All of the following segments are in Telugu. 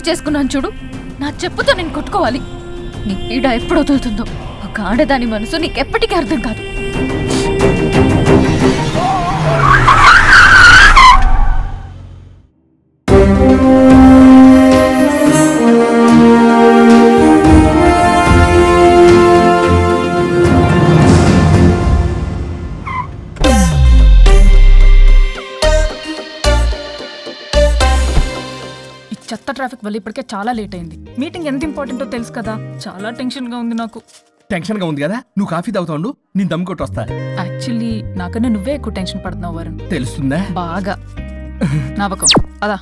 పెళ్లి చేసుకున్నాను చూడు, నా చెప్పుతో నేను కొట్టుకోవాలి. నీ పీడ ఎప్పుడు వదులుతుందో. ఒక ఆడదాని మనసు నీకెప్పటికీ అర్థం కాదు. చెత్త ట్రాఫిక్ వల్ల ఇప్పటికే చాలా లేట్ అయింది. మీటింగ్ ఎంత ఇంపార్టెంటో తెలుసు కదా, చాలా టెన్షన్ గా ఉంది నాకు. టెన్షన్ గా ఉంది కదా, నువ్వు కాఫీ తాగుతావు, నేను దమ్ కొట్టి వస్తా. యాక్చువల్లీ నాకన్నా నువ్వే ఎక్కువ టెన్షన్ పడుతున్నావు వరుణ్. తెలుస్తుందా? బాగా నవ్వకం అదా.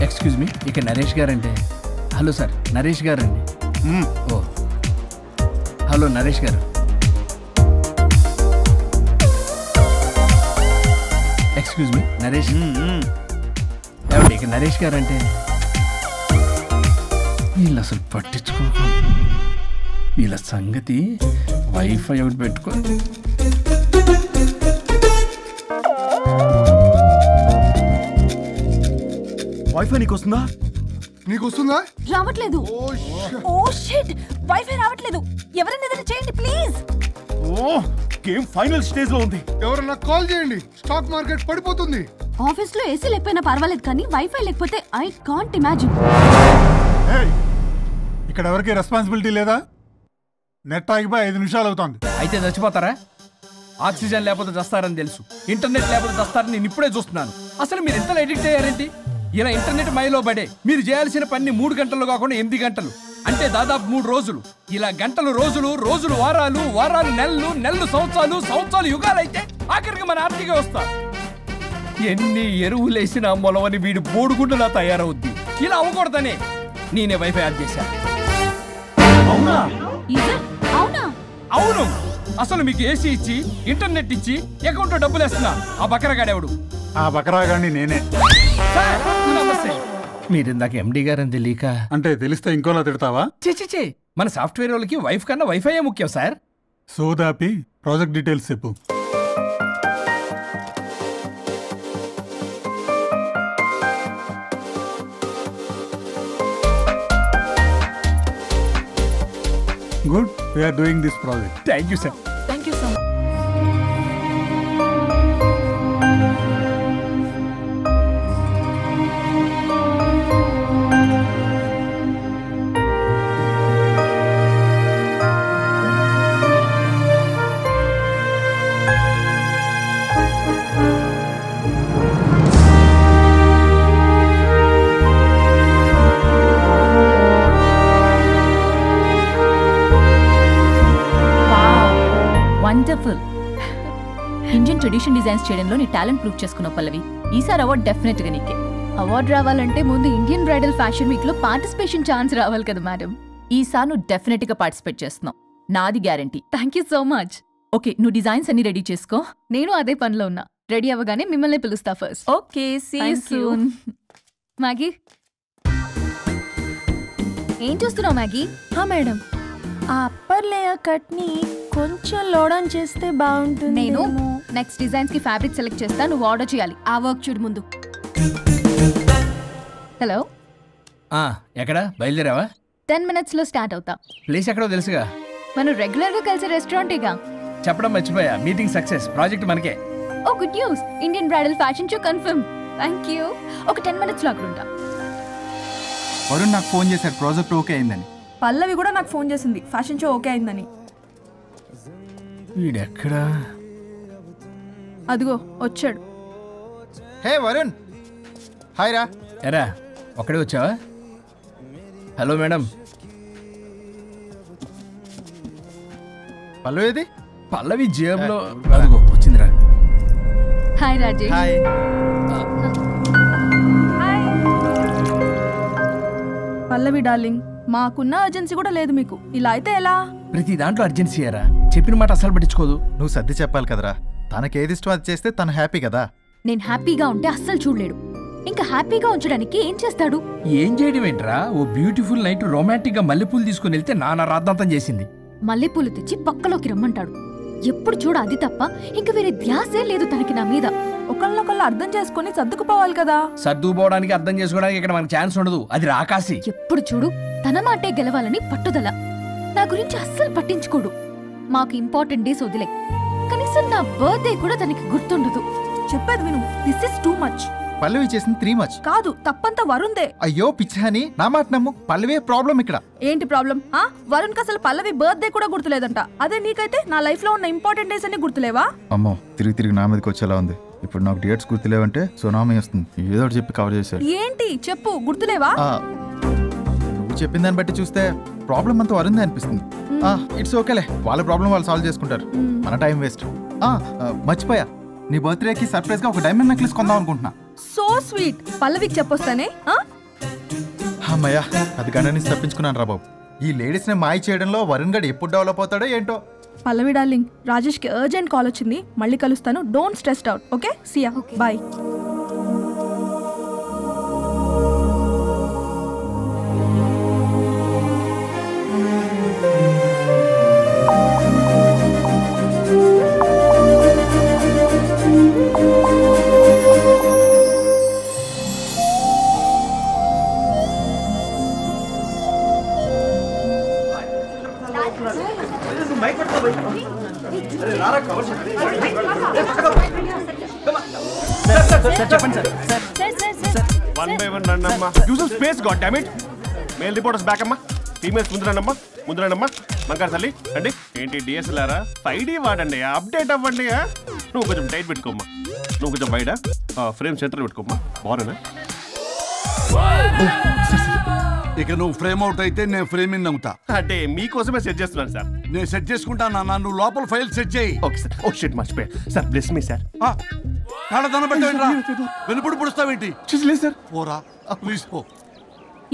ఎక్స్క్యూజ్ మీ, ఇక Naresh guarantee. Hello sir, Naresh గారండి. ఓ హలో నరేష్ గారు. Excuse me, Naresh. ఎవరు ఇక నరేష్ గారంటే? వీళ్ళు అసలు పట్టించుకో, వీళ్ళ సంగతి. వైఫై ఒకటి పెట్టుకో. వైఫై నీకు వస్తుందా? నీకు వస్తుందా? రావట్లేదు. ఓ షిట్, వైఫై రావట్లేదు. ఎవరైనా ఏదైనా చేయండి ప్లీజ్. ఓ గేమ్ ఫైనల్ స్టేజ్ లో ఉంది. ఎవరన్నా కాల్ చేయండి, స్టాక్ మార్కెట్ పడిపోతుంది. ఆఫీస్ లో ఏసీ లేకపోయినా పర్వాలేదు, కానీ వైఫై లేకపోతే ఐ కాంట్ ఇమాజిన్. ఇక్కడ ఎవరికి రెస్పాన్సిబిలిటీ లేదా? నెట్ ఆగిపోయి 5 నిమిషాలు అవుతుంది. అయితే చచ్చిపోతారా? ఆక్సిజన్ లేకపోతే చస్తారని తెలుసు, ఇంటర్నెట్ లేకపోతే చస్తారని నేను ఇప్పుడే చూస్తున్నాను. అసలు మీరు ఎంత ఎడిక్ట్ అయ్యారేంటి? ఇలా ఇంటర్నెట్ మైలో పడే మీరు చేయాల్సిన పని 3 గంటలు కాకుండా 8 గంటలు, అంటే దాదాపు 3 రోజులు. ఇలా గంటలు రోజులు, రోజులు వారాలు, వారాలు నెలలు, నెలలు సంవత్సరాలు, సంవత్సరాలు యుగాలు అయితే ఆఖరికి మన ఆర్థిక వ్యవస్థ ఎన్ని ఎరువులేసినా మొలవని వీడు బోడుగుండులా తయారవుద్ది. ఇలా అవ్వకూడదనే నేనే వైఫై ఆన్ చేశాను. అవునా? అవునా? అవును. అసలు మీకు ఏసీ ఇచ్చి, ఇంటర్నెట్ ఇచ్చి, అకౌంట్ లో డబ్బులు వేస్తున్నా ఆ బకరగాడెవడు? ఆ బకరాగాడిని నేనే. మీరిందాక ఎండి గారని తెలియక. అంటే తెలిస్తే ఇంకోలా తిడతావా? చే మన సాఫ్ట్వేర్ వాళ్ళకి వైఫ్ కన్నా వైఫైయే ముఖ్యం సార్. సోదాపి ప్రాజెక్ట్ డీటెయిల్స్ చెప్పు. Good, we are doing this project. Thank you sir. Thank you so much. Wonderful. Indian tradition designs చేయడంలో నీ టాలెంట్ ప్రూవ్ చేసుకున్నావు పల్లవి. ఈసారి అవార్డు డెఫినెట్ గా నీకే. అవార్డు రావాలంటే ముందు ఇండియన్ బ్రైడల్ ఫ్యాషన్ వీక్ లో పార్టిసిపేషన్ ఛాన్స్ రావాలి కదా మేడం. ఈసారి నువ్వు డెఫినెట్ గా పార్టిసిపేట్ చేస్తున్నావు, నాది guarantee. Thank you so much. Okay, నువ్వు డిజైన్స్ అన్ని రెడీ చేసుకో, నేను అదే పనిలో ఉన్నా. రెడీ అవ్వగానే మిమ్మల్ని పిలుస్తా first. Okay, see you soon. Maggie, ఏం చూస్తున్నావు మ్యాగీ? మేడం, ఆ అప్పర్ లేయర్ కట్ ని కొంచెం లోడన్ చేస్తే బాగుంటుంది. నేను నెక్స్ట్ డిజైన్స్ కి ఫ్యాబ్రిక్ సెలెక్ట్ చేస్తా, నువ్వు ఆర్డర్ చేయాలి. ఆ వర్క్ చూడు ముందు. హలో, ఎక్కడ బయలుదేరావా? 10 minutes లో స్టార్ట్ అవుతా. ప్లేస్ ఎక్కడో తెలుసుగా, మనం రెగ్యులర్ గా కలిసే రెస్టారెంటేగా. చెప్పడం మర్చిపోయా, మీటింగ్ సక్సెస్, ప్రాజెక్ట్ మనకే. Oh good news, Indian bridal fashion show confirm. Thank you. ఒక 10 minutes లో అక్కడ ఉంటా. వరుణ్ నాకు ఫోన్ చేశాడు, ప్రాజెక్ట్ ఓకే అయిందని. పల్లవి కూడా నాకు ఫోన్ చేసింది, ఫ్యాషన్ షో ఓకే అయిందని. వీడెక్కడా? అదిగో వచ్చాడు. హే వరుణ్, హాయ్ రా. ఎరా ఒక్కడే వచ్చావా? Hello madam. పల్లవి ఏది? పల్లవి జేబులో. అదిగో వచ్చిందిరా. Hi Rajesh. Hi. Pallavi darling, మాకున్న అర్జెన్సీ కూడా లేదు మీకు, ఇలా అయితే ఎలా? ప్రతి దాంట్లో అర్జెన్సీ అరా, చెప్పిన మాట అసలు పట్టించుకోదు. నువ్వు సర్ది చెప్పాలి కదరా, తనకేది ఇష్టం అది చేస్తే తను హ్యాపీ కదా. నేను హ్యాపీగా ఉంటే అస్సలు చూడలేడు, ఇంకా హ్యాపీగా ఉంచడానికి ఏం చేస్తాడు? ఏం చేయడం ఏంట్రా, ఓ బ్యూటిఫుల్ నైట్ రొమాంటిక్ గా మల్లెపూలు తీసుకుని వెళ్తే నాన్న రాద్ధాంతం చేసింది. మల్లెపూలు తెచ్చి పక్కలోకి రమ్మంటాడు. ఎప్పుడు చూడ అది తప్ప ఇంక వేరే ధ్యాసే లేదు తనకి నా మీద. ఒకళ్ళొకళ్ళు అర్థం చేసుకుని సర్దుకుపోవాలి కదా. సర్దుకుపోవడానికి అర్థం చేసుకోవడానికి ఇక్కడ మనకు ఛాన్స్ ఉండదు. అది రాకాసి. ఎప్పుడు చూడు తన మాటే గెలవాలని పట్టుదల. నా గురించి అస్సలు పట్టించుకోడు. మాకు ఇంపార్టెంట్ డేస్ వదిలే, కనీసం నా బర్త్డే కూడా తనకి గుర్తుండదు. చెప్పేది విను, దిస్ ఇస్ టూ మచ్. పల్లవి చేసింది 3 మచ్. కాదు, తప్పంతా వరుణ్దే. అయ్యో పిచ్చాని, నా మాట నమ్ము. పల్లవే ప్రాబ్లం ఇక్కడ. ఏంటి ప్రాబ్లం? వరుణ్ కి అసలు పల్లవి బర్త్డే కూడా గుర్తులేదంట. అదే నీకైతే నా లైఫ్ లో ఉన్న ఇంపార్టెంట్ డేస్ అన్ని గుర్తులేవా? అమ్మో, తిరిగి నా మీదకి వచ్చేలా ఉంది. ఇప్పుడు నాకు డేట్స్ గుర్తులేవంటే సునామీ వస్తుంది. ఏదో ఒకటి చెప్పి కవర్ చేశారు. ఏంటి చెప్పు, గుర్తులేవా? నువ్వు చెప్పిన దాన్ని బట్టి చూస్తే ప్రాబ్లం అంతా వరుందే అనిపిస్తుంది. ఇట్స్ ఓకేలే, వాళ్ళ ప్రాబ్లం వాళ్ళు సాల్వ్ చేసుకుంటారు. మన టైం వేస్ట్. మర్చిపోయా, నీ బర్త్డేకి సర్ప్రైజ్ గా ఒక డైమండ్ నెక్లెస్ కొందాం అనుకుంటున్నా. So sweet. పల్లవికి చెప్పొస్తానే. అమ్మయ్యా, అది గంట నుంచి తప్పించుకున్నాను రా బాబు. ఈ లేడీస్ ని మాయ చేయడంలో వరుణ్ గడ్ ఎప్పుడు డెవలప్ అవుతాడో ఏంటో. పల్లవి డార్లింగ్, రాజేష్ కి అర్జెంట్ కాల్ వచ్చింది. మళ్ళీ కలుస్తాను. Don't stress out. Okay, see ya, bye. One by one రండమ్మా. Use of space, God damn it. Male reporters back అమ్మా. Females ముందు రండమ్మా. మంగారు తల్లి అండి. ఏంటి డిఎస్ఎల్ఆర్ 5D వాడండి, అప్డేట్ అవ్వండి. నువ్వు కొంచెం టైట్ పెట్టుకోమ్మా. నువ్వు కొంచెం వైడా ఫ్రేమ్ సెంటర్ పెట్టుకోమ్మా. బాగున్నా? ఇక నువ్వు ఫ్రేమ్ అవుట్ అయితే నేను ఫ్రేమ్ ఇన్ అవుతా. అంటే మీకోసమే సెట్ చేస్తున్నాను సార్. నేను సెట్ చేసుకుంటాను. నువ్వు లోపల ఫైల్ సెట్ చేయి. Okay sir. ఓ షిట్, మర్చిపోయా సార్. Bless me sir. వెనుపుడు పుడుస్తావేంటి? లేదు సార్. పోరా ప్లీజ్ పో.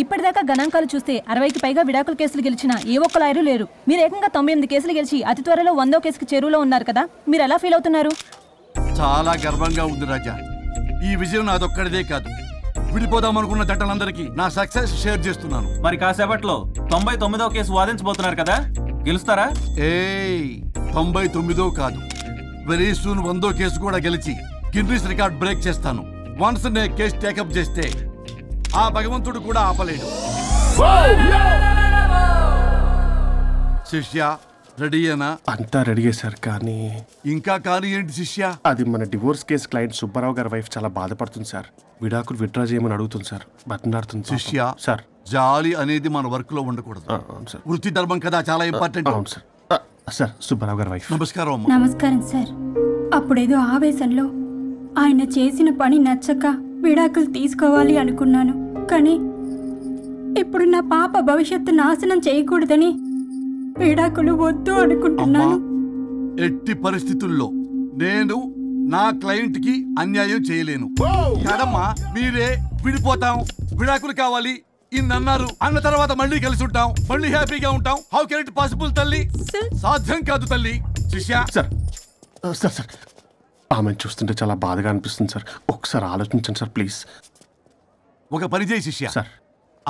ఇప్పటిదాకా గణాంకాలు చూస్తే 60కి పైగా విడాకుల కేసులు గెలిచిన ఏ ఒక్క లాయరు లేరు. మీరు ఏకంగా 98 కేసులు గెలిచి అతి త్వరలో 100వ కేసుకి చెరువులో ఉన్నారు కదా. మీరు ఎలా ఫీల్ అవుతున్నారు? చాలా గర్వంగా ఉంది రాజా. ఈ విజయం నాదొక్కడిదే కాదు, విడిపోదాం అనుకున్న జంటలందరికీ నా సక్సెస్ షేర్ చేస్తున్నాను. మరి కాసేపట్లో 99వ కేసు వాదించబోతున్నారు కదా, గెలుస్తారా? 99 కాదు, వెరీ సూన్ 100వ కేసు కూడా గెలిచి గిన్నిస్ రికార్డ్ బ్రేక్ చేస్తాను. వన్స్ నే కేసు టేకప్ చేస్తే ఆ భగవంతుడు కూడా ఆపలేడు. శిష్య రెడీయేనా? అంతా రెడీ సార్. కానీ ఇంకా కానీ ఏంటి శిష్య? అది మన డివోర్స్ కేసు క్లయింట్ సుబ్బారావు గారి వైఫ్ చాలా బాధపడుతుంది సార్. విడాకులు విత్డ్రా చేయమని అడుగుతుంది సార్. బతినాడుతుంది శిష్య. సార్, జాలి అనేది మన వర్క్ లో ఉండకూడదు. అవును సార్. వృత్తి ధర్మం కదా, చాలా ఇంపార్టెంట్. అవును సార్. సార్, సుబ్బారావు గారి వైఫ్. నమస్కారం అమ్మా. నమస్కారం సార్. అప్పుడేదో ఆవేశంలో ఆయన చేసిన పని నచ్చక విడాకులు తీసుకోవాలి అనుకున్నాను. కానీ ఇప్పుడు నా పాప భవిష్యత్తు నాశనం చేయకూడదని విడాకులు వద్దు అనుకుంటున్నాను. ఎట్టి పరిస్థితుల్లో నేను నా క్లయింట్ కి అన్యాయం చేయలేను. కదమ్మా, మీరే విడిపోతాం, విడాకులు కావాలి ఇన్నన్నారు అన్న తర్వాత మళ్ళీ కలిసి ఉంటాం, మళ్ళీ హ్యాపీగా ఉంటాం. హౌ కెన్ ఇట్ పాసిబుల్ తల్లి? సాధ్యం కాదు తల్లి. శిష్య సార్, సార్ సార్ ఆమెను చూస్తుంటే చాలా బాధగా అనిపిస్తుంది సార్. ఒకసారి ఆలోచించండి సార్ ప్లీజ్. ఒక పని చేయి శిష్య. సార్,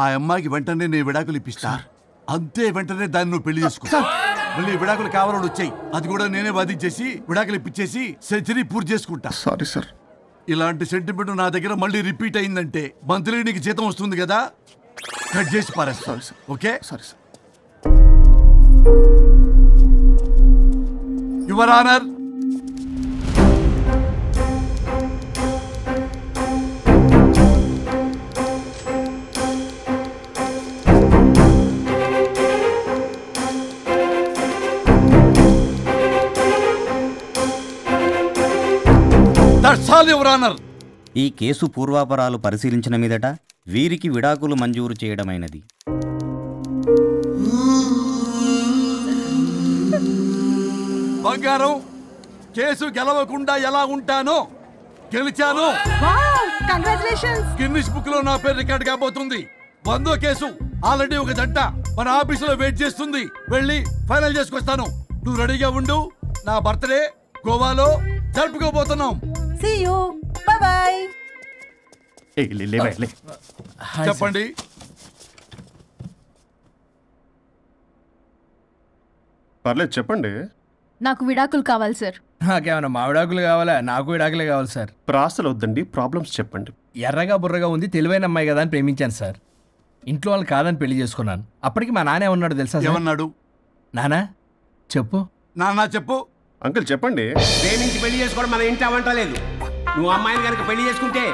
ఆ అమ్మాయికి వెంటనే నేను విడాకులు ఇప్పిస్తా. అంతే, వెంటనే దాన్ని నువ్వు పెళ్లి చేసుకో. మళ్ళీ విడాకులు కావాలని వచ్చాయి, అది కూడా నేనే వాదించేసి విడాకులు ఇప్పించేసి సెంచరీ పూర్తి చేసుకుంటా. Sorry sir. ఇలాంటి సెంటిమెంట్ నా దగ్గర మళ్ళీ రిపీట్ అయిందంటే మంత్లీ నీకు జీతం వస్తుంది కదా, కట్ చేసి పారేస్తా. Okay? Sorry sir. Your honour, ఈ కేసు పూర్వాపరాలు పరిశీలించిన మీదట వీరికి విడాకులు మంజూరు చేయడమైనది. బంగారం, కేసు గెలవకుండా ఎలా ఉంటానో గెలిచాను. గిన్నిస్ బుక్ లో నా పేరు రికార్డ్ కాబోతుంది. 100వ కేసు ఆల్రెడీ ఒక జంట మన ఆఫీసులో వెయిట్ చేస్తుంది. వెళ్ళి ఫైనల్ చేసుకొస్తాను. నువ్వు రెడీగా ఉండు. నా బర్త్డే గోవాలో జరుపుకోబోతున్నాం. See you. Bye bye. చెప్పండి. పర్లేదు చెప్పండి. నాకు విడాకులు కావాలి సార్. నాకేమన్నా మా విడాకులు కావాలా? నాకు విడాకులే కావాలి సార్. ప్రాసలు వద్దండి, ప్రాబ్లమ్స్ చెప్పండి. ఎర్రగా బుర్రగా ఉంది, తెలివైన అమ్మాయి కదా అని ప్రేమించాను సార్. ఇంట్లో వాళ్ళు కాదని పెళ్లి చేసుకున్నాను. అప్పటికి మా నాన్న ఏమన్నాడు తెలుసా? ఏమన్నాడు? నానా చెప్పు. నాన్న చెప్పు. అంకుల్ చెప్పండి. ప్రేమించి పెళ్లి చేసుకోవడం మన ఇంటి అవంటలేదు. నువ్వు అమ్మాయిని కనుక పెళ్లి చేసుకుంటే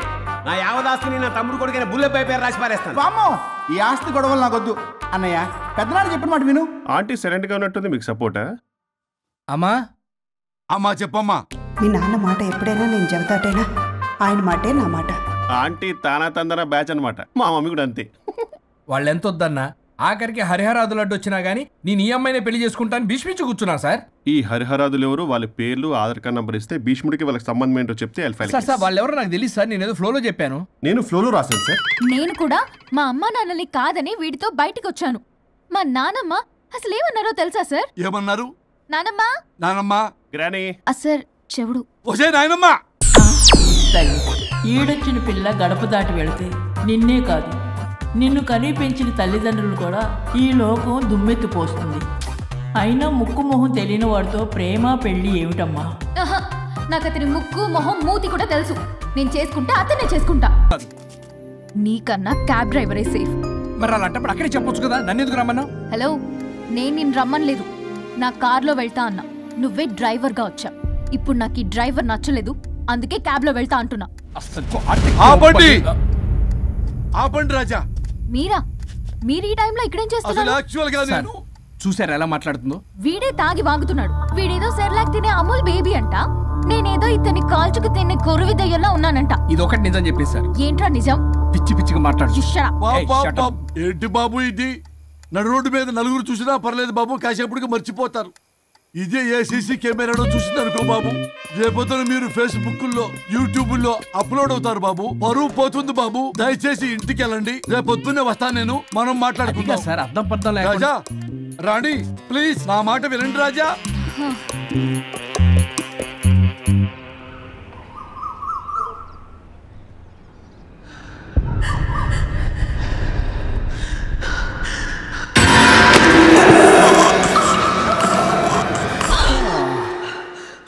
నా యావదాస్తిని నా తమ్ముడు కొడుకైన బుల్లెపై పేరు రాసి పారేస్తాను. వామ్మో, ఈ ఆస్తి గొడవలు నాకొద్దు. అన్నయ్య, పెద్దనాడు చెప్పిన మాట విను. ఆంటీ సైలెంట్గా ఉన్నట్టుంది, మీకు సపోర్టా? అమ్మా అమ్మా చెప్పమ్మా. మీ నాన్న మాట ఎప్పుడైనా నేను చెబుతాటేనా? ఆయన మాటే నా మాట. ఆంటీ తానా తందన బ్యాచ్ అనమాట. మా మమ్మీ కూడా అంతే. వాళ్ళు ఎంత వద్దన్నా ఆఖరికి హరిహరాదులు అడ్డు వచ్చినా గానీ నేను ఈ అమ్మాయినే పెళ్లి చేసుకుంటాను భీష్మించి కూర్చున్నా సార్. ఈ హరిహరాదులు ఎవరు, వాళ్ళ పేర్లు, ఆధార్ కార్డ్ నంబర్ ఇస్తే భీష్ముడికి వాళ్ళకి సంబంధం ఏంటో చెప్తే సార్ వాళ్ళు ఎవరో నాకు తెలియదు సార్. నేను ఏదో ఫ్లోలో చెప్పాను. నేను ఫ్లోలో రాశాను సార్. నేను కూడా మా అమ్మా నాన్నని కాదని వీడితో బయటికి వచ్చాను. మా నానమ్మ అసలు ఏమన్నారో తెలుసా సార్? ఏమన్నారు? నానమ్మ నానమ్మ గ్రానీ సార్ చెవుడు. ఒసే నాయనమ్మ, ఈడొచ్చిన పిల్ల గడప దాటి వెళితే నిన్నే కాదు, నిన్ను కనీ పెంచిన తల్లిదండ్రులు కూడా ఈ లోకం దుమ్మెత్తిపోస్తుంది. అయినా ముక్కు మొహం తెలియని వాడితో ప్రేమ పెళ్లి ఏమిటమ్మా? నాకు అతని ముక్కు మొహం మూతి కూడా తెలుసు. నేను చేసుకుంటా, అతనే చేసుకుంటా. నీకన్నా క్యాబ్ డ్రైవరే సేఫ్. మరి అలాంటప్పుడు అక్కడే చెప్పొచ్చు కదా, నన్ను ఎందుకు రమ్మన్నావు? హలో, నేను నిన్ను రమ్మనలేదు. నా కార్లో వెళ్తా అన్నా, నువ్వే డ్రైవర్గా వచ్చా. ఇప్పుడు నాకు ఈ డ్రైవర్ నచ్చలేదు, అందుకే క్యాబ్లో వెళ్తా అంటున్నా. ఆపండి రాజా. మీరు ఈ టైంలో ఇక్కడేం చేస్తున్నారు? చూసారా ఎలా మాట్లాడుతుందో? వీడే తాగి వాగుతున్నాడు. వీడేదో సెర్లాక్ తినే అమూల్ బేబీ అంట, నేనేదో ఇతన్ని కాల్చుకు తినే కొరువి దయ్యంలో ఉన్నానంట. ఇది ఒకటి నిజం చెప్పేశారు. ఏంట్రా నిజం? పిచ్చి పిచ్చిగా మాట్లాడు. ఏంటి బాబు ఇది? నడు రోడ్డు మీద నలుగురు చూసినా పర్లేదు బాబు, కాసేపటికి మర్చిపోతారు. ఇదే ఏ సీసీ కెమెరాలో చూసింది అనుకో బాబు, రేపొద్దున మీరు ఫేస్బుక్ లో, యూట్యూబ్ లో అప్లోడ్ అవుతారు బాబు. పరువు పోతుంది బాబు. దయచేసి ఇంటికి వెళ్ళండి, రేపొద్దునే వస్తాను నేను, మనం మాట్లాడుకుందాం. సార్ అర్థం పర్థం రాజా, రాణి ప్లీజ్ నా మాట వినండి రాజా.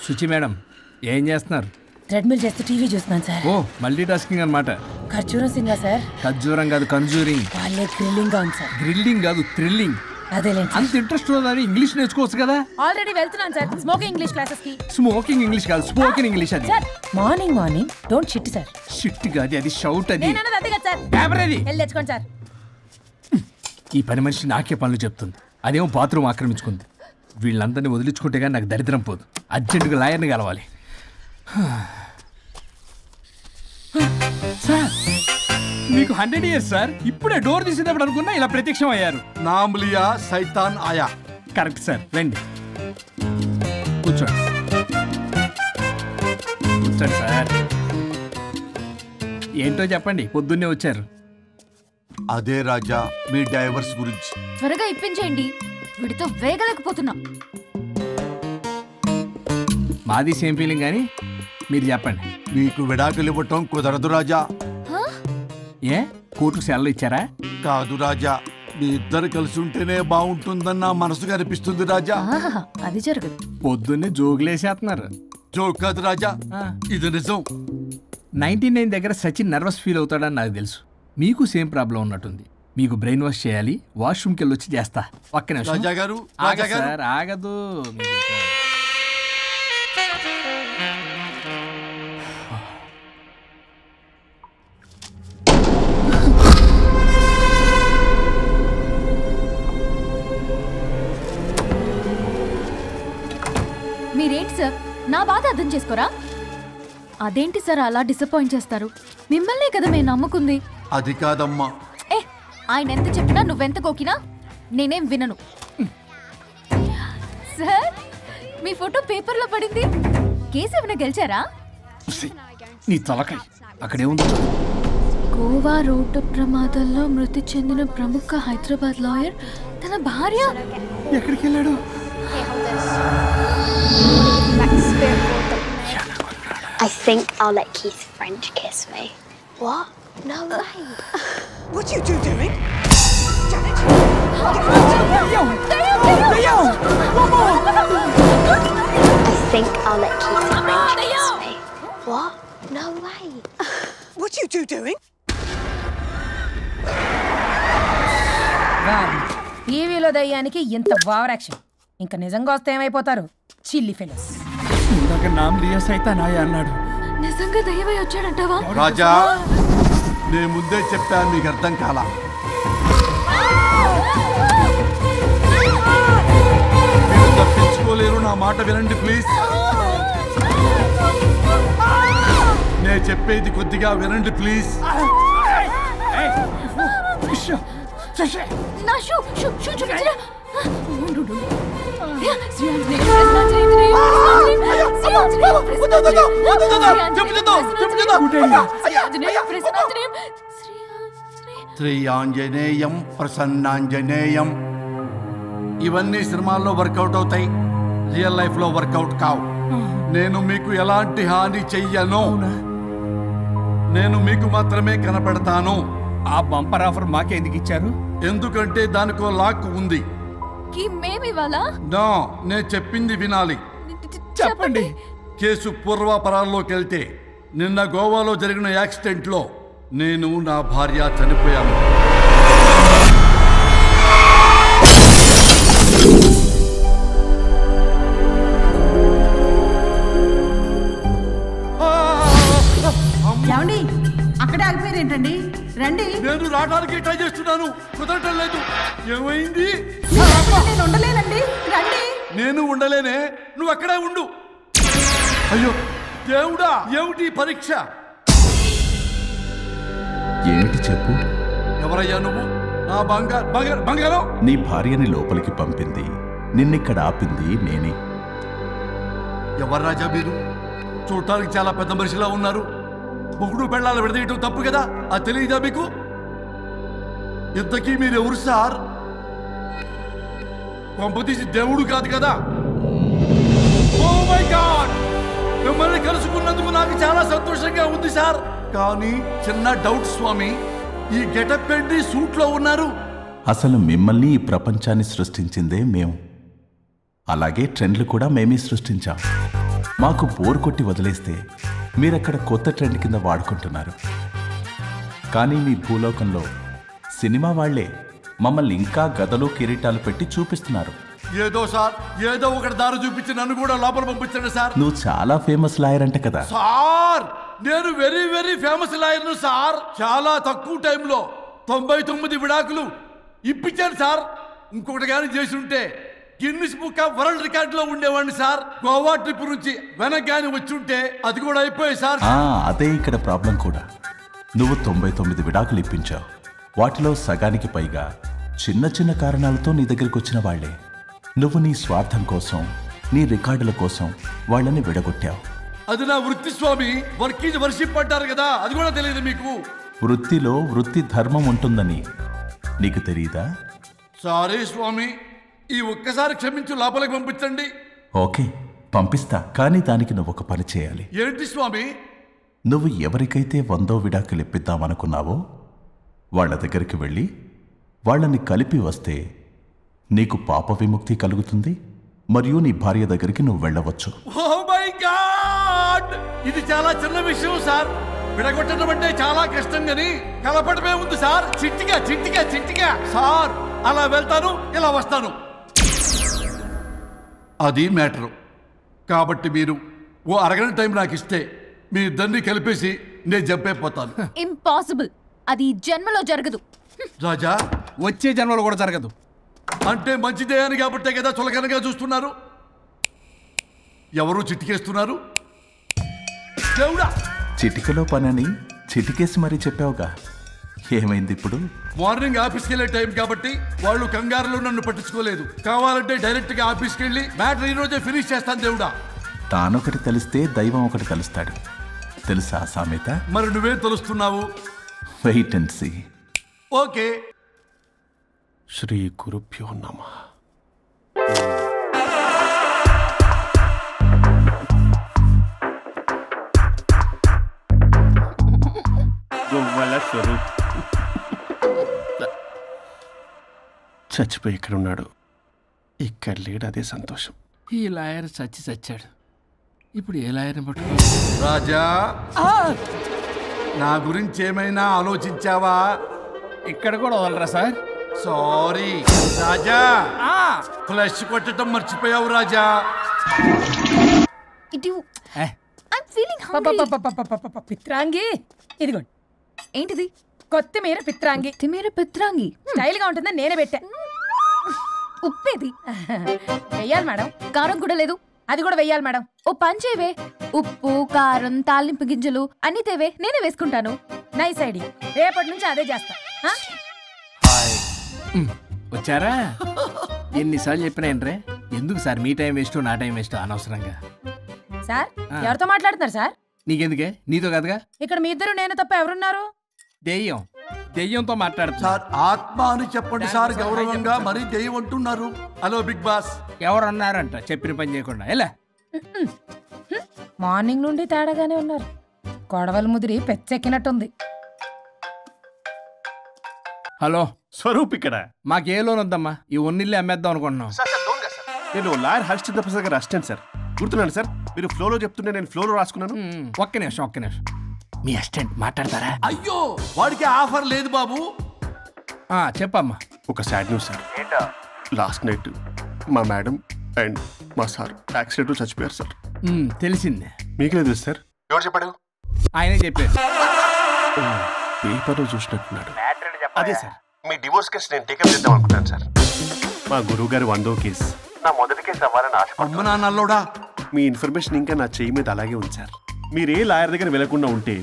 శుచి మేడం ఏం చేస్తున్నారు? ట్రెడ్మిల్ చేస్తూ టీవీ చూస్తున్నాను సార్. ఓ మల్టీ టాస్కింగ్ అన్నమాట. ఖర్జూరం సినిమా సార్. ఖర్జూరం కాదు, కన్జూరింగ్. వాళ్ళే థ్రిల్లింగ్ గా ఉంది సార్. గ్రిల్లింగ్ కాదు, థ్రిల్లింగ్. అదేలేండి. అంత ఇంట్రెస్ట్ ఉన్నదని ఇంగ్లీష్ నేర్చుకోవచ్చు కదా. ఆల్రెడీ వెళ్తున్నాను సార్ స్మోకింగ్ ఇంగ్లీష్ క్లాసెస్ కి. స్మోకింగ్ ఇంగ్లీష్ కాదు, స్పోకెన్ ఇంగ్లీష్. అది sir morning don't shit sir. Shit కాదు, అది షౌట్. అది నేను అన్నది అదే కదా సార్. కెమెరాది వెళ్ళి తెచ్చుకోండి సార్. ఈ పని మనిషి నాకే పనులు చెప్తుంది, అదేమో బాత్రూమ్ ఆక్రమించుకుంది. వీళ్ళందరినీ వదిలించుకుంటే కానీ నాకు దరిద్రం పోదు. అర్జెంటుగా లాయర్ని కలవాలి. సార్ మీకు 100 years సార్. ఇప్పుడే డోర్ తీసేటప్పుడు అనుకున్నా ఇలా ప్రత్యక్షం అయ్యారు. నామ్లియా సైతాన్ ఆయా. కరెక్ట్ సార్, రండి కూర్చోండి. కూర్చోండి సార్. ఏంటో చెప్పండి, పొద్దున్నే వచ్చారు. అదే రాజా మీ డైవర్స్ గురించి. త్వరగా ఇప్పించేయండి, వీడితో వేగలేకపోతున్నా. మాది సేమ్ ఫీలింగ్ కానీ మీరు చెప్పండి. మీకు విడాకులు ఇవ్వటం కుదరదు రాజా. ఏ కోర్టుకు సెలవు ఇచ్చారా? కాదు రాజా, మీ ఇద్దరు కలిసి ఉంటేనే బాగుంటుందన్న మనసుకు అనిపిస్తుంది రాజా. అది జరగదు. పొద్దున్నే జోగులేసేస్తున్నారు. జోక్ కాదు రాజా, ఇది నిజం. 99 దగ్గర సచిన్ నర్వస్ ఫీల్ అవుతాడని నాకు తెలుసు. మీకు సేమ్ ప్రాబ్లం ఉన్నట్టుంది. మీకు బ్రెయిన్ వాష్ చేయాలి, వాష్రూమ్కి వెళ్ళి వచ్చి చేస్తా. పక్కన రాజా గారు సార్ ఆగదు. మీరేంటి సార్ నా బాధ అర్థం చేసుకోరా? అదేంటి సార్ అలా డిసప్పాయింట్ చేస్తారు? మిమ్మల్నే కదా మేము నమ్ముకుంది. అది కాదమ్మా. ఆయన ఎంత చెప్పినా నువ్వెంత కోకినా నేనేం వినను. సార్ మీ ఫోటో పేపర్లో పడింది. కేసు ఏమైనా గెలిచారా? నీ తలకాయ అక్కడేముంది? గోవా రోడ్డు ప్రమాదంలో మృతి చెందిన ప్రముఖ హైదరాబాద్ లాయర్ తన భార్య ఎక్కడికి వెళ్ళాడు? I think I'll let Keith French kiss me. What? No way. What are you doing? Janet! think I'll let Keith French kiss me. What? No way. What are you two doing? టీవీలో దయ్యానికి ఇంత ఓవర్ యాక్షన్. ఇంకా నిజంగా వస్తే ఏమైపోతారు? చిల్లి ఫెలోస్. ఇందాక నామ్ లియా సైతానాయ అన్నాడు. నిజంగా దయ్యమై వచ్చాడంటావా? రాజా, నేను ముందే చెప్పాను, నీకు అర్థం కాలా. మీరు తప్పించుకోలేరు, నా మాట వినండి ప్లీజ్. నేను చెప్పేది కొద్దిగా వినండి ప్లీజ్. నా షూ చూపించరా? శ్రీ ఆంజనేయం ప్రసన్నాంజనేయం. ఇవన్నీ సినిమాల్లో వర్కౌట్ అవుతాయి, రియల్ లైఫ్ లో వర్కౌట్ కావు. నేను మీకు ఎలాంటి హాని చెయ్యను. నేను మీకు మాత్రమే కనపడతాను. ఆ బంపర్ ఆఫర్ మాకే ఎందుకు ఇచ్చారు? ఎందుకంటే దానికో లాక్ ఉంది. నో, నేను చెప్పింది వినాలి. చెప్పండి. కేసు పూర్వాపరాల్లోకి వెళ్తే నిన్న గోవాలో జరిగిన యాక్సిడెంట్ లో నేను నా భార్య చనిపోయాను. ఏమండి, అక్కడే ఆగిపోయారేంటండి? రండి. నేను రావడానికి ట్రై చేస్తున్నాను, కుదరటం లేదు. ఏమైంది? నేను ఉండలేనండి, రండి. నేను ఉండలేనే, నువ్వు అక్కడే ఉండు. అయ్యో దేవుడా, ఏమిటి పరీక్ష? ఏమిటి చెప్పు. ఎవరయ్యా నువ్వు? నా బంగారం. నీ భార్యని లోపలికి పంపింది, నిన్నిక్కడ ఆపింది నేనే. ఎవరు రాజా మీరు? చూడటానికి చాలా పెద్ద మనిషిలా ఉన్నారు. మొగుడు పెళ్ళాలు విడదీయటం తప్పు కదా, అది తెలియదా మీకు? ఇంతకీ మీరెవరు సార్? కొంపతీసి దేవుడు కాదు కదా? ఓ మై గాడ్, మిమ్మల్ని కలుసుకున్నందుకు నాకు చాలా సంతోషంగా ఉంది సార్. కానీ చిన్న డౌట్ స్వామి, ఈ గెటప్ పెట్టి సూట్ లో ఉన్నారు. అసలు మిమ్మల్ని ఈ ప్రపంచాన్ని సృష్టించిందే మేము. అలాగే ట్రెండ్లు కూడా మేమే సృష్టించాం. మాకు బోర్ కొట్టి వదిలేస్తే మీరక్కడ కొత్త ట్రెండ్ కింద వాడుకుంటున్నారు. కానీ మీ భూలోకంలో సినిమా వాళ్లే మమ్మల్ని ఇంకా గదలు కిరీటాలు పెట్టి చూపిస్తున్నారు. ఏదో సార్, ఏదో ఒకటి దారి చూపించి నన్ను కూడా లోపల పంపించండి సార్. నువ్వు చాలా ఫేమస్ లాయర్ అంట కదా సార్? నేను వెరీ వెరీ ఫేమస్ లాయర్ను సార్. చాలా తక్కువ టైంలో 99 విడాకులు ఇప్పించాను సార్. ఇంకొకటి కానీ చేసి ఉంటే Guinness book of world record లో ఉండేవాడిని సార్. గోవా ట్రిప్ నుంచి వెనక్ గాని వచ్చి ఉంటే అది కూడా అయిపోయాయి సార్. అదే ఇక్కడ ప్రాబ్లం కూడా. నువ్వు 99 విడాకులు ఇప్పించావు. వాటిలో సగానికి పైగా చిన్న చిన్న కారణాలతో నీ దగ్గరికి వచ్చిన వాళ్లే. నువ్వు నీ స్వార్థం కోసం, నీ రికార్డుల కోసం వాళ్ళని విడగొట్టావు. అది నా వృత్తి స్వామి. వర్క్ ఈజ్ వర్షిప్ అంటారు కదా, అది కూడా తెలియదు మీకు? వృత్తిలో వృత్తి ధర్మం ఉంటుందని నీకు తెలియదా? సారీ స్వామి, ఈ ఒక్కసారి క్షమించు, లోపలికి పంపించండి. ఓకే, పంపిస్తా. కానీ దానికి నువ్వు ఒక పని చేయాలి. ఏంటి స్వామి? నువ్వు ఎవరికైతే 100వ విడాకులు ఇప్పిద్దామనుకున్నావో వాళ్ళ దగ్గరికి వెళ్ళి వాళ్ళని కలిపి వస్తే నీకు పాప విముక్తి కలుగుతుంది. మరియు నీ భార్య దగ్గరికి నువ్వు వెళ్ళవచ్చు. ఓ మై గాడ్, ఇది చాలా చిన్న విషయం సార్. విడగొట్టడం అంటే చాలా కష్టం గని కలపడమే ఉంది సార్. చిట్టిగా చిట్టిగా చిట్టిగా సార్. అలా వెళ్తాను, ఇలా వస్తాను, అది మ్యాటరు. కాబట్టి మీరు ఓ అరగంట టైం నాకు ఇస్తే మీ ఇద్దరిని కలిపేసి నేను చంపైపోతాను. ఇంపాసిబుల్, అది జన్మలో జరగదు. రాజా, వచ్చే జన్మలో కూడా జరగదు. అంటే మంచిదే అని కాబట్టే కదా చులకనగా చూస్తున్నారు. ఎవరు చిటికేస్తున్నారు? దేవుడా, చిటికలో పనని చిటికేసి మరీ చెప్పావుగా, ఏమైంది ఇప్పుడు? మార్నింగ్ ఆఫీస్కి వెళ్ళే టైం కాబట్టి వాళ్ళు కంగారులో నన్ను పట్టించుకోలేదు. కావాలంటే డైరెక్ట్ గా ఆఫీస్కి వెళ్ళి మ్యాటర్ ఈ రోజే ఫినిష్ చేస్తాను. దేవుడా, తానొకటి తెలిస్తే దైవం ఒకటి కలుస్తాడు, తెలుసా సామెత? మరి నువ్వేం తెలుస్తున్నావు? Wait and see. ఓకే. శ్రీ గురుభ్యో నమః. గువ్వల స్వరూప్ చచ్చిపోయి ఇక్కడ ఉన్నాడు. ఇక్కడ లేడు, అదే సంతోషం. ఈ లాయర్ చచ్చాడు. ఇప్పుడు ఏ లాయర్ని పట్టు రాజా నా గురించి ఏమైనా ఆలోచించావా? ఇక్కడ కూడా వదలరా సార్. సారీ రాజా, ఫ్లష్ కొట్టడం మర్చిపోయావు రాజా. పిత్రాంగి ఇదిగోండి. ఏంటిది? కొత్తిమీర పిత్రాంగి. పిత్రాంగి స్టైల్ గా ఉంటుందని నేనే పెట్టా. ఉప్పేది వెయ్యాలి మేడం. కారం కూడా లేదు. అది కూడా వెయ్యాలి మేడం. ఓ పంచేవే, ఉప్పు కారం తాలింపు గింజలు అన్ని తేవే, నేనే వేసుకుంటాను. Nice idea. రేపటి నుంచి అదే చేస్తా. వచ్చారా? ఎన్నిసార్లు చెప్పినా ఏంట్రే, ఎందుకు సార్ మీ టైం వేస్ట్ నా టైం వేస్ట్ అనవసరంగా? సార్ ఎవరితో మాట్లాడుతున్నారు సార్? నీకెందుకే, నీతో కదగా. ఇక్కడ మీ ఇద్దరు నేను తప్ప ఎవరున్నారు? దెయ్యంతో మాట్లాడుతున్నా సార్. ఆత్మ అని చెప్పండి సార్ గౌరవంగా, మరీ దెయ్యం అంటున్నారు. Hello big boss. ఎవరు అన్నారంట చెప్పిన పని చేయకుండా? ఎలా మార్నింగ్ నుండి తేడాగానే ఉన్నారు. గొడవల ముదిరి పెచ్చెక్కినట్టుంది. హలో స్వరూప్ ఇక్కడ. మాకే లోన్ వద్దమ్మా, ఈ ఒన్నిల్లే అమ్మేద్దాం అనుకుంటున్నాం. నేను లాయర్ హరిశ్చంద్ర ప్రసాద్ గారు అసిస్టెంట్ సార్. గుర్తున్నాను సార్, మీరు ఫ్లోలో చెప్తుంటే నేను ఫ్లోలో రాసుకున్నాను. ఒక్క నిమిషం. మీ అసిస్టెంట్ మాట్లాడతారా? అయ్యో, వాడికి ఆఫర్ లేదు బాబు. చెప్పమ్మా. ఒక sad news sir. Last night మా మేడం అండ్ మా సార్ యాక్సిడెంట్ చచ్చిపోయారు సార్. తెలిసిందే. మీకు లేదు సార్? ఎవరు చెప్పాడు? ఆయనే చెప్పారు. పేపర్లో చూసినట్టున్నాడు. అదే సార్, మీ డివోర్స్ కేసు నేను టేకప్ చేద్దాం అనుకుంటాను సార్. మా గురువు గారు 100వ కేసు నా మొదటి కేసు అవ్వాలని ఆశ. మీ ఇన్ఫర్మేషన్ ఇంకా నా చెయ్యి మీద అలాగే ఉంది సార్. మీరు ఏ లాయర్ దగ్గర వెళ్లకుండా ఉంటే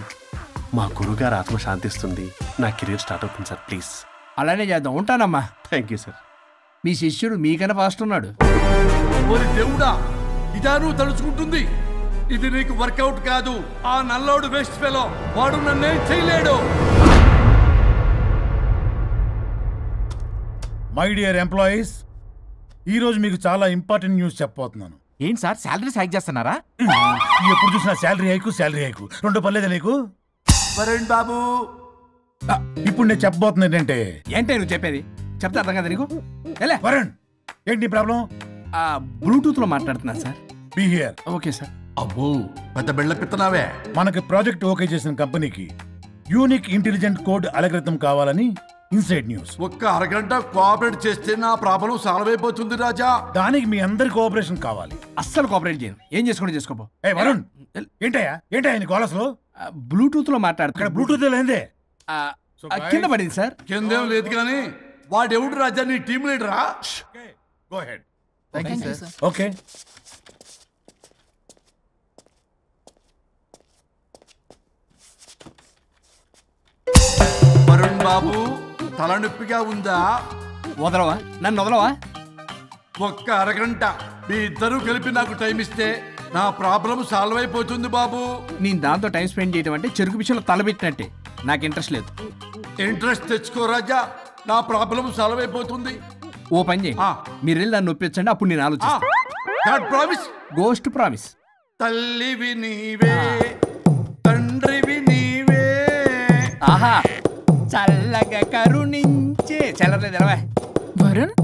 మా గురువుగారు ఆత్మ శాంతిస్తుంది, నా కెరీర్ స్టార్ట్ అవుతుంది సార్. ప్లీజ్ అలానే చేద్దాం. ఉంటానమ్మా. Thank you sir. మీ శిష్యుడు మీకన్నా ఫాస్ట్ ఉన్నాడు. దేవుడా, ఇదా నువ్వు తలుచుకుంటుంది? ఇది నీకు వర్కౌట్ కాదు. ఆ నల్లోడు వేస్ట్ ఫెలో, వాడు నన్నేం చేయలేడు. మై డియర్ ఎంప్లాయీస్, ఈరోజు మీకు చాలా ఇంపార్టెంట్ న్యూస్ చెప్పబోతున్నాను. ఏంటి సార్, శాలరీస్ హైక్ చేస్తున్నారా? ఎప్పుడు చూసినా శాలరీ హైకు రెండు పర్లేదా నీకు? వరుణ్ బాబు, ఇప్పుడు నేను చెప్పబోతున్నా ఏంటంటే. ఏంటే నువ్వు చెప్పేది? చెప్తా అర్థం కదా నీకు? వరుణ్, ఏంటి ప్రాబ్లం? బ్లూటూత్ లో మాట్లాడుతున్నాను sir. Be here. Okay sir. అబ్బో, పెద్ద బిళ్ళ పిత్తనావే. మనకి ప్రాజెక్ట్ ఓకే చేసిన కంపెనీకి యూనిక్ ఇంటెలిజెంట్ కోడ్ అలకృతం కావాలని ఇన్సైడ్ న్యూస్. ఒక్క అరగంట కోఆపరేట్ చేస్తే నా ప్రాబ్లం సాల్వ్ అయిపోతుంది రాజా. దానికి మీ అందరి కోఆపరేషన్ కావాలి. అస్సలు కోఆపరేట్ చేయను. ఏం చేసుకోండి చేసుకోపో. వరుణ్, ఏంటయ్యా నీకు అసలు? బ్లూటూత్ లో మాట్లాడుతున్నా. బ్లూటూత్ లేదే, కింద పడింది సార్. కిందేం లేదు కానీ వాడెవడు రాజా, నీ టీమ్ లీడరా? Go ahead. Thank you sir. Okay. Varun బాబు, తలనొప్పిగా ఉందా? వదలవా, నన్ను వదలవా? ఒక్క అరగంట మీ ఇద్దరూ కలిపి నాకు టైం ఇస్తే నా ప్రాబ్లం సాల్వ్ అయిపోతుంది బాబు. నేను దాంతో టైం స్పెండ్ చేయడం అంటే చెరుకు విషయంలో తలబెట్టినట్టే. నాకు ఇంట్రెస్ట్ లేదు. ఇంట్రెస్ట్ తెచ్చుకో రాజా, నా ప్రాబ్లం సాల్వ్ అయిపోతుంది. ఓ పని చేయి, మీరు వెళ్ళి నన్ను ఒప్పించండి, అప్పుడు నేను ఆలోచిస్తాను. ప్రామిస్. Ghost promise. తల్లివి నీవే, తండ్రివి నీవే. ఆహా, చల్లగా కరుణించే. చల్లలేదు ఎలా? వరుణ్,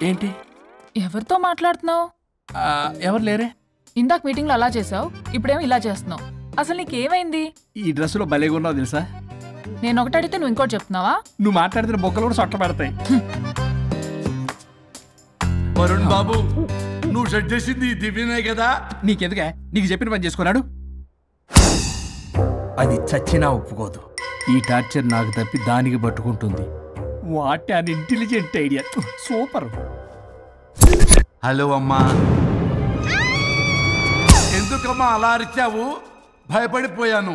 ఏంటి? ఎవరితో మాట్లాడుతున్నావు? ఎవరు లేరే. ఇందాక మీటింగ్ లో అలా చేసావు, ఇప్పుడేమో ఇలా చేస్తున్నావు. అసలు నీకేమైంది? ఈ డ్రెస్ లో భలేగా ఉన్నావు తెలుసా. నేను ఒకటి అడిగితే నువ్వు ఇంకోటి చెప్తున్నావా? నువ్వు మాట్లాడితే బొక్కలు కూడా సొట్ట పడతాయి. వరుణ్ బాబు, నువ్వు సెట్ చేసింది దివ్యనే కదా. నీకెందుకే, నీకు చెప్పిన పని చేసుకున్నాడు. అది చచ్చినా ఒప్పుకోదు. ఈ టార్చర్ నాకు తప్పి దానికి పట్టుకుంటుంది. What an intelligent idea. Super. Hello అమ్మా. ఎందుకమ్మా అలా అరిచావు? భయపడిపోయాను.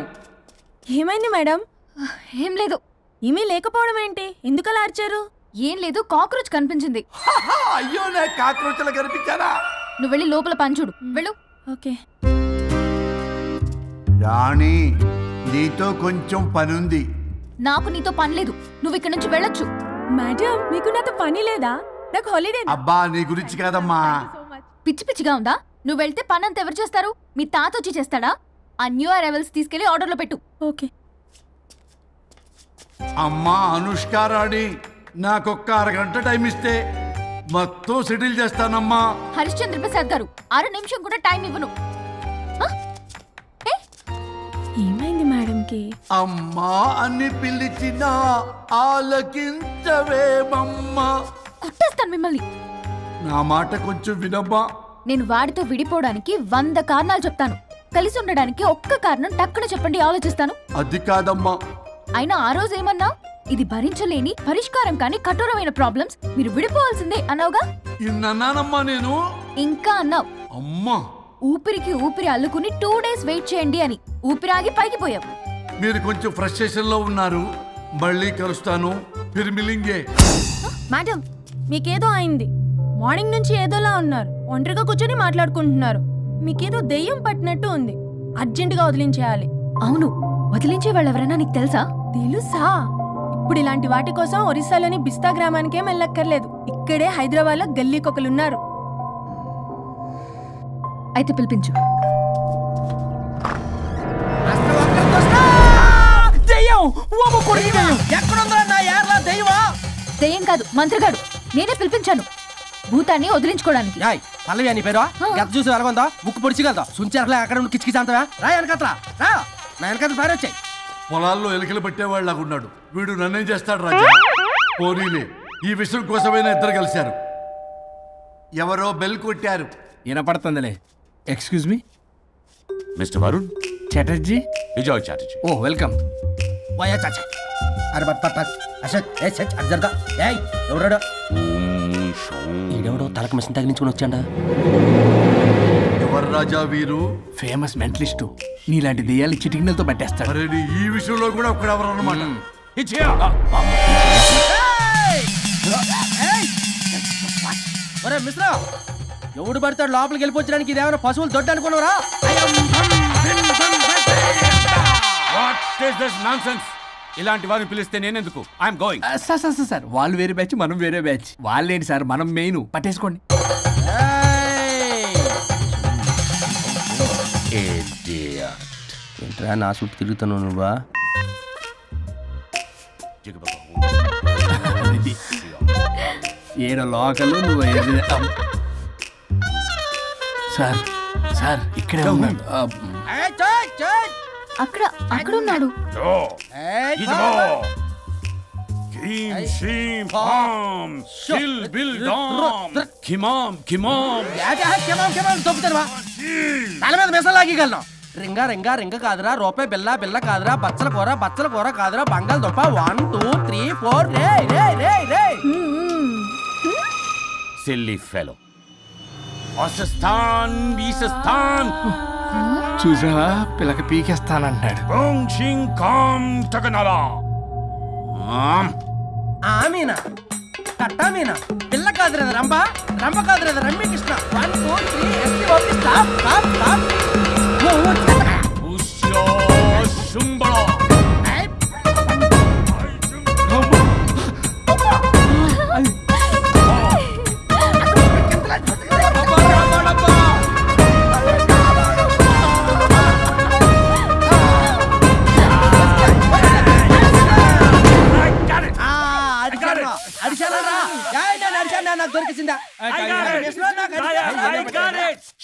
ఏమైంది మేడం? ఏం లేదు. ఏమీ లేకపోవడం ఏంటి? ఎందుకలా అరిచారు? ఏం లేదు, కాక్రోచ్ కనిపించింది. అయ్యో, నాకు కాక్రోచ్లు కనిపించారా? నువ్వు వెళ్ళి లోపల పని చూడు. వెళ్ళు. ఓకే. రాణి, నీతో కొంచెం పనుంది. నాకు నీతో పని లేదు. నువ్వు ఇక్కడ నుంచి వెళ్ళొచ్చు. మేడం, మీకు నాతో పని లేదా? నాకు హాలిడే. అబ్బా, నీ గురించి కాదమ్మా. పిచ్చి పిచ్చిగా ఉందా? నువ్వు వెళ్తే పని అంతా ఎవరు చేస్తారు? మీ తాత వచ్చి చేస్తాడా? ఆ న్యూ అరైవల్స్ తీసుకెళ్లి ఆర్డర్లో పెట్టు. ఓకే. అమ్మా అనుష్క రాణి, నాకొక్క అరగంట టైం ఇస్తే మొత్తం సెటిల్ చేస్తానమ్మా. హరిశ్చంద్ర ప్రసాద్ గారు 6 నిమిషం కూడా టైం ఇవ్వను. ఏమైంది మేడంకి? అమ్మా అని పిలిచిన ఆలకించవేమమ్మా. కొట్టేస్తాను మిమ్మల్ని. నా మాట కొంచెం వినమ్మా. నేను వాడితో విడిపోవడానికి 100 కారణాలు చెప్తాను. కలిసి ఉండడానికి ఒక్క కారణం టక్కున చెప్పండి, ఆలోచిస్తాను. అది కాదమ్మా. అయినా ఆ రోజు ఏమన్నా, ఇది భరించలేని పరిష్కారం కాని కఠోరమైన ప్రాబ్లమ్స్, మీరు విడిపోవాల్సిందే అన్నావుగా. ఇన్నానమ్మా నేను. ఇంకా అన్నావు. అమ్మా ఊపిరికి ఊపిరి అల్లుకుని 2 days వెయిట్ చేయండి అని. ఊపిరాగి పైకి పోయావు. మీరు కొంచెం ఫ్రస్ట్రేషన్ లో ఉన్నారు. మళ్ళీ కలుస్తాను. ఫిర్ మిలింగే. మేడం మీకేదో అయింది. మార్నింగ్ నుంచి ఏదోలా ఉన్నారు. ఒంటరిగా కూర్చొని మాట్లాడుకుంటున్నారు. మీకేదో దెయ్యం పట్టినట్టు ఉంది. అర్జెంటుగా వదిలించేయాలి. అవును, వదిలించే వాళ్ళు ఎవరైనా నీకు తెలుసా? తెలుసా? ఇప్పుడు ఇలాంటి వాటి కోసం ఒరిస్సాలోని బిస్తా గ్రామానికేం వెళ్ళక్కర్లేదు. ఇక్కడే హైదరాబాద్లో గల్లీకొకలున్నారు. అయితే పిలిపించు. దెయ్యం కాదు, మంత్రగాడు. నేనే పిలిపించాను భూతాన్ని వదిలించుకోవడానికి. పల్లవి అని పేరు గత చూసి వెలగొందా ముక్కు పొడిచిగలదా సుంచరలే అక్కడ ఉండి కిచకిచ అంతవా రా వెనకట్రా రా నా వెనకట్ల పారి వచ్చాయి. పొలాల్లో ఎలికలు పట్టేవాళ్ళగా ఉన్నాడు వీడు. నన్నేం చేస్తాడు రాజా? పోనీలే, ఈ విషయం కోసమైనా ఇద్దరు కలిశారు. ఎవరో బెల్ కొట్టారు. వినపడుతుందిలే. Excuse me mister Varun Chatterjee. Vijay Chatterjee. Oh welcome. వయా చాచా అరే బట్ పట్ పట్ అశత్ ఏ సచ్ అర్జర్గా ఏయ్ ఎవరడా? ఈడెవడో తలకు మిషన్ తగిలించుకుని వచ్చాడా? ఎవరు రాజా వీరు? Famous mentalist. నీలాంటి దెయ్యాలు చిటికినలతో పట్టేస్తాడు. అరే ఈ విషయంలో కూడా ఒకడెవరు అన్నమాట. ఒరే మిశ్రా, ఎవడు పడతాడు లోపలికి వెళ్ళిపోవడానికి? ఇదేమైనా పశువులు దొడ్డు అనుకున్నారా? ఇలాంటి వారిని పిలిస్తే నేనెందుకు? I'm going. సార్ వాళ్ళు వేరే బ్యాచ్, మనం వేరే బ్యాచ్. వాళ్ళేంటి సార్, మనం మెయిన్. పట్టేసుకోండి. ఏంట్రా నా చుట్టూ తిరుగుతాను నువ్వా? ఏడో లోకలు నువ్వు. సార్ సార్ ఇక్కడే ఉన్నాడు. అక్కడ అక్కడ ఉన్నాడు. తల మీద మెసలాగలను. రింగా రింగా రింగ కాదురా, రూపాయి బిల్ల బిల్ల కాదురా, బచ్చల కూర కాదురా, బంగాళదుంప 1 2 3 4 రే రే రే రే. Silly fellow. అసస్థాన్ బీసస్థాన్. చూసావా, పిల్లకి పీకేస్తానంటాడు. ఆమీనా కట్టా మీనా పిల్ల కాదురా రంభ, రంభ కాదురా Ramya Krishna. 1 2 3 ST OP stop stop stop.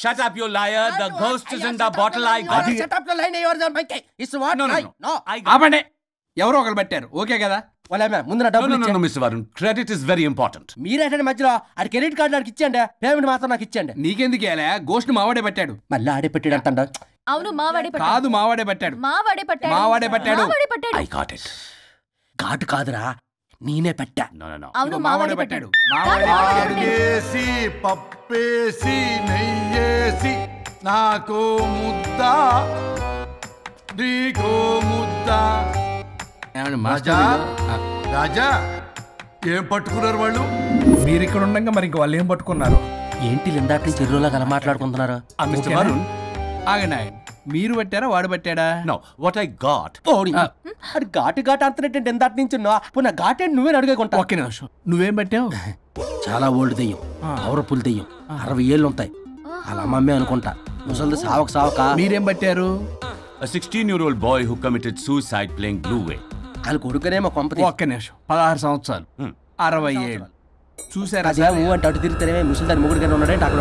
Shut up, you liar. The ghost is in the bottle. I got it. Shut up, the line yours on my case. It's what? No. ఆపండి. ఎవరో ఒకరు పెట్టారు. ఓకే కదా? ముందు నా డబ్బులు No, Mr. Varun. Credit is very important. మీరేంటంటే మధ్యలో ఆడి క్రెడిట్ కార్డు నాకు ఇచ్చేయండి, పేమెంట్ మాత్రం నాకు ఇచ్చేయండి. నీకెందుకు ఇవ్వాలా? గోస్ట్ మావాడే పెట్టాడు. మళ్ళీ ఆడే పెట్టాడు అంటండ. అవును, మావాడే పట్టాడు. కాదు, మావాడే పెట్టాడు. మావాడే పట్టాడు. మావాడే పట్టాడు. I got it. ఘాటు కాదురా, నేనే పెట్టా. అవును, మావాడే పట్టాడు. ఆకేసి పప్పేసి నెయ్యేసి నాకు ముద్ద నీకో ముద్ద. రాజా రాజా ఏం పట్టుకున్నారు వాళ్ళు? మీరు ఇక్కడ ఉండగా మరి ఇంక వాళ్ళు ఏం పట్టుకున్నారు? ఏంటి ఇందాక చెరువులో కల మాట్లాడుకుంటున్నారు? Mr. Varun. ఆగండి. మీరు పట్టారా వాడు పట్టాడా? No, what I got. అది ఘాటు ఘాటు అంతనేటంటే ఎంత నుంచి నా ఘాటు ఏంటి నువ్వే అడిగేకుంటా. ఒక్క నిమిషం, నువ్వేం పట్టావు? చాలా ఓల్డ్ దెయ్యం, పవర్ఫుల్ దెయ్యం, 60 ఏళ్ళు ఉంటాయి. అలా అమ్మమ్మే అనుకుంటా. ముసలిది సావక మీరేం పట్టారు? A 16-year-old boy who committed suicide playing Blue Way. వాళ్ళ కొడుకునేమో కొంప. ఒక్క నిమిషం, 16 సంవత్సరాలు, 60 ఏళ్ళు. చూసారా అదే ఊ అంటే అటు తిరిగితేనే ముసలి దాని ముగ్గురు కింద ఉన్నాడంటే అక్కడ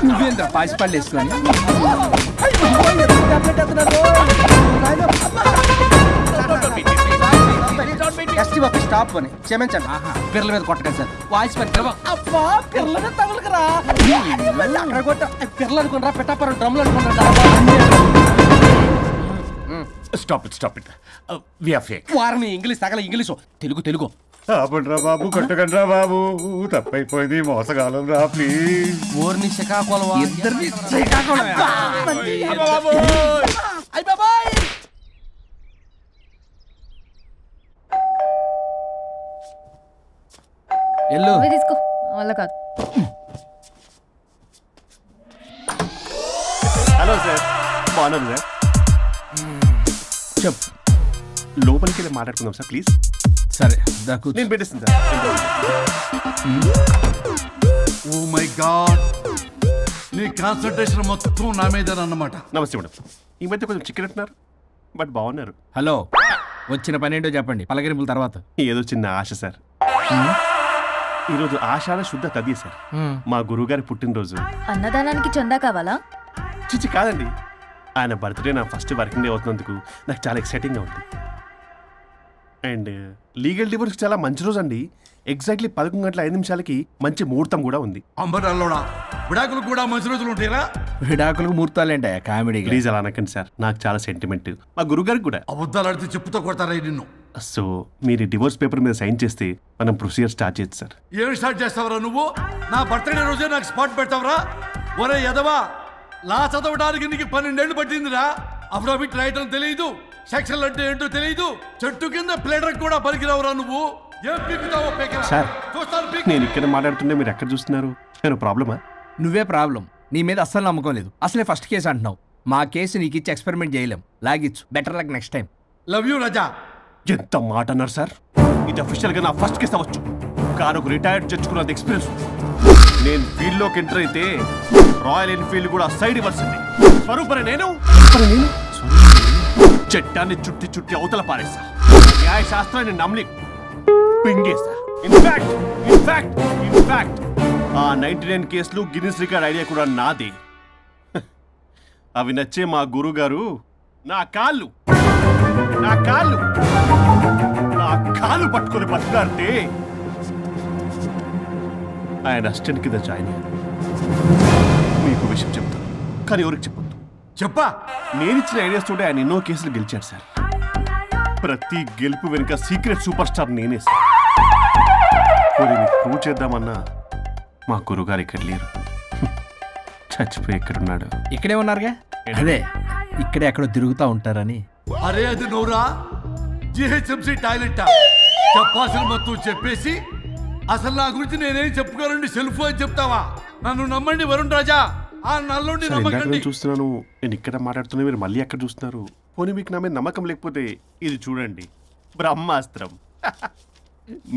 నువ్వేంద్ర పాసిపళ్ళు వేసుకొని ఎస్టీ బాబు స్టాప్ అని క్షమించండి పిల్లల మీద కొట్టకండి సార్ వాయిస్ అబ్బా పిల్లల మీద తగులుకురా అక్కడ కొట్ట పిల్లలు అనుకున్నారా పెట్టాపరం డ్రమ్లు అనుకున్నారా stop it we are fake వారిని ఇంగ్లీష్ తగల ఇంగ్లీషు తెలుగు ఆపండ్రా బాబు కొట్టకండ్రా బాబు తప్పైపోయింది మోసగాలం రా ప్లీజ్ ఊరిని శ్రీకాకుళం ఇద్దరిని శ్రీకాకుళం ఎల్లు తీసుకో వల్ల కాదు. హలో సార్ బాగున్నాను సార్ చెప్పు లోపలికి వెళ్ళి మాట్లాడుకుందాం సార్ ప్లీజ్. సరే దాకు నేను పెట్టేస్తాను సార్. ఓ మై గాడ్ నీ కాన్సంట్రేషన్ మొత్తం నా మీద అన్నమాట. నమస్తే మేడం. ఈ మధ్య కొంచెం చికెన్ అంటున్నారు బట్ బాగున్నారు. హలో వచ్చిన పని ఏంటో చెప్పండి పలకరింపుల తర్వాత. ఏదో చిన్న ఆశ సార్. ఈరోజు ఆషాఢ శుద్ధ తది సార్. మా గురువుగారి పుట్టినరోజు. అన్నదానానికి చందా కావాలా? చిచ్చి కాదండి, ఆయన బర్త్డే నా ఫస్ట్ వర్కింగ్ డే అవుతున్నందుకు నాకు చాలా ఎక్సైటింగ్గా ఉంది. అండ్ లీగల్ డివోర్స్కి చాలా మంచి రోజు అండి. ఎగ్జాక్ట్లీ 11:05 మంచి ముహూర్తం కూడా ఉంది. అంబరాల్లోడా విడాకులు కూడా మంచి రోజులు ఉంటాయిరా? విడాకులకు ముహూర్తాలేంటా కామెడీ? ప్లీజ్ అలా అనకండి సార్, నాకు చాలా సెంటిమెంట్. మా గురుగారికి కూడా. అబద్ధాలు ఆడితే చెప్పుతో కొడతారా నిన్ను? సో మీరు డివోర్స్ పేపర్ మీద సైన్ చేస్తే మనం ప్రొసీజర్ స్టార్ట్ చేయొచ్చు సార్. ఏమి స్టార్ట్ చేస్తావరా నువ్వు? నా బర్త్డే రోజే నాకు స్పాట్ పెడతావరా? ఒరే ఎదవా, లా చదవడానికి నీకు 12 ఏళ్ళు పట్టిందిరా. అఫిడవిట్ రాయటం తెలియదు, సెక్షన్లు అంటే ఏంటో తెలియదు, చెట్టు కింద ప్లేడర్ కూడా పలికిరావురా నువ్వు. ఏం పీకుతావో పేకరా? సార్ చూస్తాను పీక్. నేను ఇక్కడ మాట్లాడుతుంటే మీరు ఎక్కడ చూస్తున్నారు? నేను ప్రాబ్లమా? నువ్వే ప్రాబ్లం. నీ మీద అస్సలు నమ్మకం లేదు. అసలే ఫస్ట్ కేసు అంటున్నావు. మా కేసు నీకు ఇచ్చి ఎక్స్పెరిమెంట్ చేయలేం. లాగిచ్చు. Better luck next time. Love you Raja. ఎంత మాట అన్నారు సార్? ఇది అఫీషియల్గా నా ఫస్ట్ కేసు అవ్వచ్చు, కానీ ఒక రిటైర్డ్ జడ్జ్కున్నది ఎక్స్పీరియన్స్. నేను ఫీల్డ్లోకి ఎంటర్ అయితే రాయల్ ఎన్ఫీల్డ్ కూడా సైడ్ ఇవ్వాల్సింది. స్వరూపరే నేను చట్టాన్ని చుట్టి అవతల పారేసా. న్యాయ శాస్త్రాన్ని నమ్మి పింగేసా. ఇన్ఫాక్ట్ ఆ 99 కేసులు గిన్నిస్ రికార్డ్ ఐడియా కూడా నాదే. అవి నచ్చే మా గురుగారు నా కాళ్ళు పట్టుకొని బతులాడితే ఆయన అసిస్టెంట్ కింద జాయిన్ అయ్యారు. మీకు విషయం చెప్తాను, కానీ ఎవరికి చెప్పొద్దు. చెప్పా. నేను ఇచ్చిన ఐడియాస్ తోటి ఆయన ఎన్నో కేసులు గెలిచారు సార్. ప్రతి గెలుపు వెనుక సీక్రెట్ సూపర్ స్టార్ నేనే సార్. ప్రూవ్ చేద్దామన్నా మా గురుగారు ఇక్కడ లేరు. చచ్చిపోయి ఎక్కడున్నాడు? ఇక్కడే ఉన్నారుగా. అదే ఇక్కడే ఎక్కడో తిరుగుతూ ఉంటారని. అరే అది నోరా జిహెచ్ఎంసీ టాయిలెట్ చెప్పాల్సిన మొత్తం చెప్పేసి అసలు నా గురించి నేనేం చెప్పుకోనండి సెల్ఫ్ అని చెప్తావా? నన్ను నమ్మండి వరుణ్ రాజా, ఆ నల్లుండి నమ్మకండి. చూస్తున్నాను నేను ఇక్కడ మాట్లాడుతున్నా, మీరు మళ్ళీ అక్కడ చూస్తున్నారు. పోనీ మీకు నా మీద నమ్మకం లేకపోతే ఇది చూడండి, బ్రహ్మాస్త్రం.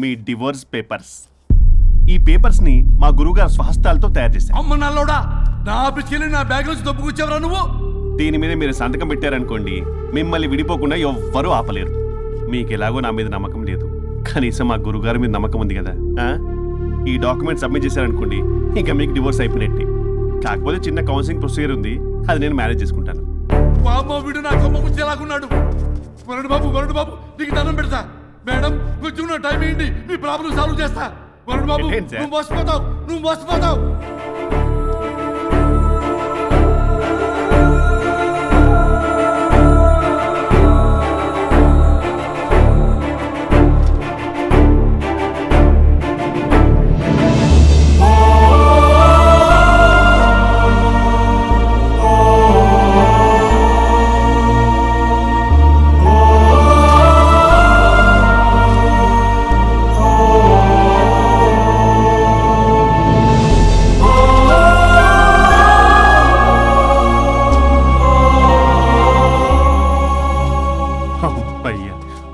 మీ డివోర్స్ పేపర్స్. ఈ పేపర్స్ ని మా గురువుగారు స్వహస్తాలతో తయారు చేశారు. అమ్మ నల్లోడా, నా ఆఫీస్కి వెళ్ళి నా బ్యాగ్ నుంచి దొబ్బుకొచ్చావరా నువ్వు? దీని మీద మీరు సంతకం పెట్టారనుకోండి, మిమ్మల్ని విడిపోకుండా ఎవ్వరూ ఆపలేరు. మీకు ఎలాగో నా మీద నమ్మకం లేదు, కనీసం మా గురుగారి మీద నమ్మకం ఉంది కదా. ఈ డాక్యుమెంట్ సబ్మిట్ చేశారనుకోండి, ఇంకా మీకు డివోర్స్ అయిపోయినట్టే. కాకపోతే చిన్న కౌన్సిలింగ్ ప్రొసీజర్ ఉంది, అది నేను మేనేజ్ చేసుకుంటాను. వీడు నా కొమ్మ కూర్చేలాగున్నాడు. వరుణ్ బాబు నీకు దండం పెడతా. మేడం కొంచెం నా టైం ఏంటి, మీ ప్రాబ్లం సాల్వ్ చేస్తా. వరుణ్ బాబు నువ్వు మోసపోతావు.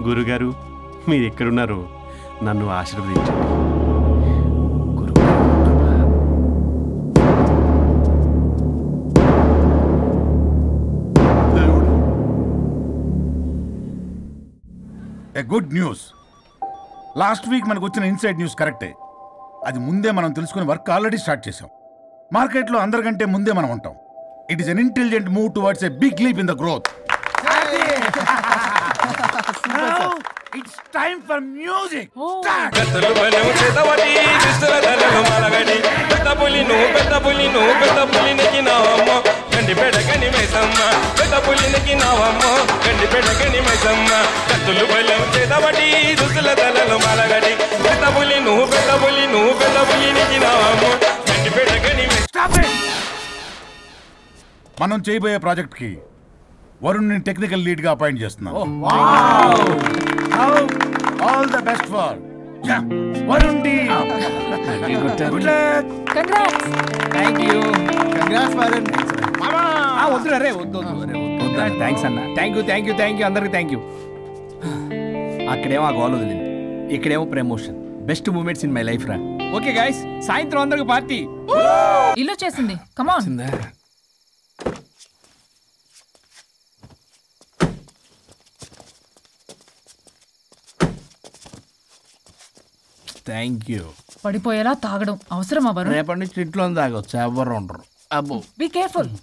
గురుగారు మీరు ఎక్కడున్నారో నన్ను ఆశీర్వదించండి. A good news. Last week మనకు వచ్చిన ఇన్సైడ్ న్యూస్ కరెక్టే. అది ముందే మనం తెలుసుకుని వర్క్ ఆల్రెడీ స్టార్ట్ చేసాం. మార్కెట్లో అందరికంటే ముందే మనం ఉంటాం. It is an intelligent move towards a big leap in the growth. It's time for music. మనం చేయబోయే ప్రాజెక్ట్ కి వరుణ్ని టెక్నికల్ లీడ్ గా అపాయింట్ చేస్తున్నాం. All the best for Varun T. Good luck. Congrats. Thank you. Congrats Varun. వద్దురా రే, వద్దు థ్యాంక్స్ అన్న. థ్యాంక్ యూ అందరికి థ్యాంక్ యూ. అక్కడేమో ఆ గోల్ వదిలింది, ఇక్కడేమో promotion. Best moments in my life రా. ఓకే గైస్, సాయంత్రం అందరికి పార్టీ. ఇల్లు చేసింది. కమాన్. Thank you. పడిపోయేలా తాగడం అవసరమా వరుణ్? రేపటి నుంచి ఇంట్లో తాగొచ్చు, ఎవరు ఉండరు. అబ్బో, బీ కేర్ఫుల్.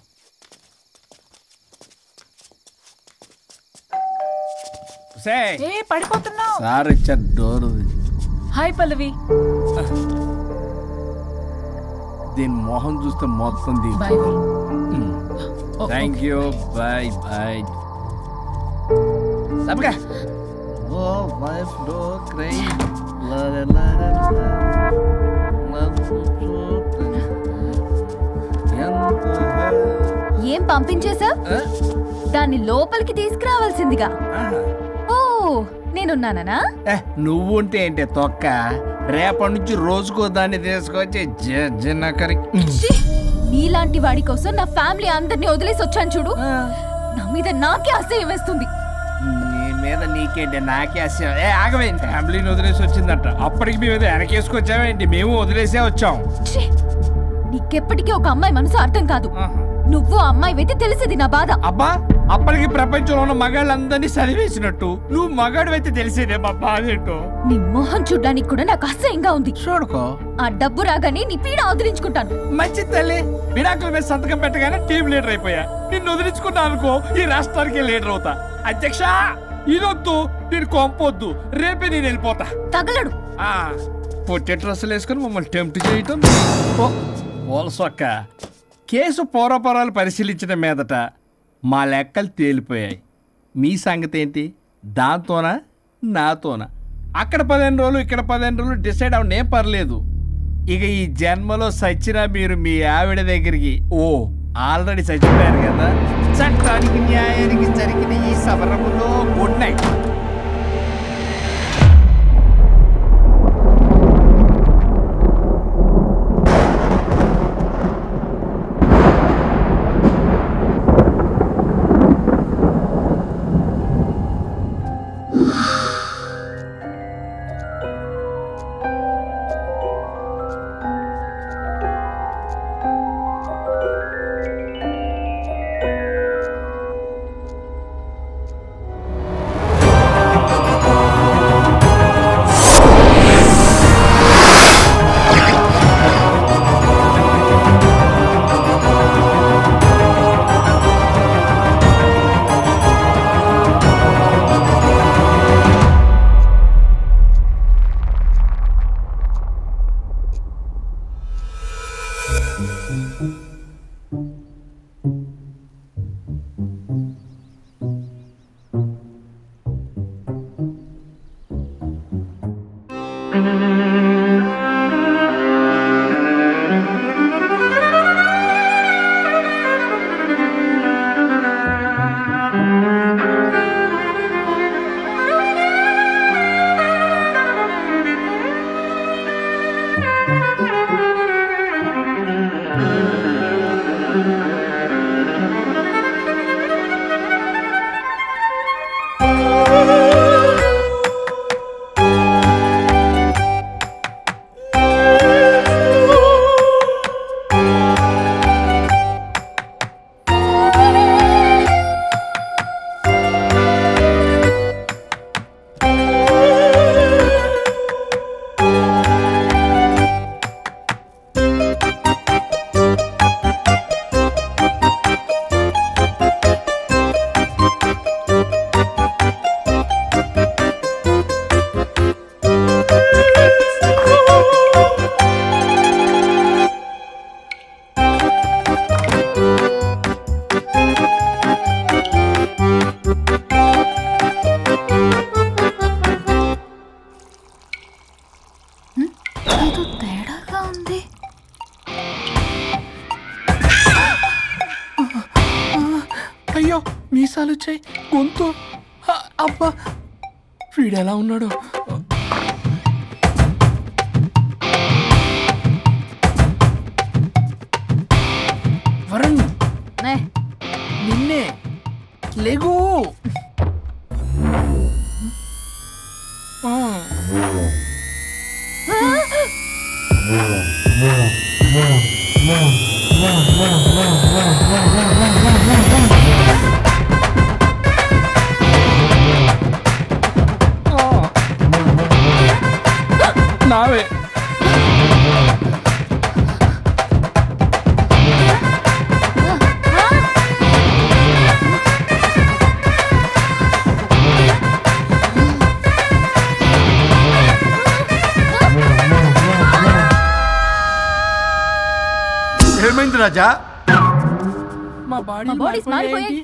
పడిపోతున్నావు. సార్ ఇచ్చారు డోర్. హాయ్ పల్లవి. దీని మొహం చూస్తే మొత్తం bye. Thank you. Bye bye. సబ్గా ఓ వైఫ్ డో క్రై ఏం పంపించేశా? దాన్ని లోపలికి తీసుకురావాల్సిందిగా. ఓ, నేనున్నానా? నువ్వు ఉంటే ఏంటి తొక్క. రేపటి నుంచి రోజుకో దాన్ని తీసుకొచ్చి నీలాంటి వాడి కోసం నా ఫ్యామిలీ అందరినీ వదిలేసి వచ్చాను చూడు. నా మీద నాకే అసహ్యం వేస్తుంది. నీ మీద నీకేంటి, నాకే అసహ్యం. ఆగవేంటి, ఫ్యామిలీని వదిలేసి వచ్చిందంట. అప్పటికి మేము వెనకేసుకొచ్చామేంటి? మేము వదిలేసే వచ్చాం. నీకెప్పటికీ ఒక అమ్మాయి మనసు అర్థం కాదు. నువ్వు అమ్మాయి అయితే తెలిసేది నా బాధ. అబ్బా, అప్పటికి ప్రపంచంలో ఉన్న మగాళ్ళందరినీ చదివేసినట్టు నువ్వు మగాడు అయితే తెలిసేదే మా బాధ ఏంటో. నీ మొహం చూడ్డానికి కూడా నాకు అసహ్యంగా ఉంది. చూడుకో, ఆ డబ్బు రాగానే నీ పీడ వదిలించుకుంటాను. మంచి తల్లి. విడాకుల మీద సంతకం పెట్టగానే టీం లీడర్ అయిపోయా. నిన్ను వదిలించుకున్నా అనుకో, ఈ రాష్ట్రానికి లీడర్ అవుతా. అధ్యక్ష, ఇదొద్దు, నేను కొంపొద్దు. రేపే నేను వెళ్ళిపోతా. తగలడు. పొట్టి డ్రెస్సులు వేసుకుని మమ్మల్ని టెంప్ట్ చేయటం. ఓలసొక్క. కేసు పూర్వపరాలు పరిశీలించడం మీదట మా లెక్కలు తేలిపోయాయి. మీ సంగతి ఏంటి? దాంతోనా నాతోనా? అక్కడ 15 రోజులు, ఇక్కడ 15 రోజులు డిసైడ్ అవనే పర్లేదు. ఇక ఈ జన్మలో సచ్చినా మీరు మీ ఆవిడ దగ్గరికి ఆల్రెడీ చచ్చిపోయారు కదా. చట్టానికి న్యాయానికి జరిగిన ఈ సమరములో గుడ్ నైట్. మీసాలు వచ్చాయి, గొంతు. అబ్బా వీడెలా ఉన్నాడు? వరుణ్, నిన్నే లేగు. నావే ఏమైంది రాజా? మా బాడీస్ మారిపోయాయి.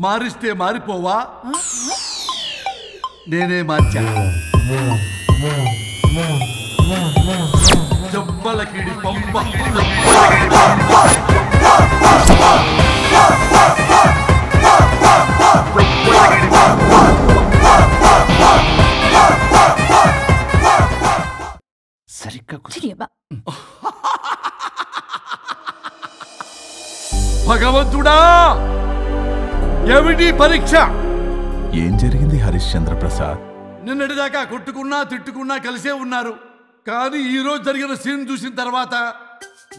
మారిస్తే మారిపోవా? నేనే మార్చా. జబ్బలకిడి పంప. సరిగ్గా భగవంతుడా, ఏమిటి పరీక్ష? ఏం జరిగింది హరిశ్చంద్ర ప్రసాద్? నిన్నటిదాకా కొట్టుకున్నా తిట్టుకున్నా కలిసే ఉన్నారు. కానీ ఈ రోజు జరిగిన సీన్ చూసిన తర్వాత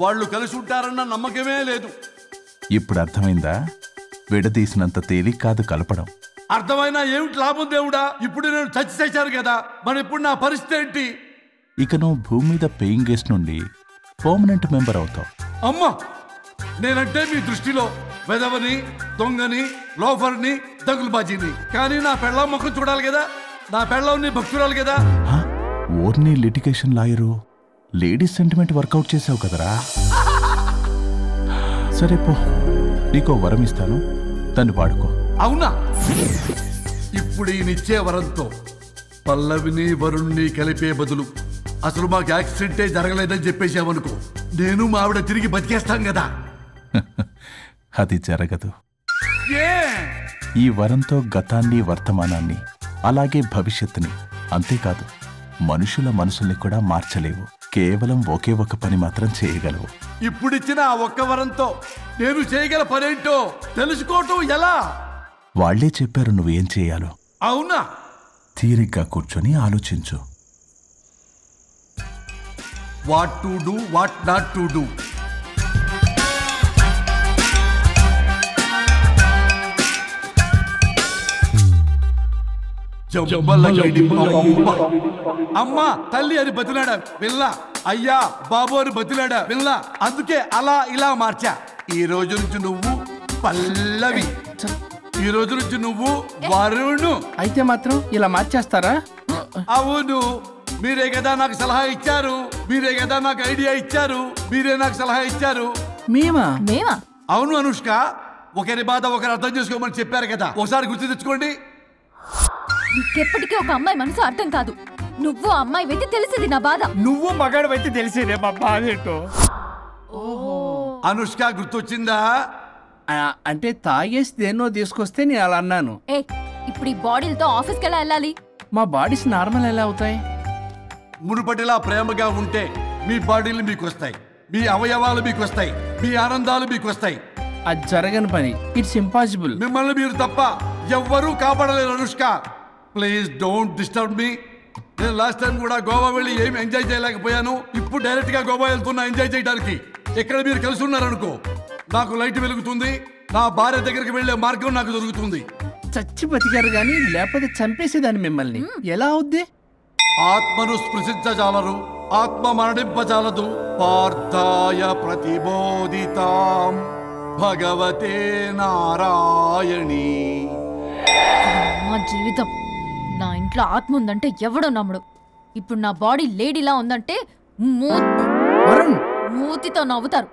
వాళ్ళు కలిసి ఉంటారన్న నమ్మకమే లేదు. ఇప్పుడు అర్థమైందా? విడదీసినంత తేలిక కాదు కలపడం. అర్థమైనా ఏమిటి లాభం దేవుడా? ఇప్పుడు నేను చచ్చి చేశాను కదా, మరి ఇప్పుడు నా పరిస్థితి ఏంటి? ఇక నువ్వు భూమి మీద పేయింగ్ గెస్ట్ నుండి పర్మనెంట్ మెంబర్ అవుతావు. అమ్మా, నేనంటే మీ దృష్టిలో వెదవని, దొంగని, లోఫర్ని, దగులుబాజీని. కానీ నా పెళ్ళం ముఖం చూడాలి కదా, నా పెళ్ళం నీ భక్తురాలు కదా. ఓర్ని litigation lawyer, ladies sentiment work out చేసావు కదరా. సరే పో, నీకో వరం ఇస్తాను, దాన్ని వాడుకో. అవునా? ఇప్పుడు ఈయనిచ్చే వరంతో పల్లవిని వరుణ్ణి కలిపే బదులు అసలు మాకు యాక్సిడెంటే జరగలేదని చెప్పేసామనుకో, నేను మా ఆవిడ తిరిగి బతికేస్తాం కదా. అది జరగదు. ఈ వరంతో గతాన్ని, వర్తమానాన్ని, అలాగే భవిష్యత్తుని, అంతేకాదు మనుషుల మనసుల్ని కూడా మార్చలేవు. కేవలం ఒకే ఒక పని మాత్రం చేయగలవు. ఇప్పుడిచ్చిన ఆ ఒక్క వరంతో నేను చేయగల పనేంటో తెలుసుకోవటం ఎలా? వాళ్లే చెప్పారు నువ్వేం చేయాలో. అవునా? తీరిగ్గా కూర్చొని ఆలోచించు. What to do, what not to do. అమ్మా తల్లి అని బతిలాడా విల్ల, అయ్యా బాబు అని బతిలాడా విల్ల. అందుకే అలా ఇలా మార్చా. ఈ రోజు నుంచి నువ్వు పల్లవి, ఈ రోజు నుంచి నువ్వు వరుణు. అయితే మాత్రం ఇలా మార్చేస్తారా? అవును, మీరే కదా నాకు సలహా ఇచ్చారు, మీరే కదా నాకు ఐడియా ఇచ్చారు, మీరే నాకు సలహా ఇచ్చారు. మేమా? అవును అనుష్క, ఒకరి బాధ ఒకరు అర్థం చేసుకోమని చెప్పారు కదా, ఒకసారి గుర్తు తెచ్చుకోండి. నీకెప్పటికీ ఒక అమ్మాయి మనసు అర్థం కాదు. నువ్వు అమ్మాయి అయితే తెలిసింది నా బాధ. నువ్వు మగాడు అయితే తెలిసేదే మా బాధ ఏంటో. అనుష్క గుర్తొచ్చిందా? అంటే తాగేసి దేన్నో తీసుకొస్తే నేను అలా అన్నాను. ఏ, ఇప్పుడు ఈ బాడీలతో ఆఫీస్కి ఎలా వెళ్ళాలి? మా బాడీస్ నార్మల్ ఎలా అవుతాయి? మునుపటిలా ప్రేమగా ఉంటే మీ బాడీలు మీకు వస్తాయి, మీ అవయవాలు మీకు వస్తాయి, మీ ఆనందాలు మీకు వస్తాయి. అది జరగని పని. It's impossible. మిమ్మల్ని మీరు తప్ప ఎవ్వరూ కాపాడలేరు Anushka. Please don't disturb me. నేను లాస్ట్ టైం కూడా గోవా వెళ్ళి ఏమి ఎంజాయ్ చేయలేకపోయాను. ఇప్పుడు డైరెక్ట్ గా గోవా వెళ్తున్నా ఎంజాయ్ చేయడానికి. ఎక్కడ మీరు కలిసి ఉన్నారనుకో, నాకు లైట్ వెలుగుతుంది, నా భార్య దగ్గరికి వెళ్లే మార్గం నాకు దొరుకుతుంది. చచ్చి బతికారు కానీ లేకపోతే చంపేసేదాన్ని మిమ్మల్ని. ఎలా అవుద్ది? ఆత్మను స్పృశించజాలరు, ఆత్మ మరణింపజాలదు. పార్థాయ ప్రతిబోధితాం భగవతే నారాయణి. మా జీవితం, నా ఇంట్లో ఆత్మ ఉందంటే ఎవడో నమ్ముడు. ఇప్పుడు నా బాడీ లేడీలా ఉందంటే మూతితో నవ్వుతారు.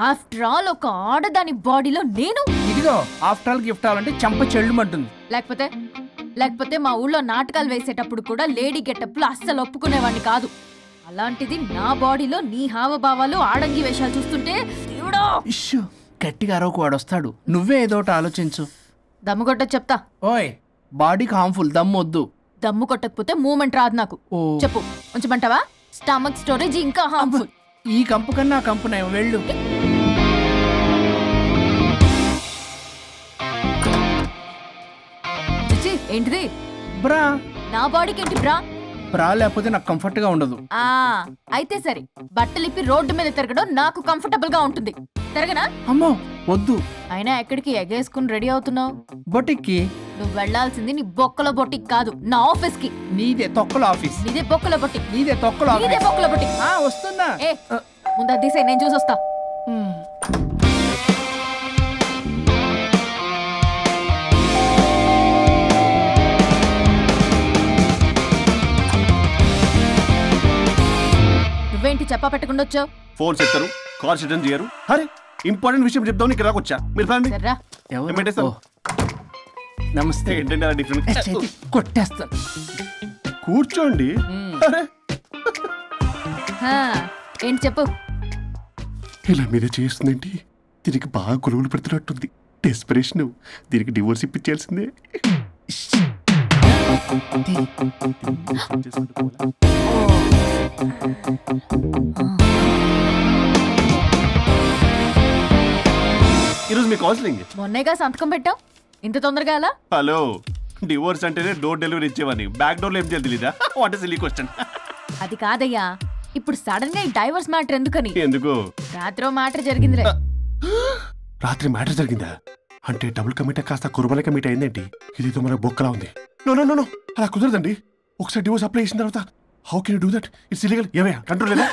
ఆఫ్టర్ ఆల్ ఒక ఆడదాని బాడీలో నేను. ఇదిగో ఆఫ్టర్ ఆల్ గిఫ్ట్ అవ్వాలంటే చంప చెల్లుమంటుంది. లేకపోతే మా ఊళ్ళో నాటకాలు వేసేటప్పుడు కూడా లేడీ గెటప్లు అస్సలు ఒప్పుకునేవాడిని కాదు. అలాంటిది నా బాడీలో నీ హావభావాలు, ఆడంగి వేషాలు చూస్తుంటే గట్టిగా అరవకు, వాడు వస్తాడు. నువ్వే ఏదో ఒకటి ఆలోచించు. దమ్ము కొట్టదు చెప్తా. ఓయ్, బాడీకి హార్మ్ఫుల్, దమ్ము వద్దు. దమ్ము కొట్టకపోతే మూమెంట్ రాదు నాకు. చెప్పు, ఉంచమంటావా? స్టమక్ స్టోరేజ్ ఇంకా హార్మ్ఫుల్. ఈ కంపు కన్నా ఆ కంపు నయం, వెళ్ళు. చిచి, ఏంటిది? బ్రా. నా బాడీకి ఏంటి బ్రా? బ్రా లేకపోతే నాకు కంఫర్ట్ గా ఉండదు. అయితే సరే, బట్టలిప్పి రోడ్డు మీద తిరగడం నాకు కంఫర్టబుల్ గా ఉంటుంది. తిరగనా? అమ్మో వద్దు. అయినా ఎక్కడికి ఎగేసుకుని రెడీ అవుతున్నావు? బొటిక్కి. నువ్వు వెళ్లాల్సింది నీ బొక్కల బొటిక్ కాదు, నా ఆఫీస్ కి. నీదే తొక్కల ఆఫీస్. నీదే బొక్కల బొటిక్. నీదే తొక్కల ఆఫీస్. నీదే బొక్కల బొటిక్. వస్తున్నా. ముందు అది తీసేయ్, నేను చూసొస్తా. నువ్వేంటి చెప్పా పెట్టకుండా వచ్చావు? ఫోన్ చెప్తారు, కాల్ అటెండ్ చేయరు. అరే ఇంపార్టెంట్ విషయం చెప్తావు, ఇక్కడ వచ్చా. మీరు నమస్తే. ఏంటంటే అలా డిఫరెంట్. కొట్టేస్తాను. కూర్చోండి. ఏంటి చెప్పు. ఇలా మీద చేస్తుందేంటి? దీనికి బాగా గొలుగులు పెడుతున్నట్టుంది. డెస్పరేషన్. దీనికి డివోర్స్ ఇప్పించాల్సిందే. ఈరోజు మీ కౌన్సిలింగ్. మొన్నేగా సంతకం పెట్టావు, ఇంత తొందరగా అలా? హలో, డివోర్స్ అంటేనే డోర్ డెలివరీ ఇచ్చేవని, బ్యాక్ డోర్ లో ఏం చేయాలి తెలీదా? What is silly question. అది కాదయ్యా, ఇప్పుడు సడన్ గా ఈ డైవర్స్ మ్యాటర్ ఎందుకని? ఎందుకు? రాత్రి మ్యాటర్ జరిగిందిలే. రాత్రి మ్యాటర్ జరిగిందా? అంటే డబుల్ కమిట్ కాస్త కుర్బల కమిట్ అయిందేంటి? ఇదితో మనకు బొక్కలా ఉంది. నో నో నో, అలా కుదరదండి. ఒకసారి డివోర్స్ అప్లై చేసిన తర్వాత how can you do that? It's illegal. ఏమయ్యా కంట్రోల్ లేదా?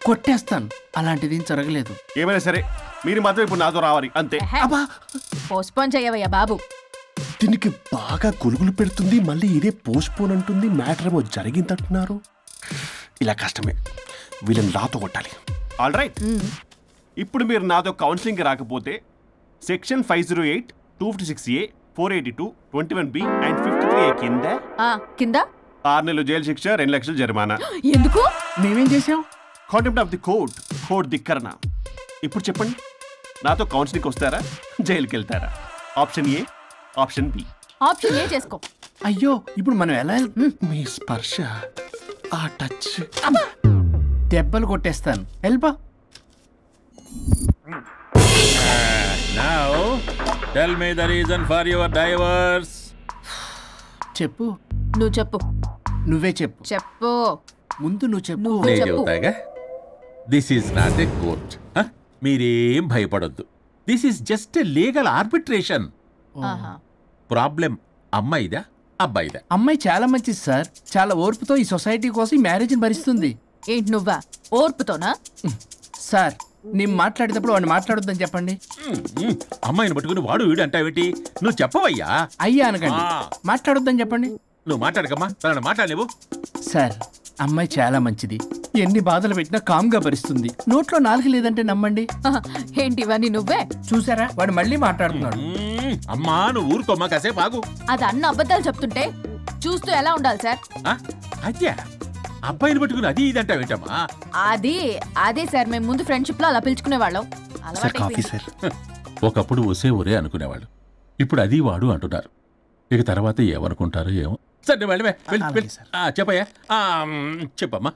కొట్టేస్తాను. అలాంటిది జరగలేదు. ఏమైనా సరే మీరు మాత్రం ఇప్పుడు నాతో రావాలి అంతే. పోస్ట్పోన్ చేయవయ్యా బాబు. దీనికి బాగా గొలుగులు పెడుతుంది, మళ్ళీ ఇదే పోస్ట్పోన్ అంటుంది. మ్యాటర్ ఏమో జరిగిందంటున్నారు. ఇలా కష్టమే, వీళ్ళని నాతో కొట్టాలి. ఆల్ రైట్, ఇప్పుడు మీరు నాతో కౌన్సిలింగ్కి రాకపోతే section 508, 256A, 482, 21B and 53A కింద 6 నెలలు జైలు శిక్ష, 2 లక్షలు జరిమానా. ఎందుకు? మేమేం చేసాం? Contempt of the court, court ధిక్కరణ. ఇప్పుడు చెప్పండి, నాతో కౌన్సిలింగ్కి వస్తారా, జైలుకి వెళ్తారా? Option A, option B. Option A చేసుకో. అయ్యో, ఇప్పుడు మనం ఎలా? మీ స్పర్శ, ఆ టచ్, దెబ్బలు కొట్టేస్తాను. వెళ్ళిపో. Now, tell me the reason for your divorce. చెప్పు. నువ్వు చెప్పు. నువ్వే చెప్పు. చెప్పు. ముందు నువ్వు చెప్పు. నేను చెబుతాగా. This is not a court. మీరేం భయపడొద్దు. This is just a legal arbitration. Problem అమ్మాయిదా అబ్బాయిదా? అమ్మాయి చాలా మంచిది సార్. చాలా ఓర్పుతో ఈ సొసైటీ కోసం ఈ మ్యారేజ్ని భరిస్తుంది. ఏంటి నువ్వా ఓర్పుతోనా? సార్, నేను మాట్లాడేటప్పుడు వాడిని మాట్లాడొద్దని చెప్పండి. అమ్మాయిని పట్టుకుని వాడు వీడు అంటావేంటి? నువ్వు చెప్పవయ్యా. అయ్యా అనకండి. మాట్లాడొద్దని చెప్పండి. నువ్వు మాట్లాడకమ్మా, తనని మాట్లాడలేవు. సార్, అమ్మాయి చాలా మంచిది. ఎన్ని బాధలు పెట్టినా కామ్గా భరిస్తుంది. నోట్లో నాలుగు లేదంటే నమ్మండి. ఏంటి ఇవన్నీ నువ్వే చూసారా? వాడు మళ్ళీ మాట్లాడుతున్నాడు. అమ్మా నువ్వు ఊరుకోమ్మా, కాసేపు ఆగు. అది అన్న అబద్ధాలు చెప్తుంటే చూస్తూ ఎలా ఉండాలి సార్? అయ్యా, అబ్బాయిని పట్టుకుని అది ఇది అంటావేంటమ్మా? అదే సార్, మేము ముందు ఫ్రెండ్షిప్ లో అలా పిలుచుకునే వాళ్ళం. ఒకప్పుడు ఒసే ఒరే అనుకునేవాళ్ళు, ఇప్పుడు అది వాడు అంటున్నారు. ఇక తర్వాత ఏమనుకుంటారో ఏమో. సరే వెళ్ళవే, చెప్పయ్యా. చెప్పమ్మా.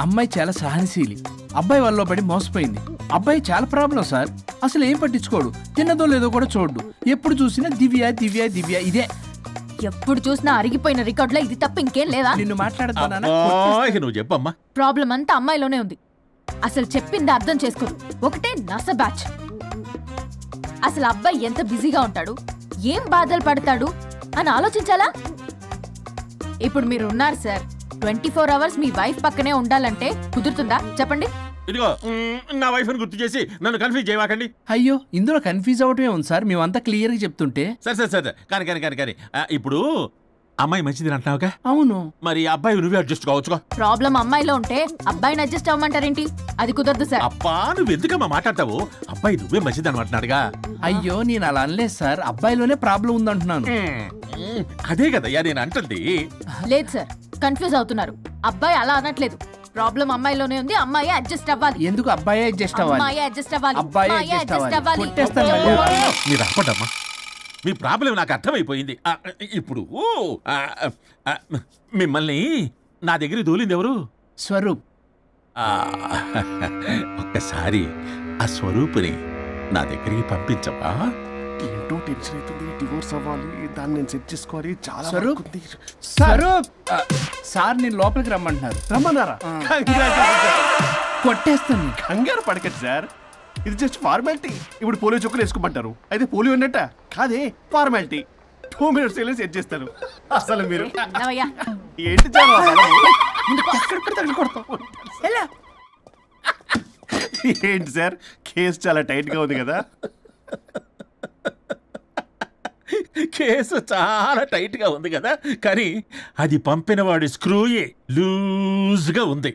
అమ్మాయి చాలా సహనశీలి. అబ్బాయి వాళ్ళలో పడి మోసపోయింది. అబ్బాయి చాలా ప్రాబ్లం సార్. అసలు ఏం పట్టించుకోడు. తిన్నదో లేదో కూడా చూడు. ఎప్పుడు చూసినా దివ్య దివ్య దివ్య ఇదే. ఎప్పుడు చూసినా అరిగిపోయిన రికార్డులో ఇది తప్ప ఇంకేం లేదా? నిన్ను మాట్లాడతానా? నువ్వు చెప్పమ్మా. ప్రాబ్లం అంతా అమ్మాయిలోనే ఉంది. అసలు చెప్పింది అర్థం చేసుకోదు. ఒకటే నస బ్యాచ్. అసలు అబ్బాయి ఎంత బిజీగా ఉంటాడు, ఏం బాధలు పడతాడు అని ఆలోచించాలా? ఇప్పుడు మీరు ఉన్నారు సార్, 24 hours మీ వైఫ్ పక్కనే ఉండాలంటే కుదురుతుందా చెప్పండి? ఇదిగో నా వైఫ్ ని గుర్తు చేసి నన్ను కన్ఫ్యూజ్ చేయవాకండి. అయ్యో, ఇందులో కన్ఫ్యూజ్ అవటమే ఉంది సార్. మేమంతా క్లియర్ గా చెప్తుంటే. సరే కానీ ఇప్పుడు అమ్మాయి మంచిది అంటున్నావుగా? అవును. మరి అబ్బాయి నువ్వే అడ్జస్ట్ కావచ్చుగా. ప్రాబ్లం అమ్మాయిలో ఉంటే అబ్బాయిని అడ్జస్ట్ అవ్వమంటారేంటి? అది కుదరదు సార్. అబ్బా, నువ్వు ఎందుకమ్మా మాట్లాడతావు? అబ్బాయి నువ్వే మంచిది అనమాటన్నాడుగా. అయ్యో, నేను అలా అనలేదు సార్. అబ్బాయిలోనే ప్రాబ్లం ఉందంటున్నాను. అదే కదయ్యా నేను అంటుంది. లేదు సార్, కన్ఫ్యూజ్ అవుతున్నారు. అబ్బాయి అలా అనట్లేదు. ప్రాబ్లం అమ్మాయిలోనే ఉంది. అమ్మాయి అడ్జస్ట్ అవ్వాలి. ఎందుకు అబ్బాయి అడ్జస్ట్ అవ్వాలి? అమ్మాయి అడ్జస్ట్ అవ్వాలి. అబ్బాయి అమ్మాయి adjust adjust అవ్వాలి. అవ్వాలి. కొట్టేస్తాను. మీరు ఆపటమ్మా. మీ ప్రాబ్లం నాకు అర్థమైపోయింది. ఇప్పుడు మిమ్మల్ని నా దగ్గర దూలింది ఎవరు? స్వరూప్. ఒక్కసారి ఆ స్వరూపుని నా దగ్గరికి పంపించవా? ఏంటో టెన్షన్ అవుతుంది. డివోర్స్ అవ్వాలి, దాన్ని నేను సెట్ చేసుకోవాలి. చాలా స్వరూప్ స్వరూప్ సార్ నేను లోపలికి రమ్మంటున్నారు. రమ్మన్నారా? కొట్టేస్తాను. కంగారు పడకండి సార్, ఇది జస్ట్ ఫార్మాలిటీ. ఇప్పుడు పోలియో చుక్కలు వేసుకోమంటారు, అయితే పోలియో ఉన్నట్ట కాదే, ఫార్మాలిటీ. 2 minutes సెట్ చేస్తారు. అసలు మీరు ఏంటి ఏంటి సార్, కేసు చాలా టైట్ గా ఉంది కదా? కేసు చాలా టైట్ గా ఉంది కదా, కానీ అది పంపిన వాడి స్క్రూయే లూజ్ గా ఉంది.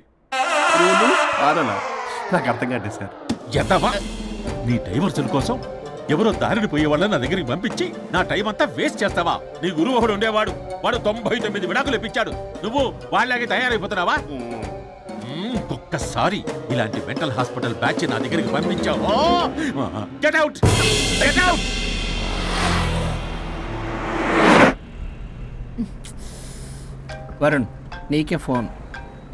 నాకు అర్థం కాదు సార్. ఎంతవా నీ డైవర్సన్ కోసం ఎవరో దారిని పోయే వాళ్ళని నా దగ్గరికి పంపించి నా టైం అంతా వేస్ట్ చేస్తావా? నీ గురువు ఒకడు ఉండేవాడు, వాడు 99 విడాకులు ఇప్పించాడు. నువ్వు వాళ్ళకి తయారైపోతున్నావా? ఒక్కసారి ఇలాంటి మెంటల్ హాస్పిటల్ బ్యాచ్ నా దగ్గరికి పంపించావు. Get out, get out. Varun నీకే ఫోన్.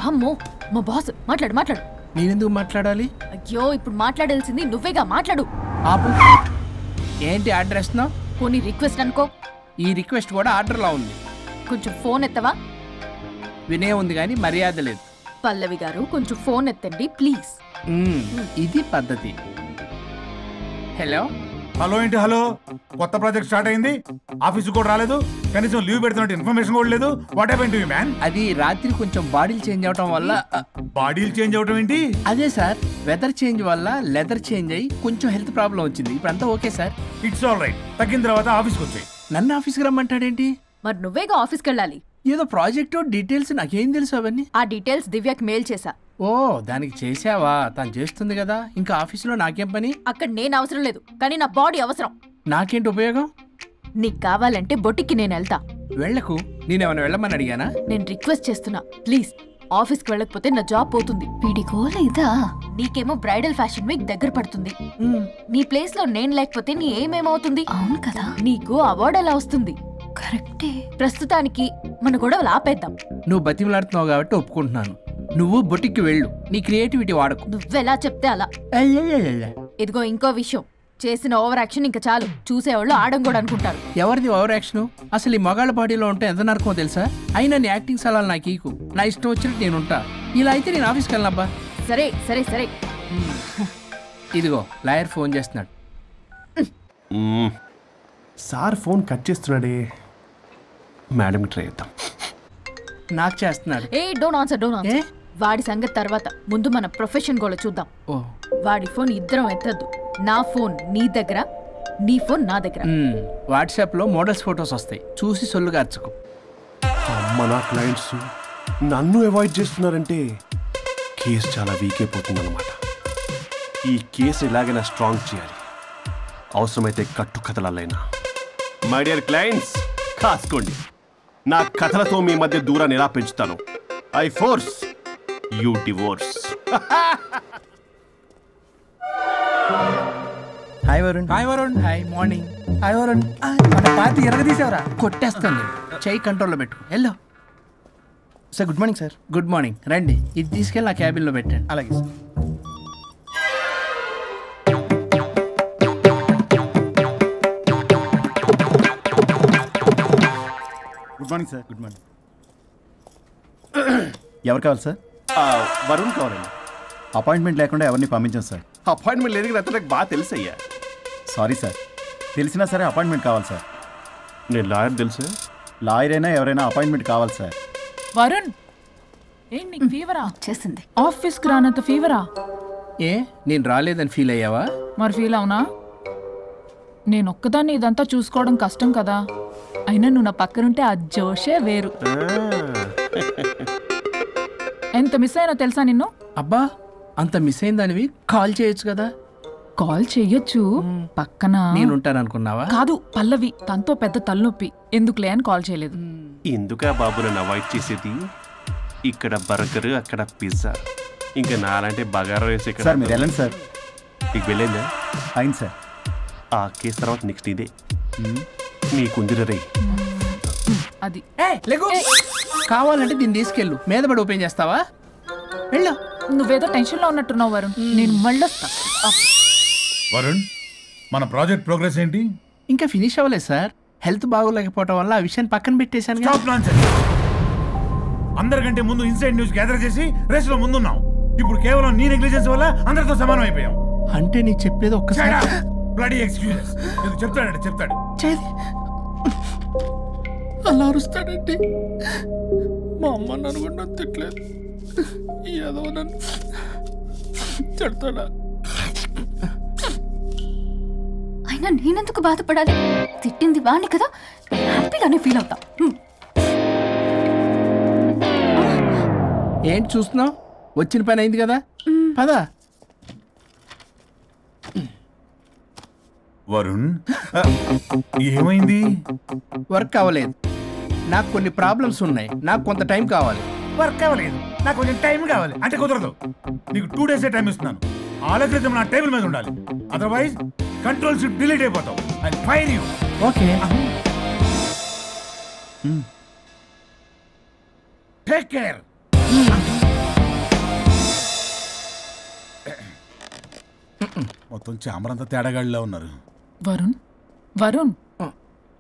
అమ్మో మా బాస్. మాట్లాడు మాట్లాడు. నేనెందుకు మాట్లాడాలి? అయ్యో ఇప్పుడు మాట్లాడాల్సింది నువ్వేగా, మాట్లాడు. ఆపు. ఏంటి ఆర్డర్ ఇస్తున్నావు? పోనీ రిక్వెస్ట్ అనుకో. ఈ రిక్వెస్ట్ కూడా ఆర్డర్లా ఉంది. కొంచెం ఫోన్ ఎత్తవా? వినే ఉంది కానీ మర్యాద లేదు. పల్లవి గారు కొంచెం ఫోన్ ఎత్తండి ప్లీజ్. ఇది పద్ధతి. హలో హలో ఏంటి హలో? కొత్త ప్రాజెక్ట్ స్టార్ట్ అయింది, ఆఫీస్ కూడా రాలేదు, కనీసం లీవ్ పెడుతున్నట్టు ఇన్ఫర్మేషన్ కూడా లేదు. What happened to you man? అది రాత్రి కొంచెం బాడీలు చేంజ్ అవటం వల్ల. బాడీలు చేంజ్ అవటం ఏంటి? అదే సార్, వెదర్ చేంజ్ వల్ల లెదర్ చేంజ్ అయ్యి కొంచెం హెల్త్ ప్రాబ్లం వచ్చింది. ఇప్పుడు అంతా okay sir. It's all right. తగ్గిన తర్వాత ఆఫీస్కి వచ్చాయి. నన్ను ఆఫీస్కి రమ్మంటాడేంటి? మరి నువ్వేగా ఆఫీస్కి వెళ్ళాలి. ఏదో ప్రాజెక్ట్ డీటెయిల్స్ నాకేం తెలుసు అవన్నీ. ఆ డీటెయిల్స్ దివ్యకి మెయిల్ చేశా. ఓ దానికి చేసావా? తను చేస్తుంది కదా, ఇంకా ఆఫీసులో నాకేం పని? అక్కడ నేను అవసరం లేదు, కానీ నా బాడీ అవసరం. నాకేంటి ఉపయోగం? నీకు కావాలంటే బొటిక్కి నేను వెళ్తా. వెళ్ళకు. నేనేమైనా వెళ్ళమని అడిగానా? నేను రిక్వెస్ట్ చేస్తున్నా ప్లీజ్. ఆఫీస్కి వెళ్ళకపోతే నా జాబ్ పోతుంది. వీడికోలా ఇదా? నీకేమో బ్రైడల్ ఫ్యాషన్ వీక్ దగ్గర పడుతుంది. నీ ప్లేస్ లో నేను లేకపోతే నీ ఏమేమవుతుంది? అవును కదా. నీకు అవార్డు ఎలా వస్తుంది? కరెక్టే. ప్రస్తుతానికి మన గొడవలు ఆపేద్దాం. నువ్వు బతిమలాడుతున్నావు కాబట్టి ఒప్పుకుంటున్నాను. నువ్వు బొటిక్కి వెళ్ళు, నీ క్రియేటివిటీ వాడకు. నువ్వెలా చెప్తే అలా. ఇదిగో ఇంకో విషయం, చేసిన ఓవర్ యాక్షన్ ఇంకా చాలు. చూసేవాళ్ళు ఆడం కూడా అనుకుంటారు. ఎవరిది ఓవర్ యాక్షన్? అసలు ఈ మగాళ్ళ బాడీలో ఉంటే ఎంత నరకమో తెలుసా? అయినా నీ యాక్టింగ్ సలాలు నాకు ఈకు. నా ఇష్టం వచ్చినట్టు నేను ఉంటా. ఇలా అయితే నేను ఆఫీస్కి వెళ్ళనబ్బా. సరే సరే సరే. ఇదిగో లాయర్ ఫోన్ చేస్తున్నాడు. సార్ ఫోన్ కట్ చేస్తున్నాడే. మేడం ట్రై చేద్దాం. నాకు చేస్తున్నాడు. ఏ డోంట్ ఆన్సర్, డోంట్ ఆన్సర్. వాడి సంగతి తర్వాత, ముందు మన ప్రొఫెషన్ కూడా చూద్దాం. వాడి ఫోన్ ఇద్దరం ఎత్తద్దు. నా ఫోన్ నీ దగ్గర, నీ ఫోన్ నా దగ్గర. వాట్సాప్ లో మోడల్స్ ఫొటోస్ వస్తాయి, చూసి సొల్లుగా అర్చుకో. అమ్మ, నా క్లయింట్స్ నన్ను అవాయిడ్ చేస్తున్నారంటే కేసు చాలా వీక్ అయిపోతుంది అన్నమాట. ఈ కేసు ఎలాగైనా స్ట్రాంగ్ చేయాలి, అవసరమైతే కట్టు కథలైనా. మై డియర్ క్లయింట్స్, కాసుకోండి. నా కథలతో మీ మధ్య దూరాన్ని ఎలా పెంచుతాను. I force you divorce. Hi Varun. Hi Varun. Hi morning. Hi Varun. మన పార్టీ ఎరగదీసావరా? కొట్టేస్తాను. చెయ్యి కంట్రోల్లో పెట్టు. వెళ్ళు sir. Good morning sir. Good morning. రండి, ఇది తీసుకెళ్ళి నా క్యాబిన్లో పెట్టండి. అలాగే sir. Good morning sir. Good morning. ఎవరు కావాలి సార్? వరుణ్ కావాలండి. అపాయింట్మెంట్ లేకుండా ఎవరిని పంపించాం సార్. అపాయింట్మెంట్ లేదు కదా, నాకు బాగా తెలుసు అయ్యా. సారీ సార్, తెలిసినా సరే అపాయింట్మెంట్ కావాలి సార్. నేను లాయర్ తెలుసు. లాయర్ అయినా ఎవరైనా అపాయింట్మెంట్ కావాలి సార్. వరుణ్, ఏంటి నీకు ఫీవరా? చేసింది. ఆఫీస్కి రానంత ఫీవరా? ఏ నేను రాలేదని ఫీల్ అయ్యావా? మరి ఫీల్ అవునా? నేను ఒక్కదాన్ని ఇదంతా చూసుకోవడం కష్టం కదా. అయినా నువ్వు నా పక్కనుంటే ఆ జోషే వేరు. ఎంత మిస్ అయినా తెలుసా నిన్ను? అబ్బా, అంత మిస్ అయిందానివి కాల్ చేయొచ్చు కదా. కాల్ చెయ్యొచ్చు, పక్కన నేనుంటాను అనుకున్నావా? కాదు, పల్లవి తనతో పెద్ద తలనొప్పి, ఎందుకులే అని కాల్ చేయలేదు. ఎందుకా బాబు నన్ను అవాయిడ్ చేసేది? ఇక్కడ బర్గర్, అక్కడ పిజ్జా, ఇంకా నాలంటే బగారా రైస్ ఇక్కడ. సార్ మీరు వెళ్ళండి సార్. నీకు వెళ్ళిందా? అయింది సార్. ఆ కేసు తర్వాత నెక్స్ట్ ఇదే నీకుందిరే రే. అది కావాలంటే దీన్ని తీసుకెళ్ళు, మీద పడి ఓపెన్ చేస్తావా? వెళ్ళు. నువ్వేదో టెన్షన్లో ఉన్నట్టున్నావు వరుణ్. నేను మళ్ళీ వస్తా. వరుణ్, మన ప్రాజెక్ట్ ప్రోగ్రెస్ ఏంటి? ఇంకా ఫినిష్ అవ్వలేదు సార్. హెల్త్ బాగోలేకపోవడం వల్ల ఆ విషయాన్ని పక్కన పెట్టేశాను. Stop nonsense. అందరికంటే ముందు ఇన్సైడ్ న్యూస్ గ్యాదర్ చేసి రేస్ లో ముందున్నాం. ఇప్పుడు కేవలం నీ నెగ్లిజెన్స్ వల్ల అందరితో సమానం అయిపోయాం. అంటే నీకు చెప్పేది ఒక్కసారి. Bloody excuses. నీకు చెప్తాడు. అలా అరుస్తాడండి. మా అమ్మ నన్ను కూడా తిట్టలేదు, ఏదో నన్ను తిడతాడా? అయినా నేనెందుకు బాధపడాలి? తిట్టింది వాణ్ణి కదా, హ్యాపీగానే ఫీల్ అవుతా. ఏంటి చూస్తున్నావు? వచ్చిన పని అయింది కదా, పదా. వరుణ్, ఏమైంది? వర్క్ అవ్వలేదు. నాకు కొన్ని ప్రాబ్లమ్స్ ఉన్నాయి. నాకు కొంత టైం కావాలి. వర్క్ అవ్వలేదు, నాకు కొంచెం టైం కావాలి అంటే కుదరదు. నీకు 2 days టైం ఇస్తున్నాను. ఆలోచించడం నా టేబుల్ మీద ఉండాలి. అదర్వైజ్ కంట్రోల్ షిప్ డిలీట్ అయిపోతావు. I fire you. Okay. Take care. మొత్తం చామరంతా తేడాగాడిలా ఉన్నారు. వరుణ్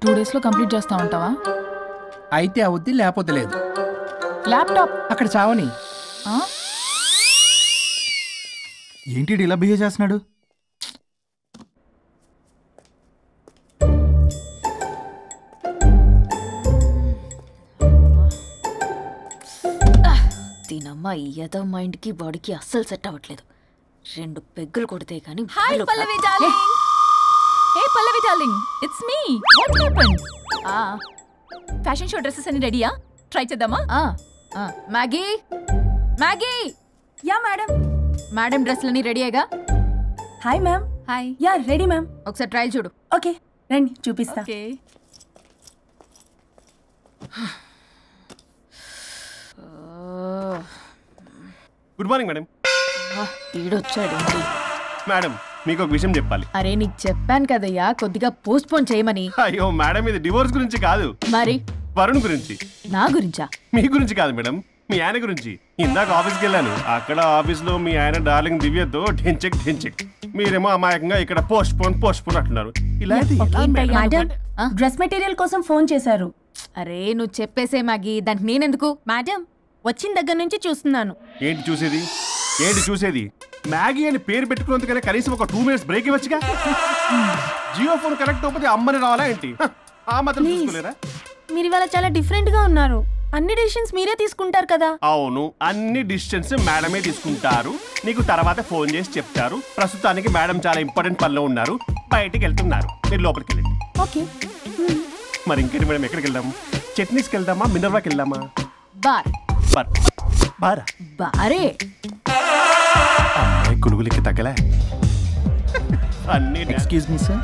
2 days లో కంప్లీట్ చేస్తా ఉంటావా? అయితే అవుద్ది, లేకపోతే లేదు. ల్యాప్టాప్ అక్కడ చావని. ఏంటి ఇలా బిహేవ్ చేస్తున్నాడు? దీనమ్మ ఏదో మైండ్కి బాడీకి అస్సలు సెట్ అవ్వట్లేదు. 2 పెగ్గులు కొడితే కానీ. Hi Pallavi darling. Hey Pallavi darling, it's me. What happened? Fashion show dresses అన్ని రెడీయా? ట్రై చేద్దామా? Maggie yeah madam. మేడం డ్రెస్లన్నీ రెడీయేగా? Hi ma'am. Hi. Yeah ready ma'am. ఒకసారి ట్రయల్ చూడు. ఓకే రండి చూపిస్తా. Good morning madam. ఈడొచ్చాడు. మేడం మీకు ఒక విషయం చెప్పాలి. అరే నీకు చెప్పాను కదయ్యా కొద్దిగా పోస్ట్ పోన్ చేయమని. అయ్యో మేడం, ఇది డివోర్స్ గురించి కాదు. మరి వరుణ్ గురించి. నా గురించా? మీ గురించి కాదు మేడం, మీ ఆయన గురించి. ఇందాక ఆఫీస్కి వెళ్ళాను. అక్కడ ఆఫీస్లో మీ ఆయన డార్లింగ్ దివ్యతో ఢెంచెక్. మీరేమో అమాయకంగా ఇక్కడ పోస్ట్ పోన్ అంటున్నారు. ఇలా మేడం డ్రెస్ మెటీరియల్ కోసం ఫోన్ చేశారు. అరే నువ్వు చెప్పేసే మ్యాగీ, దానికి నేనెందుకు? మేడం వచ్చిన దగ్గర నుంచి చూస్తున్నాను. ఏంటి చూసేది? మ్యాగీ అని పేరు పెట్టుకున్నందుకనే కనీసం ఒక 2 minutes బ్రేక్ ఇవ్వచ్చుగా. జియో ఫోన్ కనెక్ట్ అవ్వకపోతే అమ్మని రావాలా ఏంటి? ఆ మాత్రం చూసుకోలేరా? మీరు ఇవాళ చాలా డిఫరెంట్ గా ఉన్నారు. అన్ని డిసిషన్స్ మీరే తీసుకుంటారు కదా? అవును, అన్ని డిసిషన్స్ మేడమే తీసుకుంటారు. నీకు తర్వాత ఫోన్ చేసి చెప్తారు. ప్రస్తుతానికి మేడం చాలా ఇంపార్టెంట్ పనిలో ఉన్నారు, బయటికి వెళ్తున్నారు. మీరు లోపలికి వెళ్ళండి. ఓకే. మరి ఇంకేంటి మేడం, ఎక్కడికి వెళ్దాం? చట్నీస్కి వెళ్దామా, మినర్వాకి వెళ్దామా? బారే అమ్మాయి కులుగులకి తగ్గలే. Excuse me sir,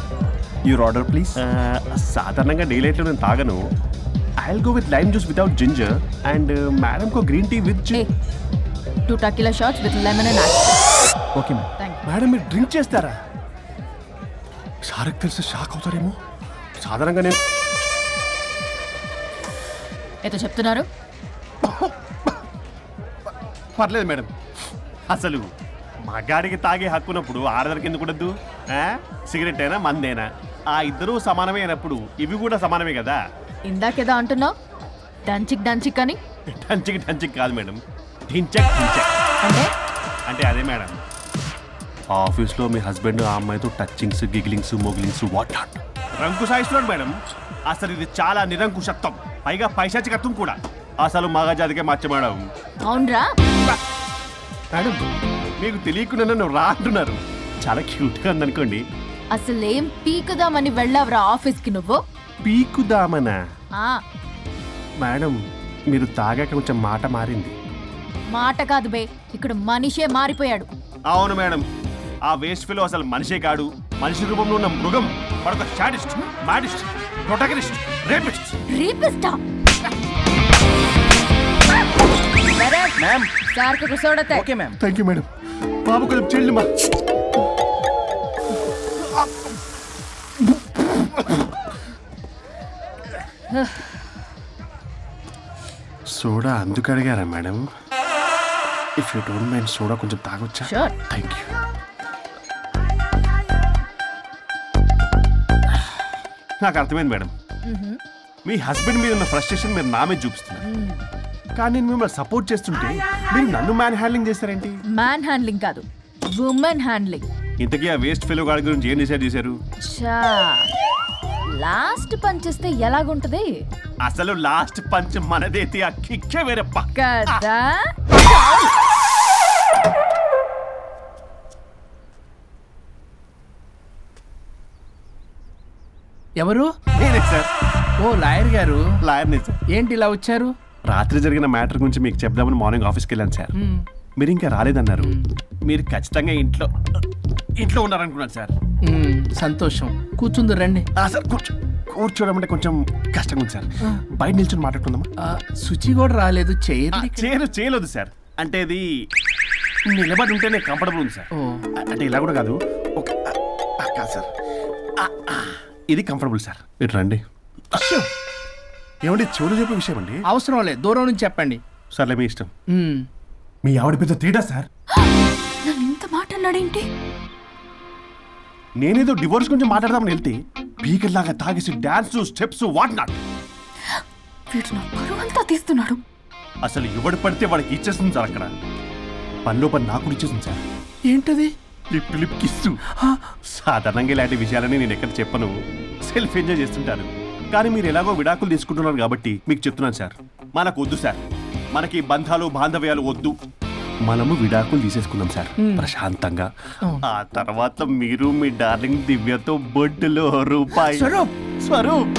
your order please. సాధారణంగా డే లైట్లో నేను తాగను. I'll go with lime juice without ginger and madam కో green tea with 2 tequila shots with lemon and ice. Okay madam. Madam మీరు డ్రింక్ చేస్తారా? షారుక్ తెలిసి షాక్ అవుతారేమో. సాధారణంగా నేను ఏదో చెప్తున్నారు. పర్లేదు మేడం. అసలు మగాడికి తాగే హక్కున్నప్పుడు ఆడదానికి ఎందుకు ఉండద్దు? సిగరెట్ అయినా మందేనా ఆ ఇద్దరూ సమానమే అయినప్పుడు ఇవి కూడా సమానమే కదా. ఇందాకేదో అంటున్నావు, డంచిక్ అని. డంచిక్ కాదు మేడం, ఢించక్. అంటే అదే మేడం, ఆఫీస్లో మీ హస్బెండ్ ఆ అమ్మాయితో టచ్చింగ్స్, గిగ్లింగ్స్, మోగ్లింగ్స్ వాట్ నాట్ రంకు సాయిస్తున్నాడు మేడం. అసలు ఇది చాలా నిరంకుశత్వం, పైగా పైశాచికత్వం కూడా. అసలు మగజాతికే మచ్చ మేడం. అవునరా మేడం, మీకు తెలియకుండా నన్ను రా అంటున్నారు. చాలా క్యూట్గా ఉందనుకోండి. అసలేం పీకుదామని వెళ్ళావురా ఆఫీస్కి నువ్వు? పీకుదామనా? మేడం మీరు తాగాక కొంచెం మాట మారింది. మాట కాదు బే, ఇక్కడ మనిషే మారిపోయాడు. అవును మేడం, ఆ వేస్ట్ ఫెలో అసలు మనిషే కాడు. మనిషి రూపంలో ఉన్న మృగం. మరొక శాడిస్ట్, మాడిస్ట్, ప్రొటగనిస్ట్, రేపిస్ట్. రేపిస్టా? మ్యామ్ సార్ కూర్చోడతే okay ma'am. Thank you madam. బాబు కొంచెం చెల్లిమా. సోడా అందుకు అడిగారా madam? If you don't mind soda కొంచెం తాగొచ్చా? Sure. Thank you. నాకు అర్థమైంది మేడం. మీ హస్బెండ్ మీద ఉన్న ఫ్రస్ట్రేషన్ మీరు నా మీద చూపిస్తున్నారు. కానీ నేను మిమ్మల్ని సపోర్ట్ చేస్తుంటే మీరు నన్ను మ్యాన్ హ్యాండ్లింగ్ చేస్తారేంటి? మ్యాన్ హ్యాండ్లింగ్ కాదు, ఉమెన్ హ్యాండ్లింగ్. ఇంతకీ ఆ వేస్ట్ ఫెలో గాడి గురించి ఏం డిసైడ్ చేశారు? లాస్ట్ పంచ్ చేస్తే ఎలాగుంటది? అసలు లాస్ట్ పంచ్ మనదైతే ఆ కిక్కే వేరే పక్క కదా. ఎవరు? నేనే సార్. ఓ లాయర్ గారు. లాయర్నే సార్. ఏంటి ఇలా వచ్చారు? రాత్రి జరిగిన మ్యాటర్ గురించి మీకు చెప్దామని మార్నింగ్ ఆఫీస్కి వెళ్ళాను సార్. మీరు ఇంకా రాలేదన్నారు. మీరు ఖచ్చితంగా ఇంట్లో ఉన్నారనుకున్నాను సార్. సంతోషం. కూర్చుంది రండి. సార్ కూర్చోవడం కొంచెం కష్టంగా ఉంది సార్. బయట నిల్చొని మాట్లాడుకుందామా? శుచి కూడా రాలేదు. చేయలేదు సార్. అంటే ఇది నిలబడి ఉంటేనే కంఫర్టబుల్ ఉంది సార్. అంటే ఇలా కూడా కాదు. కాదు సార్, ఇది కంఫర్టబుల్ సార్. ఇటు రండి. ఏమండి చెవులు చెప్పే విషయం అండి? అవసరం లేదు, దూరం నుంచి చెప్పండి. సర్లే మీ ఇష్టం. మీ ఆవిడ పెద్ద తేడా సార్. నన్ను ఇంత మాట అన్నాడేంటి? నేనేదో డివోర్స్ గురించి మాట్లాడదామని వెళ్తే పీకల్లాగా తాగేసి డాన్స్ స్టెప్స్ వాట్ నాట్. వీడు నా పరువంతా తీస్తున్నాడు. అసలు ఎవడు పడితే వాడికి ఇచ్చేస్తుంది సార్. అక్కడ పనిలో పని నాకు ఇచ్చేస్తుంది సార్. ఏంటది? Lip kiss. సాధారణంగా ఇలాంటి విషయాలని నేను ఎక్కడ చెప్పను, సెల్ఫ్ ఎంజాయ్ చేస్తుంటాను. కానీ మీరు ఎలాగో విడాకులు తీసుకుంటున్నారు కాబట్టి మీకు చెప్తున్నాను సార్, మనకు వద్దు సార్. మనకి బంధాలు బాంధవ్యాలు వద్దు. మనము విడాకులు తీసేసుకుందాం సార్ ప్రశాంతంగా. ఆ తర్వాత మీరు మీ డార్లింగ్ దివ్యతో బొడ్డులో రూపాయి. స్వరూప్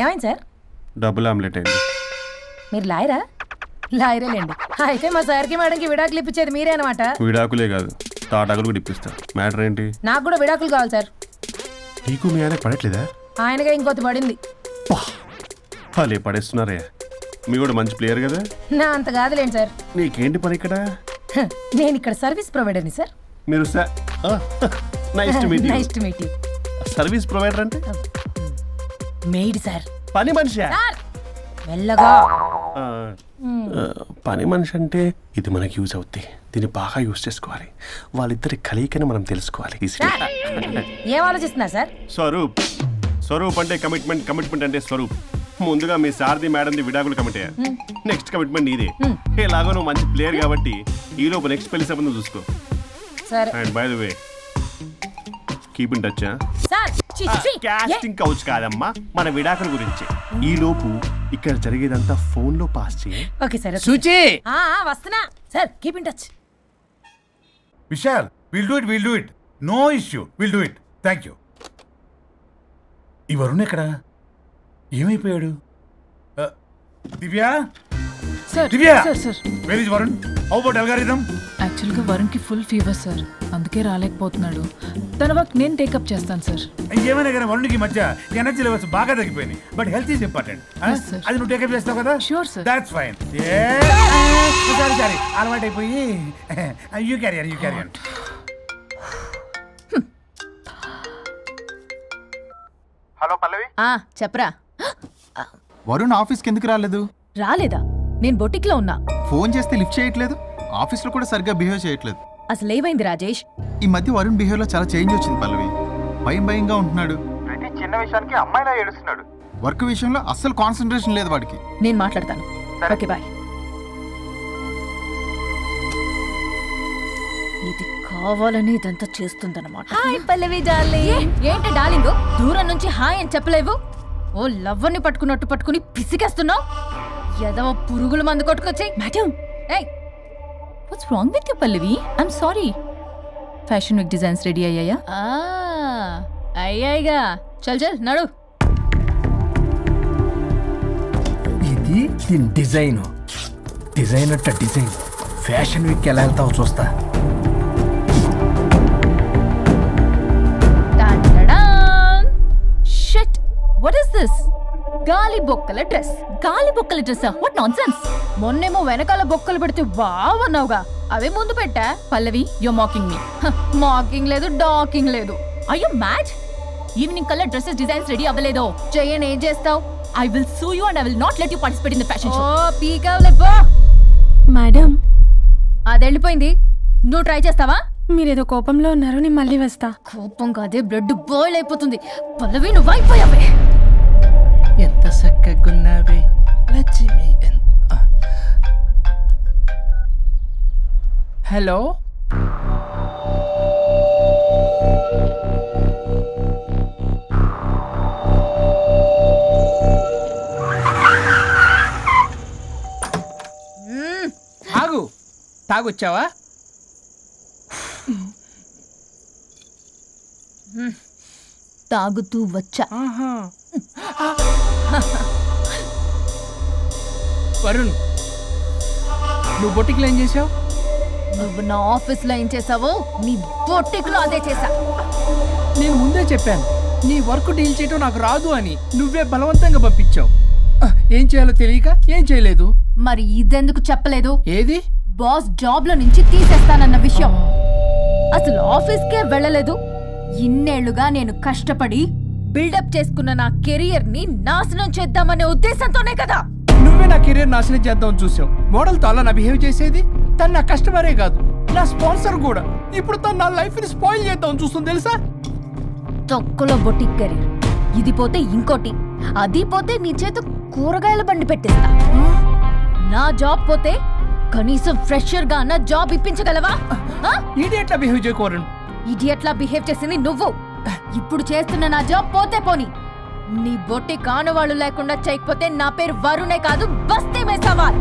ఏమైంది సార్? డబుల్ ఆమ్లెట్ అయింది. మీరు లాయరా? లాయరేలేండి. అయితే మా సార్కి మేడంకి విడాకులు ఇప్పించేది మీరే అనమాట. విడాకులే కాదు, తాటాకులు కూడా ఇప్పిస్తారు. మ్యాటర్ ఏంటి? నాకు కూడా విడాకులు కావాలి సార్. నీకు మీ ఆయన పడట్లేదా? ఆయనగా ఇంకొకటి పడింది. వాళ్ళే పడేస్తున్నారే. మీ కూడా మంచి ప్లేయర్ కదా. నా అంత కాదులేండి సార్. నీకేంటి పని ఇక్కడ? నేను ఇక్కడ సర్వీస్ ప్రొవైడర్ని సార్. మీరు nice to meet you. Nice to meet you. Service provider అంటే మెయిడ్ సార్. పని మనిషి. మెల్లగా. పని మనిషి అంటే ఇది మనకి యూజ్ అవుద్ది. దీన్ని బాగా యూజ్ చేసుకోవాలి. వాళ్ళిద్దరి కలయికని మనం తెలుసుకోవాలి. ఏం ఆలోచిస్తున్నారు సార్? స్వరూప్ అంటే కమిట్మెంట్, కమిట్మెంట్ అంటే స్వరూప్. ముందుగా మీ సార్ది మేడంది విడాకులు కమిట్ అయ్యారు. నెక్స్ట్ కమిట్మెంట్ నీదే. ఎలాగో నువ్వు మంచి ప్లేయర్ కాబట్టి ఈ లోపు నెక్స్ట్ పెళ్లి సంబంధం చూసుకో. And by the way keep in touch. Casting couch కాదమ్మా, మన విడాకుల గురించి. ఈ లోపు ఇక్కడ జరిగేదంతా ఫోన్ లో పాస్ చేయి. Okay sir. సుచి వస్తున్నా sir. Keep in touch. Vishal, will do it. No issue, will do it. Thank you. ఈ వరుణ్ ఎక్కడ? ఏమైపోయాడు? Divya, Divya, where is Varun? How about algorithm? యాక్చువల్గా వరుణ్కి ఫుల్ ఫీవర్ సార్, అందుకే రాలేకపోతున్నాడు. తన వర్క్ నేను టేకప్ చేస్తాను సార్. ఏమైనా కానీ వరుణ్కి మధ్య ఎనర్జీ లెవెల్స్ బాగా తగ్గిపోయినాయి. But health is important. అది నువ్వు టేకప్ చేస్తావు కదా? Sure sir. That's fine. Sorry అలవాటు అయిపోయి. You carrier. హలో పల్లవి. చెప్పరా. వరుణ్ ఆఫీస్కి ఎందుకు రాలేదు? రాలేదా? నేను బొటిక్లో ఉన్నా. ఫోన్ చేస్తే లిఫ్ట్ చేయట్లేదు. ఆఫీస్లో కూడా సరిగ్గా బిహేవ్ చేయట్లేదు. అసలు ఏమైంది రాజేష్? ఈ మధ్య వరుణ్ బిహేవ్లో చాలా చేంజ్ వచ్చింది పల్లవి. భయంగా ఉంటున్నాడు. ప్రతి చిన్న విషయానికి అమ్మాయిలా ఏడుస్తున్నాడు. వర్క్ విషయంలో అస్సలు కాన్సన్ట్రేషన్ లేదు వాడికి. నేను మాట్లాడతాను. Okay bye. ఇది కావాలని ఇదంతా చేస్తుందన్నమాట. Hi Pallavi darling. ఏంటి డార్లింగ్ దూరం నుంచి హాయ్ అని చెప్పలేవు? ఓ లవ్వర్ని పట్టుకున్నట్టు పట్టుకుని పిసికేస్తున్నావు. ఏదో పురుగుల మందు కొట్టుకొచ్చి. మేడం, ఏయ్ what's wrong with you Pallavi? I'm sorry. Fashion week designs ready అయ్యాయా? అయ్యాయిగా. చల్ నడు. ఇది దీని డిజైన్. డిజైన్ అట్ట డిజైన్. ఫ్యాషన్ వీక్ ఎలా వెళ్తావు చూస్తా. Shit! What is this? గాలి బొక్కల డ్రెస్. గాలి బొక్కల డ్రెస్? What nonsense. మొన్నేమో వెనకాల బొక్కలు పెడితే వావ్ అన్నావుగా, అవే ముందు పెట్టా. Pallavi, you mocking me. Mocking లేదు, డాకింగ్ లేదు. Are you mad? ఈవినింగ్ కల్లా డ్రెస్సెస్ డిజైన్స్ రెడీ అవ్వలేదో చెయ్యని ఏం చేస్తావు? I will sue you and I will not let you participate in the fashion show. ఓ పీకావులే పో. మేడం, అది వెళ్ళిపోయింది, నువ్వు ట్రై చేస్తావా? మీరేదో కోపంలో ఉన్నారు, నేను మళ్ళీ వస్తా. కోపం కాదే, బ్లడ్ బాయిల్ అయిపోతుంది. పల్లవి నువ్వు అయిపోయావే. ఎంత చక్కగున్నావే లక్ష్మి. హలో, ఆగు. తాగొచ్చావా? తాగుతూ వచ్చా. వరుణ్, నువ్వు బొటిక్లో ఏం చేసావు? నువ్వు నా ఆఫీస్లో ఏం చేసావో నీ బొటిక్లో అదే చేసా. నేను ముందే చెప్పాను నీ వర్క్ డీల్ చేయటం నాకు రాదు అని. నువ్వే బలవంతంగా పంపించావు. ఏం చేయాలో తెలియక ఏం చేయలేదు. మరి ఇదెందుకు చెప్పలేదు? ఏది? బాస్ జాబ్ లో నుంచి తీసేస్తానన్న విషయం. అసలు ఆఫీస్కే వెళ్ళలేదు. ఇన్నేళ్లుగా నేను కష్టపడి బిల్డప్ చేసుకున్న నా కెరియర్ ని నాశనం చేద్దామనే ఉద్దేశంతోనే కదా. నువ్వే నా కెరీర్ నాశనం చేద్దాం చూసావు. మోడల్తో అలా నా బిహేవ్ చేసేది. తను నా కస్టమరే కాదు, నా స్పాన్సర్ కూడా. ఇప్పుడు తను నా లైఫ్ ని స్పాయిల్ చేద్దాం చూస్తుంది తెలుసా? తొక్కలో బొటిక్ కెరీర్. ఇది పోతే ఇంకోటి, అది పోతే నీ చేత కూరగాయల బండి పెట్టిస్తా. నా జాబ్ పోతే కనీసం ఫ్రెషర్ గా నా జాబ్ ఇప్పించగలవా? ఇడియట్లా బిహేవ్ చేయకూడదు. ఇడియట్లా బిహేవ్ చేసింది నువ్వు. ఇప్పుడు చేస్తున్న నా జాబ్ పోతే పోని, నీ బొట్టి కానువాళ్ళు లేకుండా చేయకపోతే నా పేరు వరుణే కాదు, బస్తీ మే సవాల్.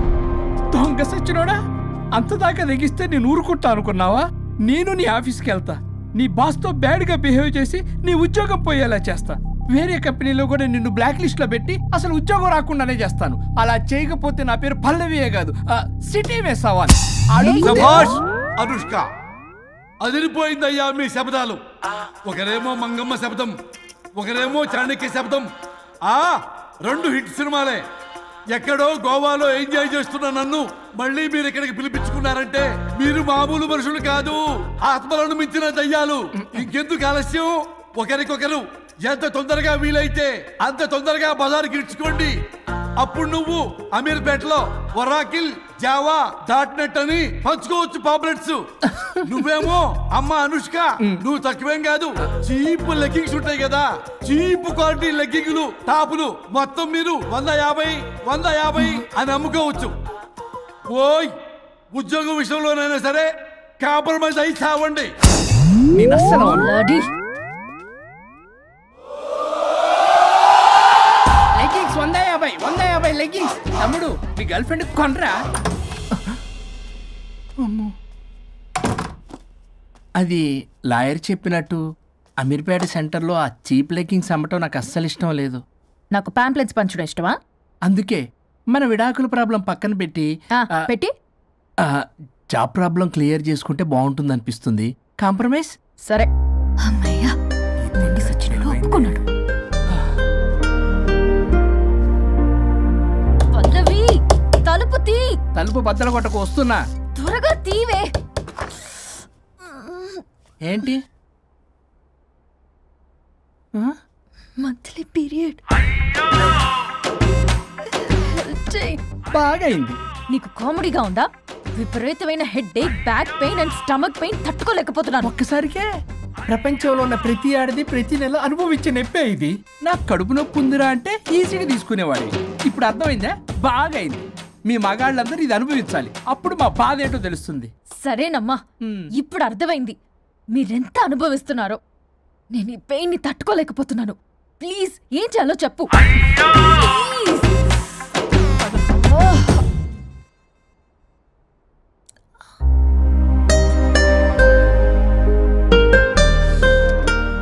దొంగ సచ్చినోడా, అంతదాకా తెగిస్తే నేను ఊరుకుంటా అనుకున్నావా? నేను నీ ఆఫీస్కి వెళ్తా, నీ బాస్తో బ్యాడ్గా బిహేవ్ చేసి నీ ఉద్యోగం పోయేలా చేస్తా. వేరే కంపెనీలో కూడా నిన్ను బ్లాక్ లిస్ట్ లో పెట్టి అసలు ఉద్యోగం రాకుండానే చేస్తాను. అలా చేయకపోతే నా పేరు పల్లవియే కాదు, సిటీ మే సవాల్. అనుష్క, అదిరిపోయిందయ్యా మీ శబ్దాలు. ఒకరేమో మంగమ్మ శబ్దం, ఒకరేమో చాణక్య శబ్దం. రెండు హిట్ సినిమాలే. ఎక్కడో గోవాలో ఎంజాయ్ చేస్తున్న నన్ను మళ్ళీ మీరు ఇక్కడికి పిలిపించుకున్నారంటే మీరు మామూలు మనుషులు కాదు, ఆత్మలను మించిన దయ్యాలు. ఇంకెందుకు ఆలస్యం? ఒకరికొకరు ఎంత తొందరగా వీలైతే అంత తొందరగా బజార్కి ఇడ్చుకోండి. అప్పుడు నువ్వు అమీర్పేటలో వరాకిల్, జావా, డాట్నెట్ అని పంచుకోవచ్చు పాంప్లెట్స్. నువ్వేమో అమ్మ అనుష్క, నువ్వు తక్కువేం కాదు. చీప్ లెగ్గింగ్స్ ఉంటాయి కదా, చీప్ క్వాలిటీ లెగ్గింగ్లు, టాపులు మొత్తం మీరు 150 అని అమ్ముకోవచ్చు. ఓయ్, ఉద్యోగం విషయంలోనైనా సరే కాంప్రమైజ్ అయి చావండి. Leggings 150 leggings. తమ్ముడు, మీ గర్ల్ ఫ్రెండ్ కొనరా? అది లాయర్ చెప్పినట్టు అమీర్పేట సెంటర్లో ఆ చీప్ లెగ్గింగ్స్ అమ్మటం నాకు అస్సలు ఇష్టం లేదు. నాకు పాంప్లెట్స్ పంచడం ఇష్టమా? అందుకే మన విడాకుల ప్రాబ్లం పక్కన పెట్టి జాబ్ ప్రాబ్లం క్లియర్ చేసుకుంటే బాగుంటుంది అనిపిస్తుంది. కాంప్రమైజ్? సరే. అమ్మయ్యా, సచ్చినోడు ఒప్పుకున్నాడు. పల్లవి, తలుపు తీ. తలుపు బద్దలు కొట్టకు, వస్తున్నా. త్వరగా తీవే. ఏంటి? Monthly period. బాగైంది. నీకు కామెడీగా ఉందా? విపరీతమైన headache, back pain and stomach pain తట్టుకోలేకపోతున్నాను. ఒక్కసారికే ప్రపంచంలో ఉన్న ప్రతి ఆడది ప్రతి నెల అనుభవించే నొప్పే ఇది. నాకు కడుపు నొప్పి ఉందిరా అంటే ఈజీగా తీసుకునేవాడి. ఇప్పుడు అర్థమైందా? బాగైంది. మీ మగాళ్ళందరూ ఇది అనుభవించాలి, అప్పుడు మా బాధ ఏంటో తెలుస్తుంది. సరేనమ్మా, ఇప్పుడు అర్థమైంది మీరెంత అనుభవిస్తున్నారో. నేను ఈ పెయిన్ ని తట్టుకోలేకపోతున్నాను. ప్లీజ్ ఏం చేయాలో చెప్పు.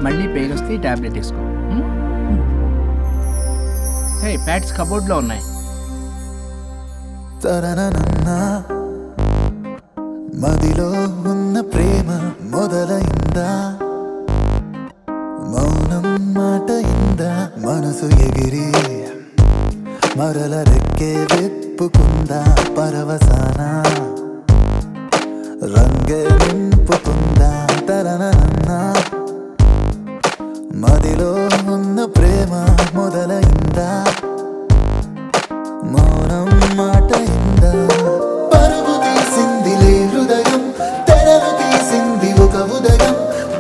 మళ్ళీ పెయిన్ వస్తే ఈ టాబ్లెట్ వేసుకో. హే, ప్యాడ్స్ కబోర్డ్లో ఉన్నాయి. మదిలో ఉన్న ప్రేమ మొదలైందా, మౌనం మాట ఇందా, మనసు ఎగిరి మరల రెక్కే విప్పుకుందా పరవసాన రంగే నింపుకుందా తరనన్న మదిలో ఉన్న ప్రేమ మొదలైందా మౌనం మాటైందా పరుగు తీసిందిలే హృదయం తెరలు తీసింది ఒక ఉదయం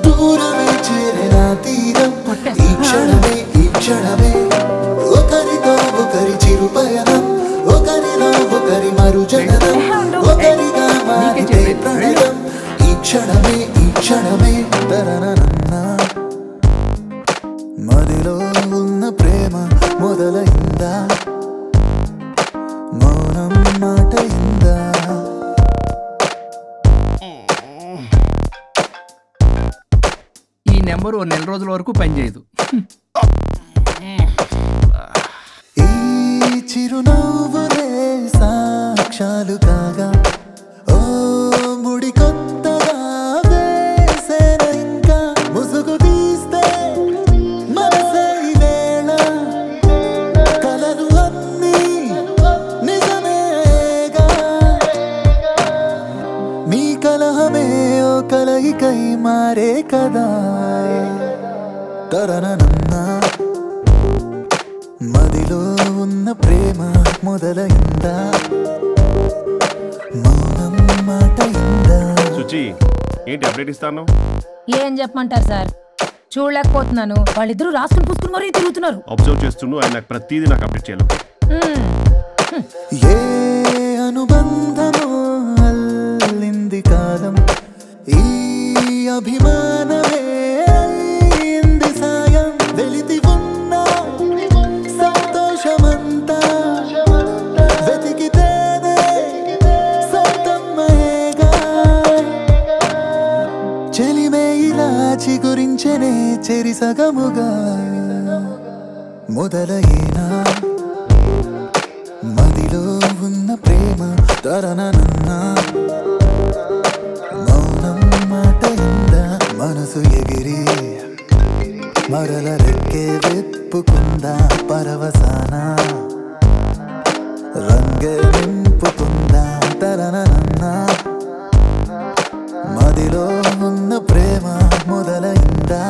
దూరమే చేరిన తీరం ఈ క్షణమే ఒకరితో ఒకరి చిరు పయనం ఒకరిలో ఒకరి మరు జననం ఒకరిగా మారితే ప్రణయం ఈ క్షణమే తరనన్న మదిలో ఉన్న ప్రేమ మొదలైందా మౌనం మాటైందా ఈ నెంబర్ ఓ నెల రోజుల వరకు పనిచేయదు. ఈ చిరునవ్వులే సాక్ష్యాలు కాగా ఓ ముడి కొత్తగా వేసేన ఇంకా ముసుగు తీస్తే మనసే ఈ వేళ కలలు అన్నీ నిజమేగా మీ కలహమే ఓ కలయికై మారే కదా తరనన్న మదిలో ఉన్న ప్రేమ మొదలైందా మౌనం మాటైందా సుచి ఏంటి అప్డేట్ ఇస్తాను? ఏం చెప్పమంటారు సార్, చూడలేకపోతున్నాను. వాళ్ళిద్దరూ రాసుకుని పూసుకుని మరీ తిరుగుతున్నారు. అబ్జర్వ్ చేస్తుండు, ఆయన నాకు ప్రతిదీ నాకు అప్డేట్ చేయాలి. ఏ అనుబంధమో అల్లింది కాలం ఈ అభిమానమే అయింది సాయం వెలితి ఉన్న సంతోషమంతా వెతికితేనే సొంతమ్మయేగా చెలిమే ఇలా చిగురించనే చెరిసగముగా మొదలైనా మదిలో ఉన్న ప్రేమ తరనన్న మౌనం మాటైందా మనసు ఎగిరి మరల రెక్కే విప్పుకుందా పరవసాన రంగే నింపుకుందా తరనన్న మదిలో ఉన్న ప్రేమ మొదలైందా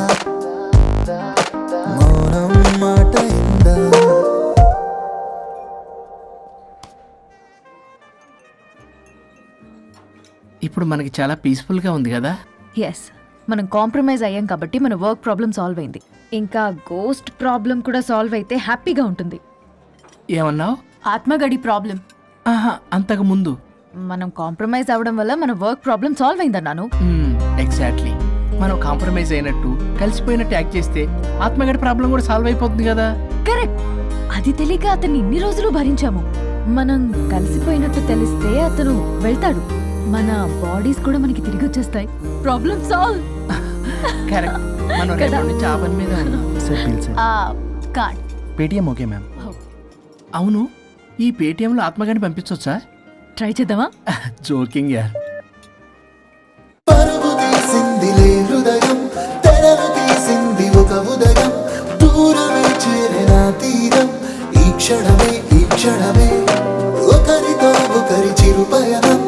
మౌనం మాటైందా ఇప్పుడు మనకి చాలా పీస్ఫుల్గా ఉంది కదా. ఎస్, మనం కాంప్రమైజ్ అయ్యాం కాబట్టి మన వర్క్ ప్రాబ్లం సాల్వ్ అయింది. ఇంకా గోస్ట్ ప్రాబ్లం కూడా సాల్వ్ అయితే హ్యాపీగా ఉంటుంది. ఏమన్నావు? ఆత్మగడి ప్రాబ్లం. ఆహా, అంతకు ముందు మనం కాంప్రమైజ్ అవ్వడం వల్ల మన వర్క్ ప్రాబ్లం సాల్వ్ అయిందన్నాను. ఎగ్జాక్ట్లీ. మనం కాంప్రమైజ్ అయినట్టు కలిసిపోయినట్టు యాక్ట్ చేస్తే ఆత్మగడి ప్రాబ్లం కూడా సాల్వ్ అయిపోతుంది కదా. కరెక్ట్. అది తెలియక అతన్ని ఇన్ని రోజులు భరించాము. మనం కలిసిపోయినట్టు తెలిస్తే అతను వెళ్తాడు. మన బాడీస్ కూడా మనకి తిరిగి వచ్చేస్తాయి. Problem solve. కరెక్ట్. మనం రేపటి నుంచి ఆ పని మీద ఉన్నాం. Card Paytm okay ma'am. అవును, ఈ పేటిఎంలో ఆత్మగాని పంపించవచ్చా? ట్రై చేద్దామా? జోకింగ్ యార్. పరుగు తీసిందిలే హృదయం తెరలు తీసింది ఒక ఉదయం దూరమే చేరిన తీరం ఈ క్షణమే ఒకరితో ఒకరి చిరు పయనం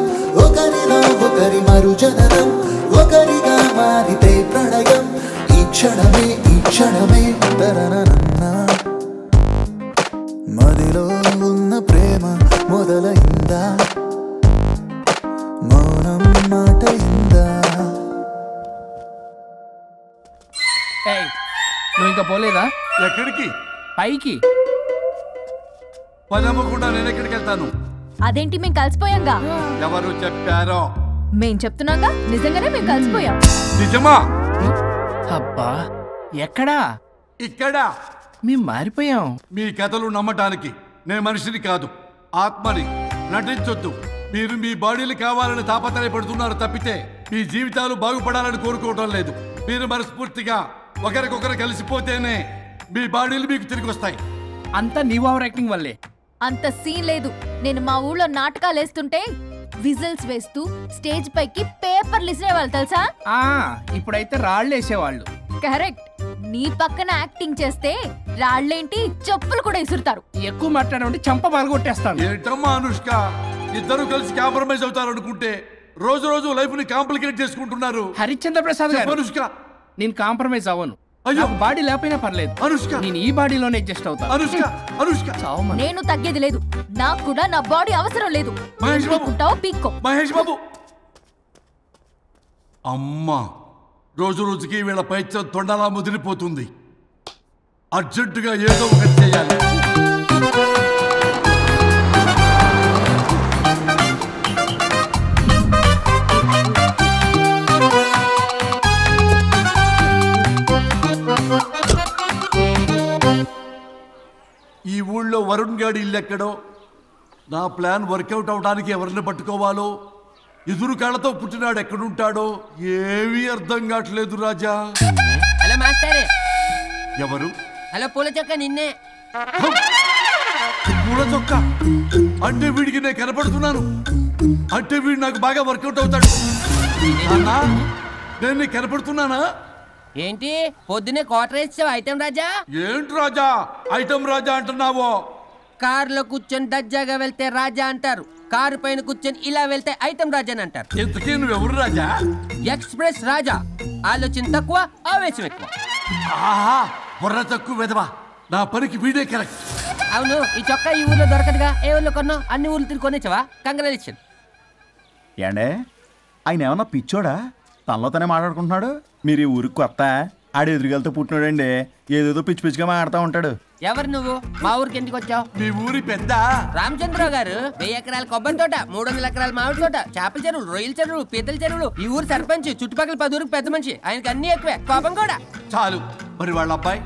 ఒకరిలో ఒకరి మరు జననం ఒకరిగా మారితే ప్రణయం ఈ క్షణమే తరనన్న మదిలో ఉన్న ప్రేమ మొదలైందా మౌనం మాటైందా నువ్వు ఇంకా పోలేదా? ఎక్కడికి? పైకి. పదమ్మకుండా నేను ఎక్కడికి వెళ్తాను? అదేంటి, మేము కలిసిపోయాంగా. ఎవరు చెప్పారో? మేం చెప్తున్నాగా, నిజంగానే మేము కలిసిపోయాం. నిజమా? అబ్బా, ఎక్కడా? ఇక్కడ. మేము మారిపోయాం. మీ కథలు నమ్మటానికి నేను మనిషిని కాదు, ఆత్మని. నటించొద్దు. మీరు మీ బాడీలు కావాలని తాపత్రయపడుతున్నారు తప్పితే మీ జీవితాలు బాగుపడాలని కోరుకోవడం లేదు. మీరు మనస్ఫూర్తిగా ఒకరికొకరు కలిసిపోతేనే మీ బాడీలు మీకు తిరిగి వస్తాయి. అంతా నీ ఓవర్ యాక్టింగ్ వల్లే. అంత సీన్ లేదు. నేను మా ఊళ్ళో నాటకాలు వేస్తుంటే విజిల్స్ వేస్తూ స్టేజ్ పైకి పేపర్లు ఇసిరేవాళ్ళు తెలుసా? ఇప్పుడైతే రాళ్ళు వేసేవాళ్ళు. కరెక్ట్. నీ పక్కన యాక్టింగ్ చేస్తే రాళ్ళేంటి చెప్పులు కూడా ఇసురుతారు. ఎక్కువ మాట్లాడమంటే చంప బాలగొట్టేస్తాను. ఏంటమ్మా అనుష్క, ఇద్దరు కలిసి కాంప్రమైజ్ అవుతారు అనుకుంటే రోజు రోజు లైఫ్ ని కాంప్లికేట్ చేసుకుంటున్నారు. హరిశ్చంద్ర ప్రసాద్ గారు, అనుష్క నేను కాంప్రమైజ్ అవ్వను. అయ్యో, బాడీ లేకపోయినా పర్లేదు. అనుష్క, నేను ఈ బాడీలోనే అడ్జస్ట్ అవుతాను. అనుష్క, అనుష్క, నేను తగ్గేది లేదు. నాకు కూడా నా బాడీ అవసరం లేదు. పీక్కో. మహేష్ బాబు, అమ్మా రోజు రోజుకి వీళ్ళ పైత్యం తొండలా ముదిరిపోతుంది. అర్జెంటుగా ఏదో ఒకటి చేయాలి. ఈ ఊళ్ళో వరుణ్ గాడి ఇల్లు ఎక్కడో, నా ప్లాన్ వర్కౌట్ అవడానికి ఎవరిని పట్టుకోవాలో, ఎదురు కాళ్ళతో పుట్టినాడు ఎక్కడుంటాడో ఏమీ అర్థం కావట్లేదు రాజా. Hello master. ఎవరు? హలో పూల చొక్క నిన్నే. పూల చొక్క అంటే వీడికి నేను కనపడుతున్నాను. అంటే వీడు నాకు బాగా వర్కౌట్ అవుతాడు. నేను నీకు కనపడుతున్నానా? ఏంటి పొద్దునే క్వార్టర్ వేసావు ఐటమ్ రాజా? ఏంటి రాజా ఐటమ్ రాజా అంటున్నావో? కారులో కూర్చొని దర్జాగా వెళ్తే రాజా అంటారు, కారు పైన కూర్చొని ఇలా వెళ్తే ఐటమ్ రాజా అని అంటారు. ఇంతకీ నువ్వెవరు రాజా? ఎక్స్ప్రెస్ రాజా. ఆలోచన తక్కువ, ఆవేశం ఎక్కువ. ఆహా, బుర్ర తక్కువ వెదవా. నా పనికి వీడే కరెక్ట్. అవును, ఈ చొక్కా ఈ ఊర్లో దొరకదుగా. ఏ ఊర్లో కొన్నావు? అన్ని ఊర్లు తిరిగి కొనేచ్చావా? కంగ్రాచులేషన్. ఏండే ఆయన ఏమన్నా పిచ్చోడా? తనలో తనే మాట్లాడుకుంటున్నాడు. మీరు ఈ ఊరికి కొత్త, ఆడు ఎదురుగలతో పుట్టినాడండి. ఏదేదో పిచ్చి పిచ్చిగా మాట్లాడుతూ ఉంటాడు. ఎవరు నువ్వు? మా ఊరికి ఎందుకు వచ్చావు? మీ ఊరి పెద్ద రామచంద్రరావు గారు 1000 ఎకరాల కొబ్బరి తోట, 300 ఎకరాల మామిడి తోట, చేపల చెరువులు, రొయ్యల చెరువులు, పీతల చెరువులు. ఈ ఊరు సర్పంచ్, చుట్టుపక్కల 10 ఊరికి పెద్ద మనిషి. ఆయనకి అన్ని ఎక్కువే, కోపం కూడా. చాలు. మరి వాళ్ళ అబ్బాయి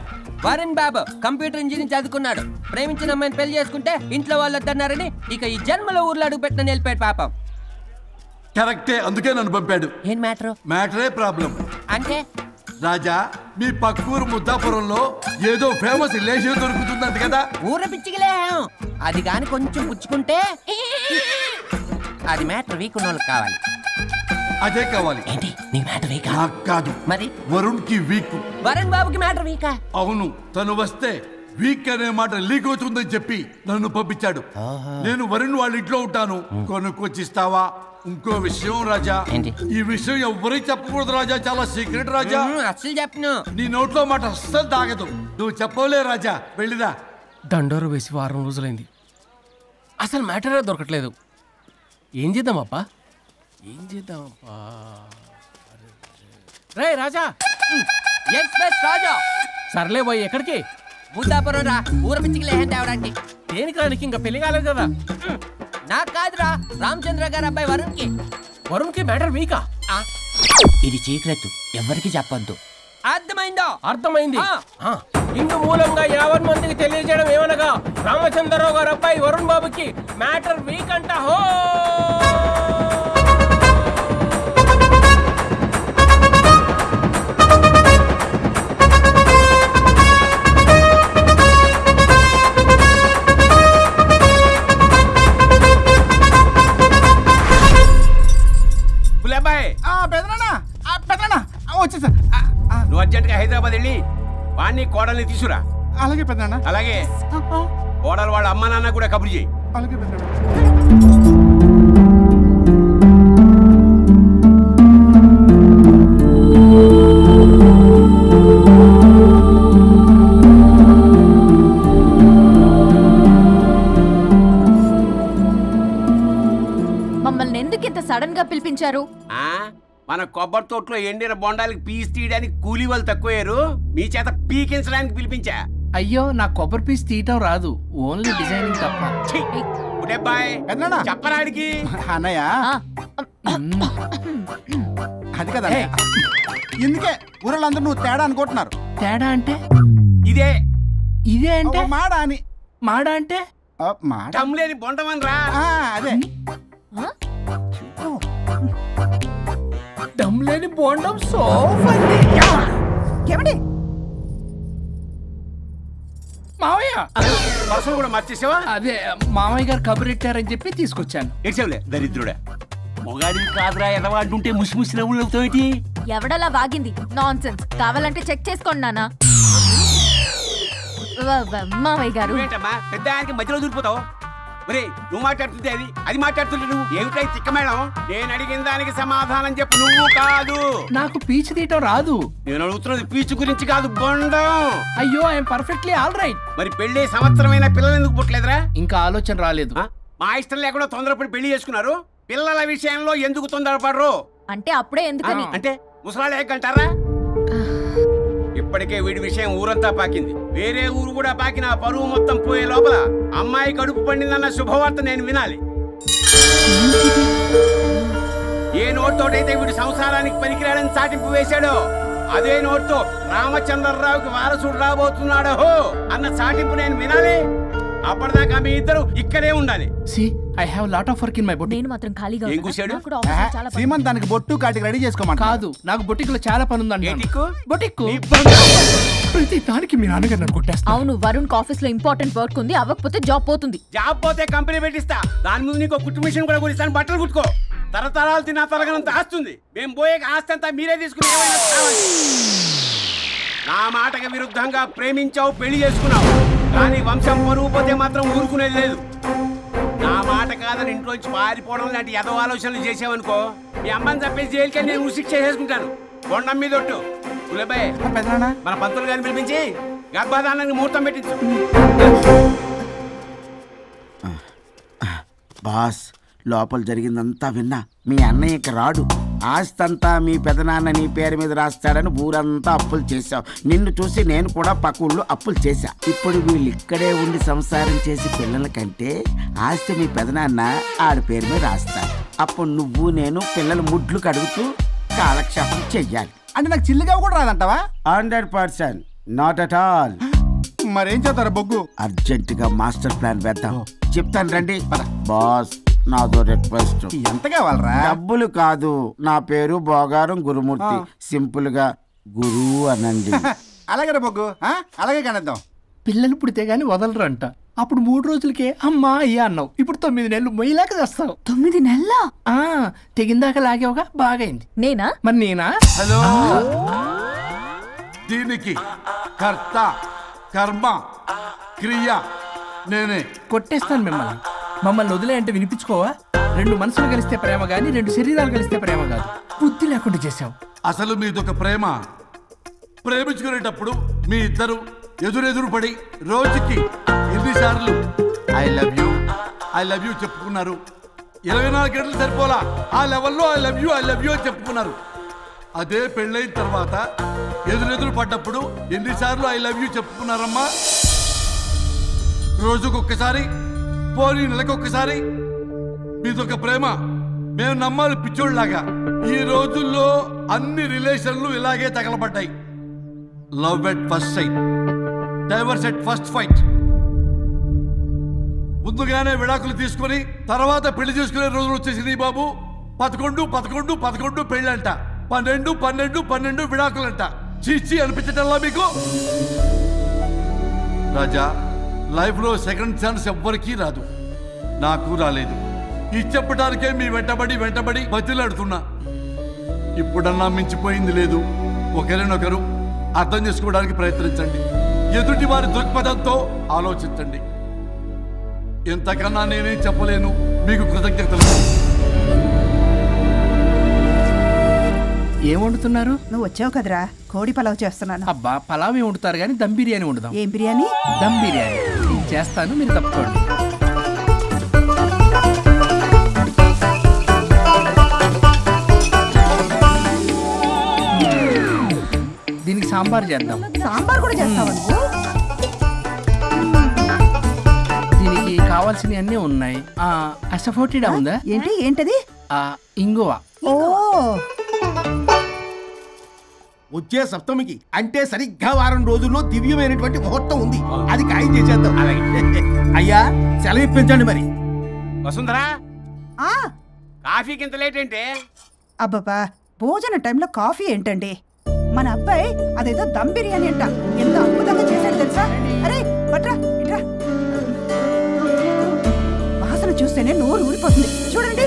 వరుణ్ బాబు కంప్యూటర్ ఇంజనీరింగ్ చదువుకున్నాడు. ప్రేమించిన అమ్మాయిని పెళ్లి చేసుకుంటే ఇంట్లో వాళ్ళు వద్దన్నారని ఇక ఈ జన్మలో ఊర్లో అడుగు పెట్టిన నిలిపాడు పాపం. కరెక్టే, అందుకే నన్ను పంపాడు. ఏం మ్యాటర్? మ్యాటరే ప్రాబ్లం. అంటే రాజా, మీ పక్కూరు ముద్దాపురంలో ఏదో ఫేమస్ రిలేషన్ దొరుకుతుందంట కదా? ఊర పిచ్చికిలే. అది గాని కొంచెం పుచ్చుకుంటే అది మ్యాటర్ వీక్ ఉన్న వాళ్ళకి కావాలి. అదే కావాలి. ఏంటి నీ మ్యాటర్ వీక్? నాకు కాదు, మరి వరుణ్ కి వీక్. వరుణ్ బాబుకి మ్యాటర్ వీకా? అవును, తను వస్తే వీక్ అనే మాట లీక్ అవుతుందని చెప్పి నన్ను పంపించాడు. నేను వరుణ్ వాళ్ళ ఇంట్లో ఉంటాను, కొనుక్కొచ్చిస్తావా? ఇంకో విషయం రాజా, ఈ విషయం ఎవరికి చెప్పకూడదు రాజా, చాలా సీక్రెట్ రాజా. అస్సలు చెప్పను. నీ నోట్లో మాట అస్సలు తాగదు. నువ్వు చెప్పవలే రాజా, వెళ్ళిరా. దండోరు వేసి వారం రోజులైంది, అసలు మ్యాటరే దొరకట్లేదు. ఏం చేద్దామప్పా? రే రాజా. ఎక్స్ప్రెస్ రాజా. సర్లే పోయి ఎక్కడికి? ముద్దాపురం రా, ఊర పిచ్చికి లేహంటే అవడానికి. దేనికి రానికి? ఇంకా పెళ్లి కాలేదు కదా. నాకు కాదురా, రామచంద్ర గారు అబ్బాయి వరుణ్ కి. వరుణ్ కి మ్యాటర్ వీకా? ఇది సీక్రెట్, ఎవరికి చెప్పొద్దు. అర్థమైందో? అర్థమైంది. ఇందు మూలంగా 50 మందికి తెలియజేయడం ఏమనగా రామచంద్రరావు గారు అబ్బాయి వరుణ్ బాబుకి మ్యాటర్ వీక్ అంట. హో వచ్చేసా. నువ్వు అర్జెంట్గా హైదరాబాద్ వెళ్ళి వాణ్ణి కోడల్ని తీసుకురా. అలాగే పెద్దనా. అలాగే కోడలు వాళ్ళ అమ్మ నాన్న కూడా కబురు చేయి. అలాగే పెద్దనా. మమ్మల్ని ఎందుకు ఇంత సడన్ గా పిలిపించారు? మన కొబ్బరి తోటలో ఎండిన బొండాలకి పీస్ తీయడానికి కూలీ వాళ్ళు తక్కువయ్యారు, మీ చేత పీకించడానికి పిలిపించా. అయ్యో, నా కొబ్బరి పీస్ తీయటం రాదు, ఓన్లీ డిజైనింగ్ తప్ప. చెప్పరాడికి అన్నయ్య అది కదా. ఎందుకే ఊరలందరూ నువ్వు తేడా అనుకుంటున్నారు. తేడా అంటే ఇదే ఇదే అంటే మాడా అని. మాడా అంటే లేని బొండమని రా. అదే దమ్ లేని బోండం. ఏమండి మావయ్య పర్సలు కూడా మార్చేసావా? అదే మామయ్య గారు కబురెట్టారని చెప్పి తీసుకొచ్చాను. ఏడ్చావులే దరిద్రుడా. మొగాడివి కాదురా ఎదవా అంటుంటే ముసి ముసి నవ్వులు అవుతావేటి? ఎవడలా వాగింది? Nonsense. కావాలంటే చెక్ చేసుకోండి నాన్న. మావయ్య గారు ఏంటమ్మా పెద్ద ఆయనకి మధ్యలో దూరిపోతావు? ఒరే నువ్వు మాట్లాడుతుంటే అది మాట్లాడుతుంటే నువ్వు ఏమిటై తిక్క మేడం? నేను అడిగిన దానికి సమాధానం చెప్పు. నువ్వు కాదు. నాకు పీచు తీయటం రాదు. నేను అడుగుతున్నది పీచు గురించి కాదు, బొండం. అయ్యో ఐఎమ్ పర్ఫెక్ట్లీ ఆల్ రైట్. మరి పెళ్లి సంవత్సరమైన పిల్లలు ఎందుకు పుట్టలేదురా? ఇంకా ఆలోచన రాలేదు. మా ఇష్టం లేకుండా తొందరపడి పెళ్లి చేసుకున్నారు. పిల్లల విషయంలో ఎందుకు తొందరపడరు? అంటే అప్పుడే ఎందుకని? అంటే ముసలాళ్ళు ఏకంటారా? ఇప్పటికే వీడి విషయం ఊరంతా పాకింది. వేరే ఊరు కూడా పాకిన పరువు మొత్తం పోయే లోపల అమ్మాయి కడుపు పండిందన్న శుభవార్త నేను వినాలి. ఏ నోట్తోటైతే వీడు సంసారానికి పనికిరాడని చాటింపు వేశాడో అదే నోట్తో రామచంద్రరావుకి వారసుడు రాబోతున్నాడో అన్న చాటింపు నేను వినాలి. అప్పటిదాకా మీ ఇద్దరు ఇక్కడే ఉండాలి. I have lot of work in my boutique. నేను మాత్రం ఖాళీగా ఏం కూశాడు? శ్రీమంత్ దానికి బొట్టు కాటికి రెడీ చేసుకోమని కాదు, నాకు బొటిక్ లో చాలా పని ఉందండి. బొటిక్ ప్రతి దానికి మీ నాన్నగారు నన్ను కొట్టేస్తా. అవును, వరుణ్ ఆఫీస్ లో ఇంపార్టెంట్ వర్క్ ఉంది, అవ్వకపోతే జాబ్ పోతుంది. జాబ్ పోతే కంపెనీ పెట్టిస్తా. దాని ముందు నీకు కుట్టు మిషన్ కూడా కొనిస్తాను. బట్టలు కుట్టుకో. తరతరాలు తిన్నా తరగనంత ఆస్తుంది. మేము పోయే ఆస్తి అంతా మీరే తీసుకుని నా మాటకి విరుద్ధంగా ప్రేమించావు, పెళ్లి చేసుకున్నావు. కానీ వంశం పరువు పోతే మాత్రం ఊరుకునేది లేదు. నా మాట కాదని ఇంట్లోంచి పారిపోవడం లాంటి ఎదో ఆలోచనలు చేసావనుకో మీ అమ్మని చంపేసి జైలుకి నేను ఉసిక్ చేసుకుంటాను. కొండం మీద ఒట్టు. కులబాయ్ మన పంతులు గారిని పిలిపించి గర్భధానానికి ముహూర్తం పెట్టించు. బాస్ లోపల జరిగిందంతా విన్నా. మీ అన్నయ్యకి రాడు. ఆస్తంతా మీ పెదనాన్న నీ పేరు మీద రాస్తాడని ఊరంతా అప్పులు చేశావు. నిన్ను చూసి నేను కూడా పక్క ఊళ్ళో అప్పులు చేశా. ఇప్పుడు వీళ్ళు ఇక్కడే ఉండి సంసారం చేసి పిల్లల కంటే ఆస్తి మీ పెదనాన్న ఆడి పేరు మీద రాస్తాడు. అప్పుడు నువ్వు నేను పిల్లల ముడ్లు కడుగుతూ కాలక్షేపం చెయ్యాలి. అంటే నాకు చిల్లుగా కూడా రాదంటావా? 100% నాట్ అట్ ఆల్. మరేం చేస్తారు బొగ్గు? అర్జెంటుగా మాస్టర్ ప్లాన్ వేద్దాం. చెప్తాను రండి. బాస్ నాదో రిక్వెస్ట్. ఎంత కావాలరా? డబ్బులు కాదు, నా పేరు బోగారం గురుమూర్తి. సింపుల్ గా గురు అనండి. అలాగే బొగ్గు, అలాగే కనేద్దాం. పిల్లలు పుడితే గానీ వదలరు అంట. అప్పుడు 3 రోజులకే అమ్మా అయ్యా అన్నావు. ఇప్పుడు 9 నెలలు మొయ్యలాక చేస్తావు. 9 నెలల తెగిందాక లాగేవగా బాగైంది. నేనా? మరి నేనా? హలో, దీనికి కర్త కర్మ క్రియ నేనే. కొట్టేస్తాను మిమ్మల్ని. మమ్మల్ని వదిలే అంటే వినిపించుకోవా? 2 మనసులు కలిస్తే ప్రేమ గాని 2 శరీరాలు కలిస్తే ప్రేమ కాదు. బుద్ధి లేకుండా చేసావు. అసలు మీదొక ప్రేమ. ప్రేమించుకునేటప్పుడు మీ ఇద్దరు ఎదురెదురు పడి రోజుకి ఎన్నిసార్లు ఐ లవ్ యూ చెప్పుకున్నారు? 24 గంటలు సరిపోలా. ఆ లెవెల్లో ఐ లవ్ యూ అని చెప్పుకున్నారు. అదే పెళ్ళైన తర్వాత ఎదురెదురు పడ్డప్పుడు ఎన్నిసార్లు ఐ లవ్ యూ చెప్పుకున్నారమ్మా? రోజుకొక్కసారి, పోనీ నెలకొక్కసారి. మీదొక ప్రేమ. మేము నమ్మాలి పిచ్చోళ్ళలాగా. ఈ రోజుల్లో అన్ని రిలేషన్లు ఇలాగే తగలబడ్డాయి. Love at first sight, divorce at first fight. ముందుగానే విడాకులు తీసుకొని తర్వాత పెళ్లి చేసుకునే రోజులు వచ్చేసింది బాబు. 11 పెళ్ళంట, 12 విడాకులంట. చీచి అనిపించటల్లా మీకు? రాజా, లైఫ్ లో సెకండ్ ఛాన్స్ ఎవ్వరికీ రాదు. నాకు రాలేదు. ఈ చెప్పడానికే మీ వెంటబడి బతిలాడుతున్నా. ఇప్పుడన్నా మించిపోయింది లేదు. ఒకరినొకరు అర్థం చేసుకోవడానికి ప్రయత్నించండి. ఎదుటి వారి దృక్పథంతో ఆలోచించండి. ఎంతకన్నా నేనేం చెప్పలేను. మీకు కృతజ్ఞతలు. ఏం వండుతున్నారు? నువ్వు వచ్చావు కదరా, కోడి పలావ్ చేస్తున్నాను. అబ్బా, పలావ్ ఏం వండుతారు కానీ దమ్ బిర్యానీ వండుదాం. ఏం బిర్యానీ? దమ్ బిర్యానీ. నేను చేస్తాను, మీరు తప్పుకోండి. దీనికి సాంబార్ చేద్దాం. సాంబార్ కూడా చేస్తావా నువ్వు? దీనికి కావాల్సినవి అన్నీ ఉన్నాయి. అసఫోటిడా ఉందా? ఏంటది? ఇంగువ. ఓ, వచ్చే సప్తమికి అంటే సరిగ్గా వారం రోజుల్లో దివ్యమైనటువంటి ముహూర్తం ఉంది. అది ఖాయం చేసేద్దాం. అయ్యా, సెలవు ఇప్పించండి మరి. వసుంధరా, కాఫీకి ఇంత లేట్ ఏంటి? అబ్బబ్బా, భోజన టైంలో కాఫీ ఏంటండి? మన అబ్బాయి అదేదో దమ్ బిర్యానీ అంట, ఎంత అద్భుతంగా చేశాడు తెలుసా? అరే పట్రా ఇట్రా. వాసన చూస్తేనే నోరు ఊరిపోతుంది. చూడండి.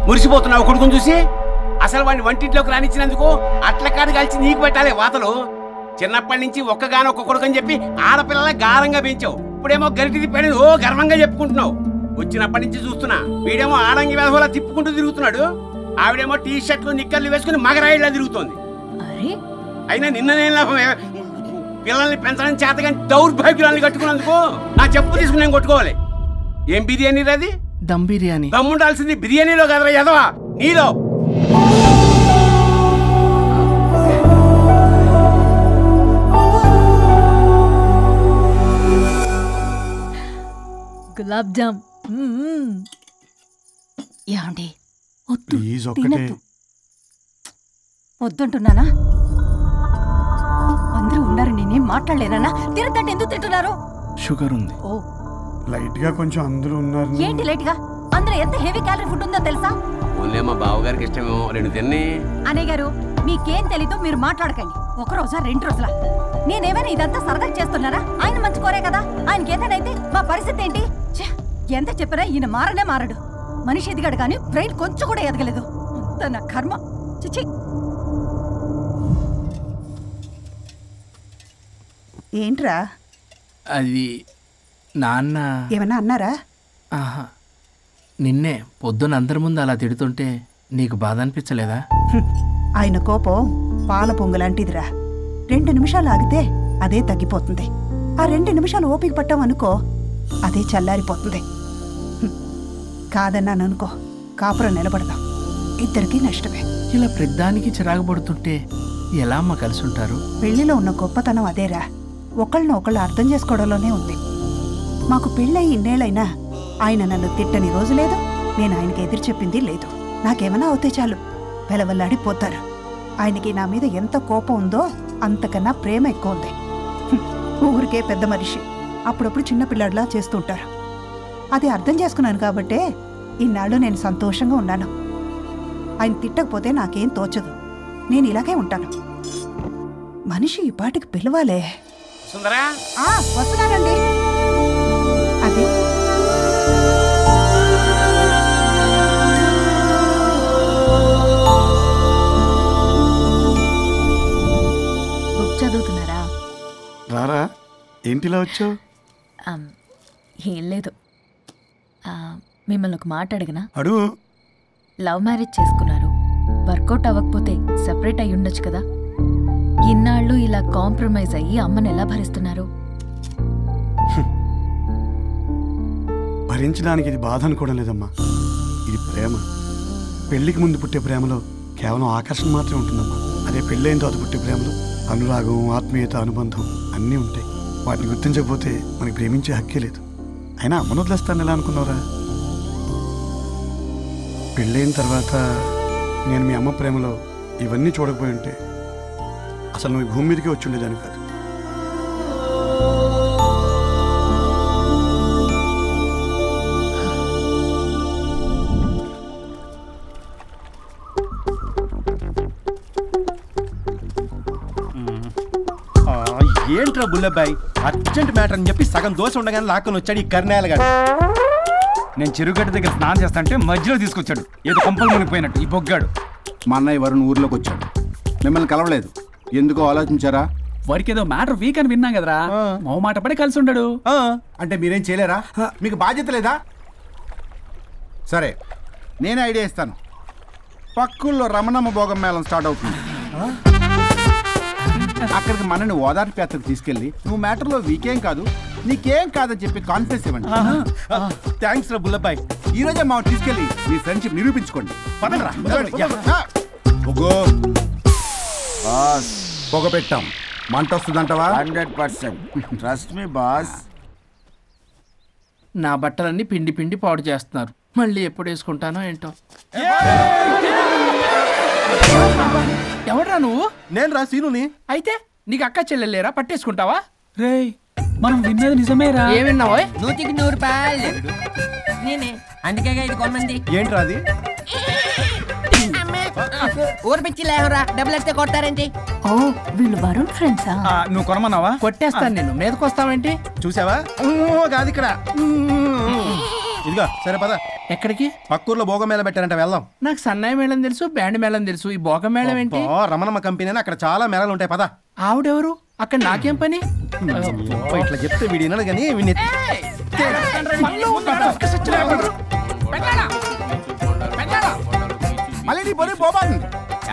మురిసిపోతున్నావు కొడుకుని చూసి. అసలు వాడిని వంటింట్లోకి రానిచ్చినందుకు అట్ల కాడు కలిసి నీకు పెట్టాలి వాతలు. చిన్నప్పటి నుంచి ఒక్కగానొక్క కొడుకు అని చెప్పి ఆడపిల్లల గారంగా పెంచావు. ఇప్పుడేమో గరిటి తిప్పాడని ఓ గర్వంగా చెప్పుకుంటున్నావు. వచ్చినప్పటి నుంచి చూస్తున్నా వీడేమో ఆడంగి వెధవలా తిప్పుకుంటూ తిరుగుతున్నాడు. ఆవిడేమో టీ షర్ట్లు నిక్కర్లు వేసుకుని మగరాయిలా తిరుగుతోంది. అయినా నిన్ననే లాభం, పిల్లల్ని పెంచడం చేతగా దౌర్భాగ్యాన్ని కట్టుకున్నందుకు నా చెప్పు తీసుకుని నేను కొట్టుకోవాలి. ఏం బిర్యానీ అది? దమ్ బిర్యానీ. దమ్ముండాల్సింది బిర్యానీలో కదరా ఎదవా, నీలో. గులాబ్ జామ్. యాండి ప్లీజ్ ఒక్కటే. వద్దుంటున్నానా? అందరూ ఉన్నారు, నేనేం మాట్లాడలేనా? తినదంటే ఎందుకు తింటున్నారు? షుగర్ ఉంది. ఓ లైట్ గా కొంచెం అందరూ ఉన్నారు. ఏంటి లైట్ గా? అందులో ఎంత హెవీ క్యాలరీ ఫుడ్ ఉందో తెలుసా? ఓన్లే మా బావగారికి ఇష్టమేమో 2 తిన్ని. అనే గారు మీకేం తెలీదో మీరు మాట్లాడకండి. ఒక రోజా 2 రోజుల నేనేమైనా ఇదంతా సరదా చేస్తున్నారా? ఆయన మంచి కోరే కదా. ఆయనకి ఏదైతే మా పరిస్థితి ఏంటి? ఎంత చెప్పినా ఈయన మారనే మారడు. మనిషి ఎదిగాడు కానీ బ్రెయిన్ కొంచెం కూడా ఎదగలేదు. అంత నా కర్మ. చిచి. ఏంట్రా? అది నాన్న ఏమన్నా అన్నారా? ఆహా, నిన్నే పొద్దున అందరి ముందు అలా తిడుతుంటే నీకు బాధ అనిపించలేదా? ఆయన కోపం పాల పొంగులాంటిదిరా. 2 నిమిషాలు ఆగితే అదే తగ్గిపోతుంది. ఆ 2 నిమిషాలు ఓపిక పట్టామనుకో అదే చల్లారిపోతుంది. కాదన్నాననుకో కాపురం నిలబడదాం. ఇద్దరికీ నష్టమే. ఇలా ప్రతిదానికి చిరాకు పడుతుంటే ఎలా అమ్మ కలిసి ఉంటారు? పెళ్లిలో ఉన్న గొప్పతనం అదేరా, ఒకళ్ళని ఒకళ్ళు అర్థం చేసుకోవడంలోనే ఉంది. మాకు పెళ్ళై ఇన్నేళ్ళైనా ఆయన నన్ను తిట్టని రోజు లేదు, నేను ఆయనకి ఎదురు చెప్పింది లేదు. నాకేమైనా అవుతే చాలు వెలవల్లాడిపోతారు. ఆయనకి నా మీద ఎంత కోపం ఉందో అంతకన్నా ప్రేమ ఎక్కువ ఉంది. ఊరికే పెద్ద మనిషి, అప్పుడప్పుడు చిన్నపిల్లాడిలా చేస్తుంటారు. అది అర్థం చేసుకున్నాను కాబట్టే ఇన్నాళ్ళు నేను సంతోషంగా ఉన్నాను. ఆయన తిట్టకపోతే నాకేం తోచదు. నేను ఇలాగే ఉంటాను. మనిషి ఈ పాటికి పిలవాలే. సుందరా, వస్తున్నానండి. అది బుక్ చదువుతున్నారా? రారా, ఏంటిలా వచ్చావు? ఏం లేదు, మిమ్మల్ని ఒక మాట అడిగినా? అడుగు. లవ్ మ్యారేజ్ చేసుకున్నారు, వర్కౌట్ అవ్వకపోతే సెపరేట్ అయ్యి ఉండొచ్చు కదా. ఇన్నాళ్ళు ఇలా కాంప్రమైజ్ అయ్యి అమ్మని ఎలా భరిస్తున్నారు? భరించడానికి ఇది బాధ అనుకోవడం లేదమ్మా, ఇది ప్రేమ. పెళ్లికి ముందు పుట్టే ప్రేమలో కేవలం ఆకర్షణ మాత్రమే ఉంటుందమ్మా. అదే పెళ్ళైన తర్వాత పుట్టే ప్రేమలో అనురాగం, ఆత్మీయత, అనుబంధం అన్నీ ఉంటాయి. వాటిని గుర్తించకపోతే మనకి ప్రేమించే హక్కే లేదు. అయినా అమ్మను వదిలేస్తాను ఎలా అనుకున్నావురా? పెళ్ళైన తర్వాత నేను మీ అమ్మ ప్రేమలో ఇవన్నీ చూడకపోయి ఉంటే అసలు నువ్వు భూమి మీదకే వచ్చి ఉండేదాన్ని కాదు. ఏంట్రా బుల్లబ్బాయి, అర్జెంట్ మ్యాటర్ అని చెప్పి సగం దోశ ఉండగానే లాక్కొని వచ్చాడు ఈ కర్ణాలగాడు. నేను చెరుగడ్డ దగ్గర స్నానం చేస్తాంటే మధ్యలో తీసుకొచ్చాడు, ఏదో కంపలు మునిగిపోయినట్టు ఈ బొగ్గాడు. మా అన్నయ్య వరుణ్ ఊర్లోకి వచ్చాడు, మిమ్మల్ని కలవలేదు. ఎందుకో ఆలోచించారా? వాడికి ఏదో మ్యాటర్ వీక్ అని విన్నాం కదరా, మో మాట పడి కలిసి ఉండడు. అంటే మీరేం చేయలేరా? మీకు బాధ్యత లేదా? సరే, నేనే ఐడియా ఇస్తాను. పక్కుల్లో రమణమ్మ భోగం మేళం స్టార్ట్ అవుతుంది. అక్కడికి మనని ఓదార్పు యాత్రకు తీసుకెళ్ళి నువ్వు మ్యాటర్లో వీకేం కాదు, నీకేం కాదని చెప్పి కాన్ఫిడెన్స్ ఇవ్వండి. థ్యాంక్స్ రా బుల్లబ్బాయ్. ఈ రోజే మా తీసుకెళ్ళి మీ ఫ్రెండ్షిప్ నిరూపించుకోండి. పొగ పెట్టాం, మంట వస్తుందంటవా? 100%. Trust me boss. నా బట్టలన్నీ పిండి పిండి పాడు చేస్తున్నారు, మళ్ళీ ఎప్పుడు వేసుకుంటానో ఏంటో. ఎవడ్రా నువ్వు? నేను రా సీనుని. అయితే నీకు అక్క చెల్లెలేరా, పట్టేసుకుంటావా? రేయ్, మనం విన్నది నిజమేరా. ఏం విన్నావో? 100కి 100 రూపాయలు నేనే, అందుకే ఇది కొమ్మంది. ఏంట్రా అది? ఊరు పిచ్చి లేవరా, డబ్బులు వస్తే కొడతారేంటి? ఓ, వీళ్ళు వరుణ్ ఫ్రెండ్సా? నువ్వు కొనమన్నావా? కొట్టేస్తాను నేను, మీదకొస్తావేంటి? చూసావా? కాదు ఇక్కడ. ఇదిగో సరే పద. ఎక్కడికి? పక్కూర్లో భోగ మేళ పెట్టారంట, వెళ్దాం. నాకు సన్నాయి మేళం తెలుసు, బ్యాండ్ మేళం తెలుసు, ఈ భోగ మేళం ఏంటి? రమణమ్మ కంపెనీ అని అక్కడ చాలా మేళలు ఉంటాయి, పదా. ఆవిడెవరు? అక్కడ నాకేం పని? ఇట్లా చెప్తే వీడి వినడు కానీ వీడిని మళ్ళీ పోనీ పోబాను.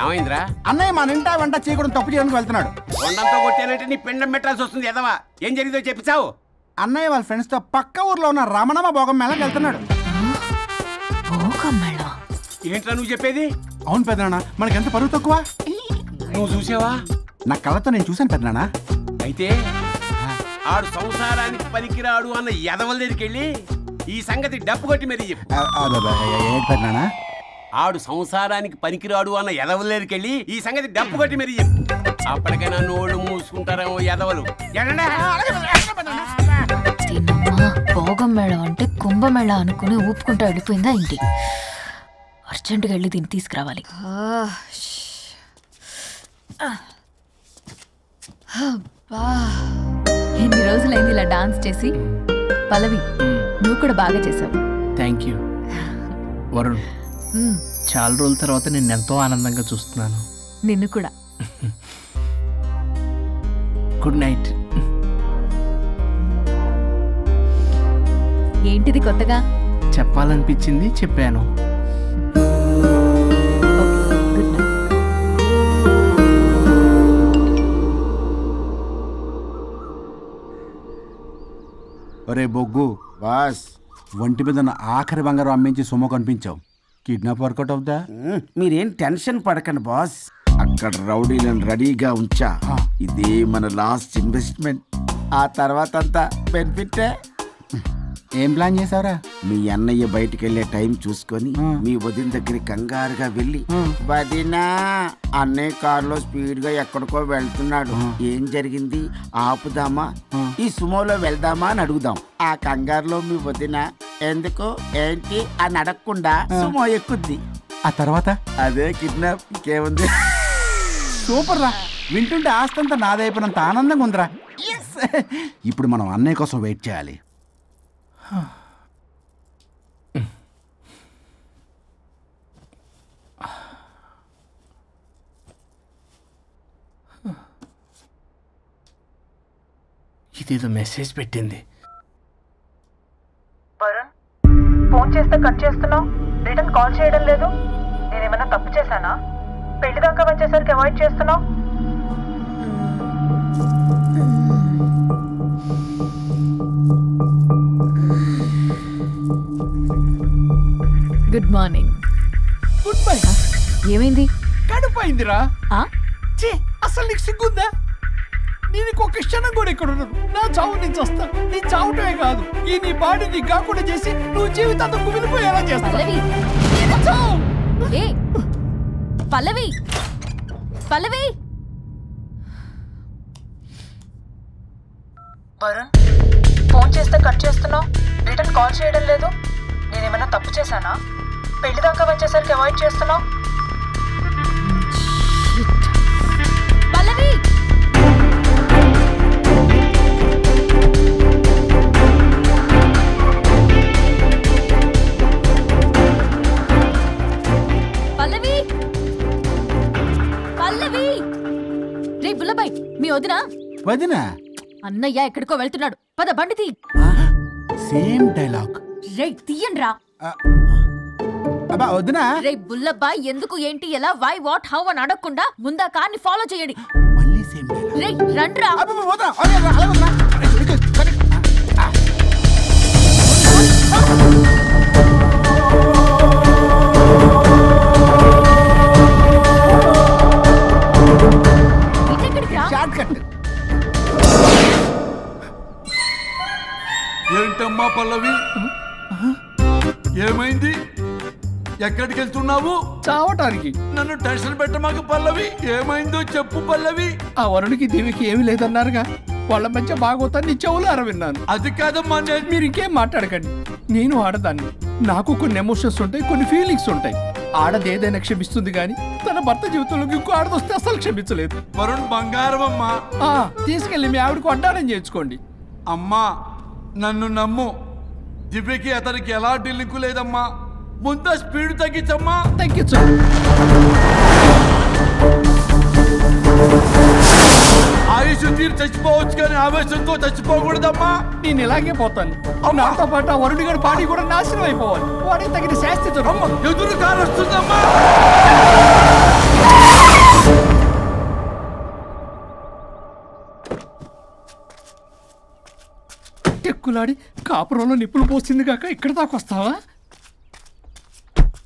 ఏమైందిరా? అన్నయ్య మా నింటా వెంట చేయకూడదు తప్పు చేయడానికి వెళ్తున్నాడు. కొండంతో కొట్టానంటే నీ పిండం పెట్టాల్సి వస్తుంది ఎదవా. ఏం జరిగిందో చెప్పిచావు? అన్నయ్య వాళ్ళ ఫ్రెండ్స్ తో పక్క ఊర్లో ఉన్న రమణమ్మ భోగం మేళకి వెళ్తున్నాడు. ఏంట్రా నువ్వు చెప్పేది? అవును పెద్దనాన్న, మనకి ఎంత పరువు తక్కువ. నువ్వు చూసావా? నా కళ్ళతో నేను చూశాను పెద్దనాన్న. అయితే ఆడు సంసారానికి పనికిరాడు అన్న ఎదవల దగ్గరికి వెళ్ళి ఈ సంగతి డప్పు కొట్టి మరీ చెప్పు. పెద్దనాన్న, ఆడు సంసారానికి పనికిరాడు అన్న ఎదవల దగ్గరికి వెళ్ళి ఈ సంగతి డప్పు కొట్టి మరీ చెప్పు. అప్పటికైనా నోళ్ళు మూసుకుంటారేమో ఎదవలు. భోగం మేళం అంటే కుంభమేళ అనుకుని ఊపుకుంటూ వెళ్ళిపోయిందా ఏంటి? అర్జెంటుగా వెళ్ళి దీన్ని తీసుకురావాలి. ఎన్ని రోజులైంది ఇలా డాన్స్ చేసి? పల్లవి, నువ్వు కూడా బాగా చేసావు. Thank you. వరుణ్, చాలా రోజుల తర్వాత నిన్ను ఎంతో ఆనందంగా చూస్తున్నాను. నిన్ను కూడా. Good night. ఏంటిది కొత్తగా? చెప్పాలనిపించింది, చెప్పాను. ఒరే బొగ్గు బాస్, ఒంటి మీద ఆఖరి బంగారం అమ్మించి సొమ్ము కనిపించావు. కిడ్నాప్ వర్కౌట్ అవుతా? మీరేం టెన్షన్ పడకండి బాస్. అక్కడ రౌడీలను రెడీగా ఉంచా. ఇదే మన లాస్ట్ ఇన్వెస్ట్మెంట్. ఆ తర్వాత అంతా బెనిఫిటే. ఏం ప్లాన్ చేసావురా? మీ అన్నయ్య బయటికి వెళ్ళే టైం చూసుకొని మీ వదిన దగ్గర కంగారుగా వెళ్ళి, వదినా అన్నయ్య కారులో స్పీడ్ గా ఎక్కడికో వెళ్తున్నాడు, ఏం జరిగింది, ఆపుదామా, ఈ సుమోలో వెళ్దామా అని అడుగుదాం. ఆ కంగారులో మీ వదిన ఎందుకు ఏంటి అని అడగకుండా సుమో ఎక్కుద్ది. ఆ తర్వాత అదే కిడ్నాప్. ఇంకేముంది? సూపర్ రా, వింటుంటే ఆస్తంతా నాదైపోయినంత ఆనందంగా ఉందిరా. ఇప్పుడు మనం అన్నయ్య కోసం వెయిట్ చేయాలి. ఇదేదో మెసేజ్ పెట్టింది. వరుణ్, ఫోన్ చేస్తే కట్ చేస్తున్నావు, రిటర్న్ కాల్ చేయడం లేదు. నేనేమైనా తప్పు చేశానా? పెళ్లి దాకా వచ్చేసరికి అవాయిడ్ చేస్తున్నావు. Good morning. Good bye. ఏమైంది? కడుపైందిరా. అసలు నీకు సిగ్గుందా? నేను ఒక క్షణం కూడా ఇక్కడ ఉన్నాను. నా చావు నుంచి వస్తా. నీ చావుటమే కాదు, ఈ నీ బాడీ నీ కాకుండా చేసి నువ్వు జీవితాంతం కుమిలిపోయేలా చేస్తా. పల్లవి, పల్లవి. వరుణ్, ఫోన్ చేస్తే కట్ చేస్తున్నావు, రిటర్న్ కాల్ చేయడం లేదు. నేనేమైనా తప్పు చేశానా? పెళ్లి దాకా వచ్చేసరికి అవాయిడ్ చేస్తున్నావు. పల్లవి, పల్లవి, పల్లవి. రే బుల్లబాయ్, మీ వదినా? వదినా? అన్నయ్య ఎక్కడికో వెళ్తున్నాడు, పద బండి తీ. Same dialogue. రే తీయండ్రా. అబ్బా వదినా. రే బుల్లబాయ్, ఎందుకు ఏంటి ఎలా వై వాట్ హౌ అని అడగకుండా ముందా కార్ని ఫాలో చేయండి. మళ్ళీ సేమ్ డైలాగ్. రే రండ్రా. ఏంటమ్మా పల్లవి, ఏమైంది? ఎక్కడికి వెళ్తున్నావు? చావటానికి. నన్ను టెన్షన్ పెట్టమాకు పల్లవి. ఏమైందో చెప్పు పల్లవి. ఆ వరుణికి దేవికి ఏమీ లేదన్నారుగా, వాళ్ళ మధ్య బాగోతాన్ని చెవులు అరవిన్నాను. అది కాదమ్మా. మీరు ఇంకేం మాట్లాడకండి. నేను ఆడదాన్ని, నాకు కొన్ని ఎమోషన్స్ ఉంటాయి, కొన్ని ఫీలింగ్స్ ఉంటాయి. ఆడది ఏదైనా క్షమిస్తుంది కానీ తన భర్త జీవితంలోకి ఇంకో ఆడదొస్తే అసలు క్షమించలేదు. వరుణ్ బంగారం అమ్మా. తీసుకెళ్ళి మీ ఆవిడకు అడ్డానం చేయించుకోండి. అమ్మా నన్ను నమ్ము, దివ్యకి అతనికి ఎలాంటి లింకు లేదమ్మా. ముందు స్పీడ్ తగ్గించమ్మా. తగ్గించు. ఆయుష్ తీరు చచ్చిపోవచ్చు కానీ ఆవేశంతో చచ్చిపోకూడదమ్మా. నేను ఇలాగే పోతాను. నాతో పాటు ఆ వరుడి గారి పాడి కూడా నాశనం అయిపోవాలి. వాడికి తగిన శాస్తి ఎదురు కారు వస్తుందమ్మా. ఎక్కులాడి కాపురంలో నిప్పులు పోసింది కాక ఇక్కడ దాకా వస్తావా?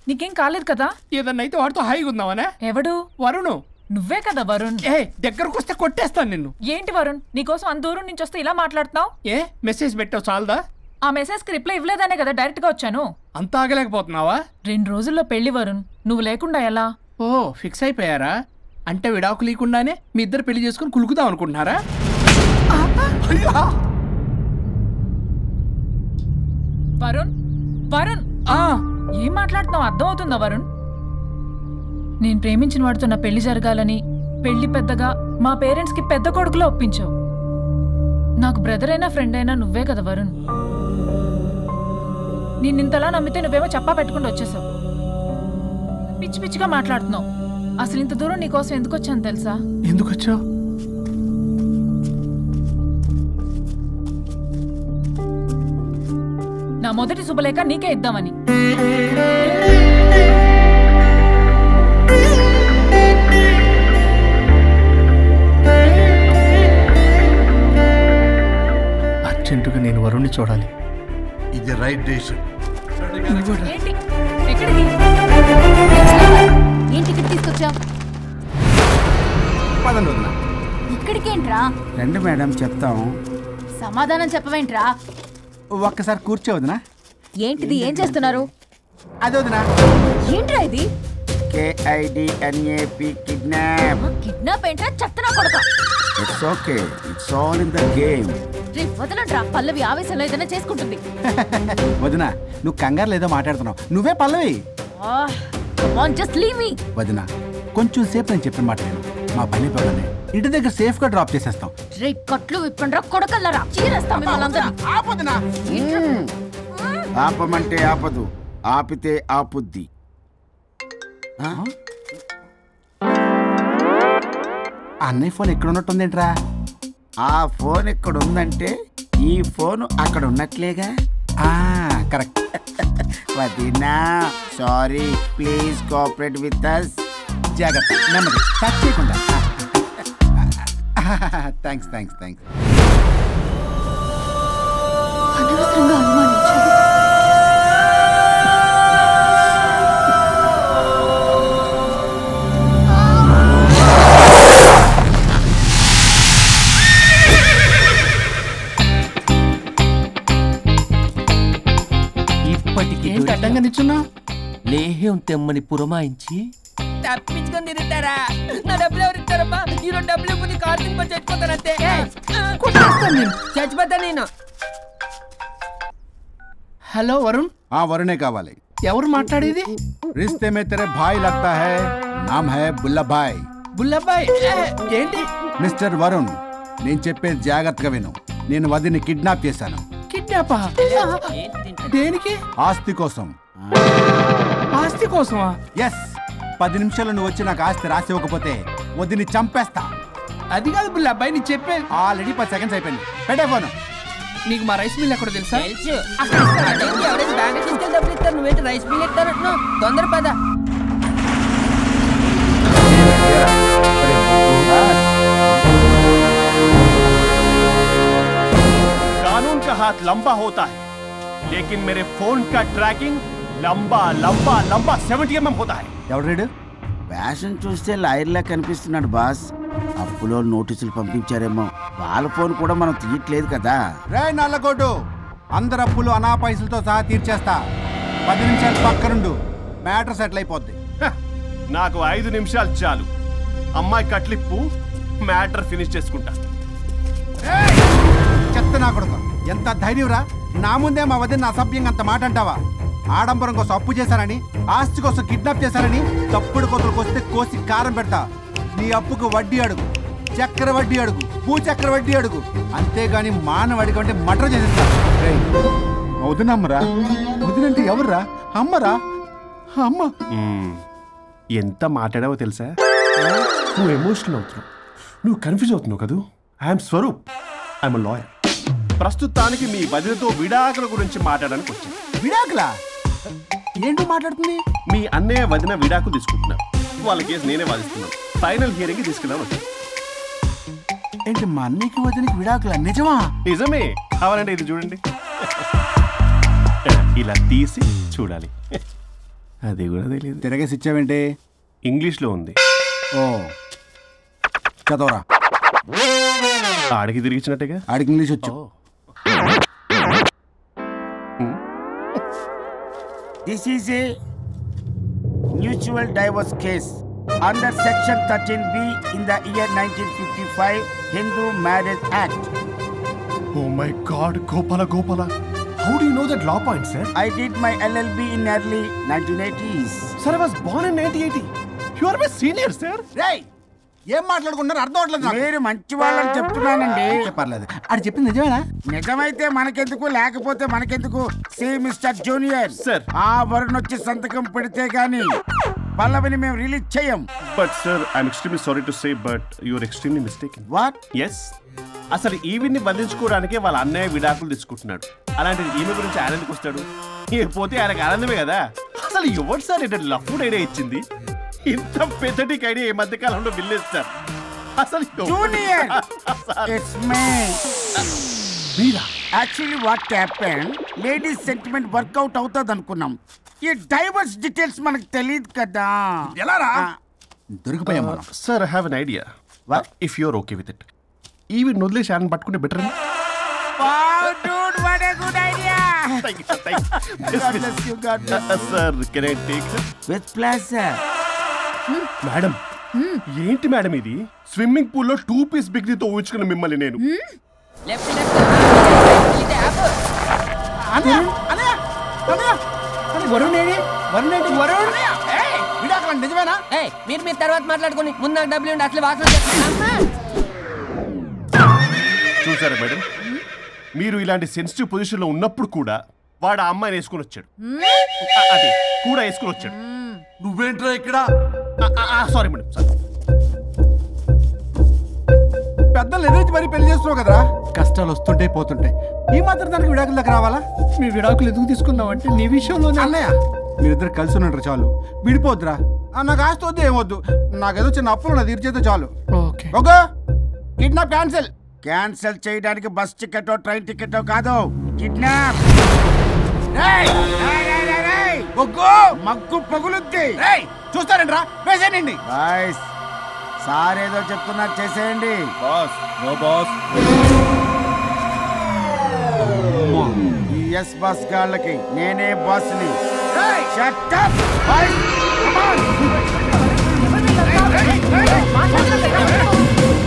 నీకేం కాలేదు కదా? ఏదన్నా అయితే వాడితో హాయిగా ఉందామనే. ఎవడు? వరుణు. నువ్వే కదా వరుణ్. దగ్గరకు వస్తే కొట్టేస్తాను నిన్ను. ఏంటి వరుణ్, నీకోసం అంత దూరం నుంచి వస్తే ఇలా మాట్లాడుతున్నావు? మెసేజ్ పెట్టావు చాలదా? ఆ మెసేజ్ కి రిప్లై ఇవ్వలేదనే కదా డైరెక్ట్ గా వచ్చాను. అంత ఆగలేకపోతున్నావా? 2 రోజుల్లో పెళ్లి వరుణ్, నువ్వు లేకుండా ఎలా? ఫిక్స్ అయిపోయారా? అంటే విడాకు లేకుండానే మీ ఇద్దరు పెళ్లి చేసుకుని కులుకుదాం అనుకుంటున్నారా? వరుణ్, వరుణ్, ఏం మాట్లాడుతున్నావు? అర్థం అవుతుందా వరుణ్? నేను ప్రేమించిన వాడితో నా పెళ్లి జరగాలని పెళ్లి పెద్దగా మా పేరెంట్స్ కి పెద్ద కొడుకులో ఒప్పించావు. నాకు బ్రదర్ అయినా ఫ్రెండ్ అయినా నువ్వే కదా వరుణ్. నిన్నింతలా నమ్మితే నువ్వేమో చెప్పా పెట్టుకుంటూ వచ్చేసావు. పిచ్చి పిచ్చిగా మాట్లాడుతున్నావు. అసలు ఇంత దూరం నీకోసం ఎందుకు వచ్చాను తెలుసా? ఎందుకు వచ్చావు? నా మొదటి శుభలేఖ నీకే ఇద్దామని. అర్జెంటుగా నేను వరుణ్ణి చూడాలి. ఇది రైట్ డెసిషన్. ఏంటి? ఎక్కడికి? ఏంటి ఇక్కడ తీసుకొచ్చావు? ఇక్కడికేంట్రా? రండి మేడం చెప్తాం. సమాధానం చెప్పవేంట్రా? ఒక్కసారి కూర్చోవద్దునా? ఏంటిది? ఏం చేస్తున్నారు? అది వదినా. ఏంట్రా ఇది? KIDNAP kidnap. కిడ్నాప్ ఏంట్రా? చెత్తనా కొడక. It's okay, it's all in the game. రే వదలండ్రా, పల్లవి ఆవేశంలో ఏదైనా చేసుకుంటుంది. వదినా నువ్వు కంగారు లేదో మాట్లాడుతున్నావు. నువ్వే పల్లవి. Just leave me. వదినా కొంచెం సేపు నేను చెప్పిన మాట నేను. మా పని పడని ఇంటి దగ్గర సేఫ్ గా డ్రాప్ చేసేస్తాం. రే కట్లు విప్పండ్రా కొడకల్లరా, చీరేస్తాం మిమ్మల్ని. ఆపమంటే ఆపదు, ఆపితే ఆపుద్ది. అన్నయ్య ఫోన్ ఎక్కడ ఉన్నట్టుందేంట్రా? ఆ ఫోన్ ఎక్కడ ఉందంటే ఈ ఫోన్ అక్కడ ఉన్నట్లేగా. కరెక్ట్. వదినా sorry, please cooperate with us. జాగ్రత్త, నెమ్మది, టచ్ చేయకుండా. Thanks thanks thanks. అనవసరంగా అనుమానించాను. ఏంటి అడ్డంగా నిల్చున్నా? లేహ్యం తెమ్మని పురమాయించి తప్పించుకొని తిరుగుతారా? నా డబ్బులు ఎవరు ఇస్తారమ్మా? ఈరోజు డబ్బులు ఇవ్వని కార్తీక్ పని చచ్చిపోతానంతే. చచ్చిపోతా నేను. హలో వరుణ్. వరుణే కావాలి. ఎవరు మాట్లాడేది? रिश्ते में तेरे भाई लगता है, नाम है बुल्लाभाई. బుల్లబ్బాయ్ ఏంటి? మిస్టర్ వరుణ్, నేను చెప్పేది జాగ్రత్తగా విను. నేను వదిని కిడ్నాప్ చేశాను. కిడ్నాపా? దేనికి? ఆస్తి కోసం. ఆస్తి కోసమా? ఎస్. 10 నిమిషాలు నువ్వు వచ్చి నాకు ఆస్తి రాసి ఇవ్వకపోతే వదిని చంపేస్తా. అది కాదు బుల్లబ్బాయ్, నీ చెప్పే. ఆల్రెడీ 10 సెకండ్స్ అయిపోయింది. పెట్టే ఫోన్. నీకు మా రైస్ మిల్ ఎక్కడ తెలుసా? తెలుసు. ఎవరైనా బ్యాంక్ తీసుకెళ్ళి డబ్బులు ఇస్తారు, నువ్వేంటి రైస్ మిల్ ఇస్తారంటున్నావు? తొందర పద. कानून का हाथ लंबा होता है, लेकिन मेरे फोन का ट्रैकिंग लंबा लंबा लंबा 70 mm होता है. ఎవరు? ఫ్యాషన్ చూస్తే లాయర్లా కనిపిస్తున్నాడు బాస్. అప్పులో నోటీసులు పంపించారేమో, వాళ్ళ ఫోన్ కూడా మనం తీయట్లేదు కదా. రే నల్లగోడు, అందరు అప్పులు అనా పైసలతో సహా తీర్చేస్తా. 10 నిమిషాలు పక్కనుండు, మ్యాటర్ సెటిల్ అయిపోద్ది. నాకు 5 నిమిషాలు చాలు. అమ్మాయి కట్లిప్పు, మ్యాటర్ ఫినిష్ చేసుకుంటా. చెత్త నా కొడుకు, ఎంత ధైర్యంరా? నా ముందే మా వదిన అసభ్యంగా అంత మాట అంటావా? ఆడంబరం కోసం అప్పు చేశారని, ఆస్తి కోసం కిడ్నాప్ చేశారని తప్పుడు కొతులకు వస్తే కోసి కారం పెడతా. నీ అప్పుకు వడ్డీ అడుగు, చక్కెర వడ్డీ అడుగు, భూచక్ర వడ్డీ అడుగు, అంతేగాని మానవ అడిగి అంటే మటర్ చేసేస్తా. వదినమ్మరా? వదినంటే ఎవర్రా? అమ్మరా? అమ్మా ఎంత మాట్లాడావో తెలుసా? నువ్వు ఎమోషనల్ అవుతున్నావు, నువ్వు కన్ఫ్యూజ్ అవుతున్నావు కదూ. I'm Swaroop, I'm lawyer. ప్రస్తుతానికి మీ వదినతో విడాకుల గురించి మాట్లాడడానికి వచ్చాను. విడాకులా? ఏంటో మాట్లాడుతుంది? మీ అన్నయ్య వదిన విడాకులు తీసుకుంటున్నారు. వాళ్ళ కేసు నేనే వాదిస్తున్నాను. ఫైనల్ హియరింగ్ తీసుకెళ్ళాను వచ్చాను. ఏంటి మా అన్నయ్యకి వదినకి విడాకులా? నిజమా? నిజమే. కావాలంటే ఇది చూడండి. ఇలా తీసి చూడాలి. అది కూడా తెలియదు. తిరగేసి ఇచ్చావేంటి? ఇంగ్లీష్లో ఉంది. ఓ చదవరా. ఆడికి తిరిగిచ్చినట్టుగా. ఆడికి ఇంగ్లీష్ వచ్చు. This is a mutual divorce case under section 13B in the year 1955 Hindu Marriage Act. Oh my God, Gopala. How do you know that law point, sir? I did my LLB in early 1980s. Sir, I was born in 1980. You are my senior, sir. రేయ్, ఏం మాట్లాడుకుంటున్నారు అర్థం అవట్లేదు. మీరు మంచి వాళ్ళని చెప్తున్నానండి. పర్లేదు. అది చెప్పింది నిజమేనా? నిజమైతే మనకెందుకు, లేకపోతే మనకెందుకు? సి మిస్టర్ జూనియర్ సార్, ఆ వరుణ్ వచ్చి సంతకం పెడితే గానీ పల్లవిని మేము రిలీజ్ చేయం. But sir, I'm extremely sorry to say, but you're extremely mistaken. What? Yes. అసలు ఈవిని బంధించుకోవడానికే వాళ్ళ అన్నయ్య విడాకులు తీసుకుంటున్నాడు. అలాంటిది ఈమె గురించి ఆనందకు వస్తాడు. పోతే ఆయనకు ఆనందమే కదా. అసలు ఎవరు సార్ ఇటు లఫ్డ్ ఐడియా ఇచ్చింది? ఇంత పెద్దటికి ఐడియా ఈ మధ్య కాలంలో విల్లేస్తారు. అసలు జూనియర్, ఇట్స్ మీ. మీరా? Actually what happen, ladies sentiment work out అవుతుంది అనుకున్నాం. ఈ డైవర్స్ డీటెయిల్స్ మనకు తెలియదు కదా. ఎలా రా? దొరికిపోయాం. Sir, I have an idea. If you're okay with it, ఈవి వదిలేసి ఆయన పట్టుకుంటే better. Sir, can I take with pleasure. Madam, ఏంటి మేడం ఇది? స్విమ్మింగ్ పూల్ లో 2 పీస్ బిగ్నీతో ఊహించుకున్న మిమ్మల్ని నేను. నిజమేనా? మీరు తర్వాత మాట్లాడుకుని ముందు నాకు డబ్బులు ఉండి అసలు వాసన. చూసారా మేడం, మీరు ఇలాంటి సెన్సిటివ్ పొజిషన్ లో ఉన్నప్పుడు కూడా వాడు ఆ అమ్మాయిని వేసుకుని వచ్చాడు. అదే కూడా వేసుకుని వచ్చాడు. నువ్వేంట్రా ఇక్కడ? Sorry madam, sorry. పెద్దలు ఎదురు మరి పెళ్లి చేస్తున్నావు కదరా. కష్టాలు వస్తుంటే పోతుంటాయి. ఈ మాత్రం దానికి విడాకుల దగ్గర రావాలా? మీ విడాకులు ఎందుకు తీసుకున్నావు అంటే నీ విషయంలో అన్నయ్య మీరిద్దరు కలిసి ఉన్నట్టు చాలు. విడిపోద్దురా. నాకు ఆస్తి వద్దు, ఏమొద్దు. నాకేదో చిన్న అప్పులు నా తీర్చేస్తే చాలు. Okay kidnap cancel. క్యాన్సిల్ చేయడానికి బస్ టికెటో ట్రైన్ టికెటో కాదు, కిడ్నాప్. మగ్గు పగులుద్ది. చూస్తారంట్రా, వేసేయండి. బాయ్స్, సార్ ఏదో చెప్తున్నారు, చేసేయండి. Boss, no boss. ఈ ఎస్ బాస్ గాళ్ళకి నేనే బాస్ని. Shut up boys, come on.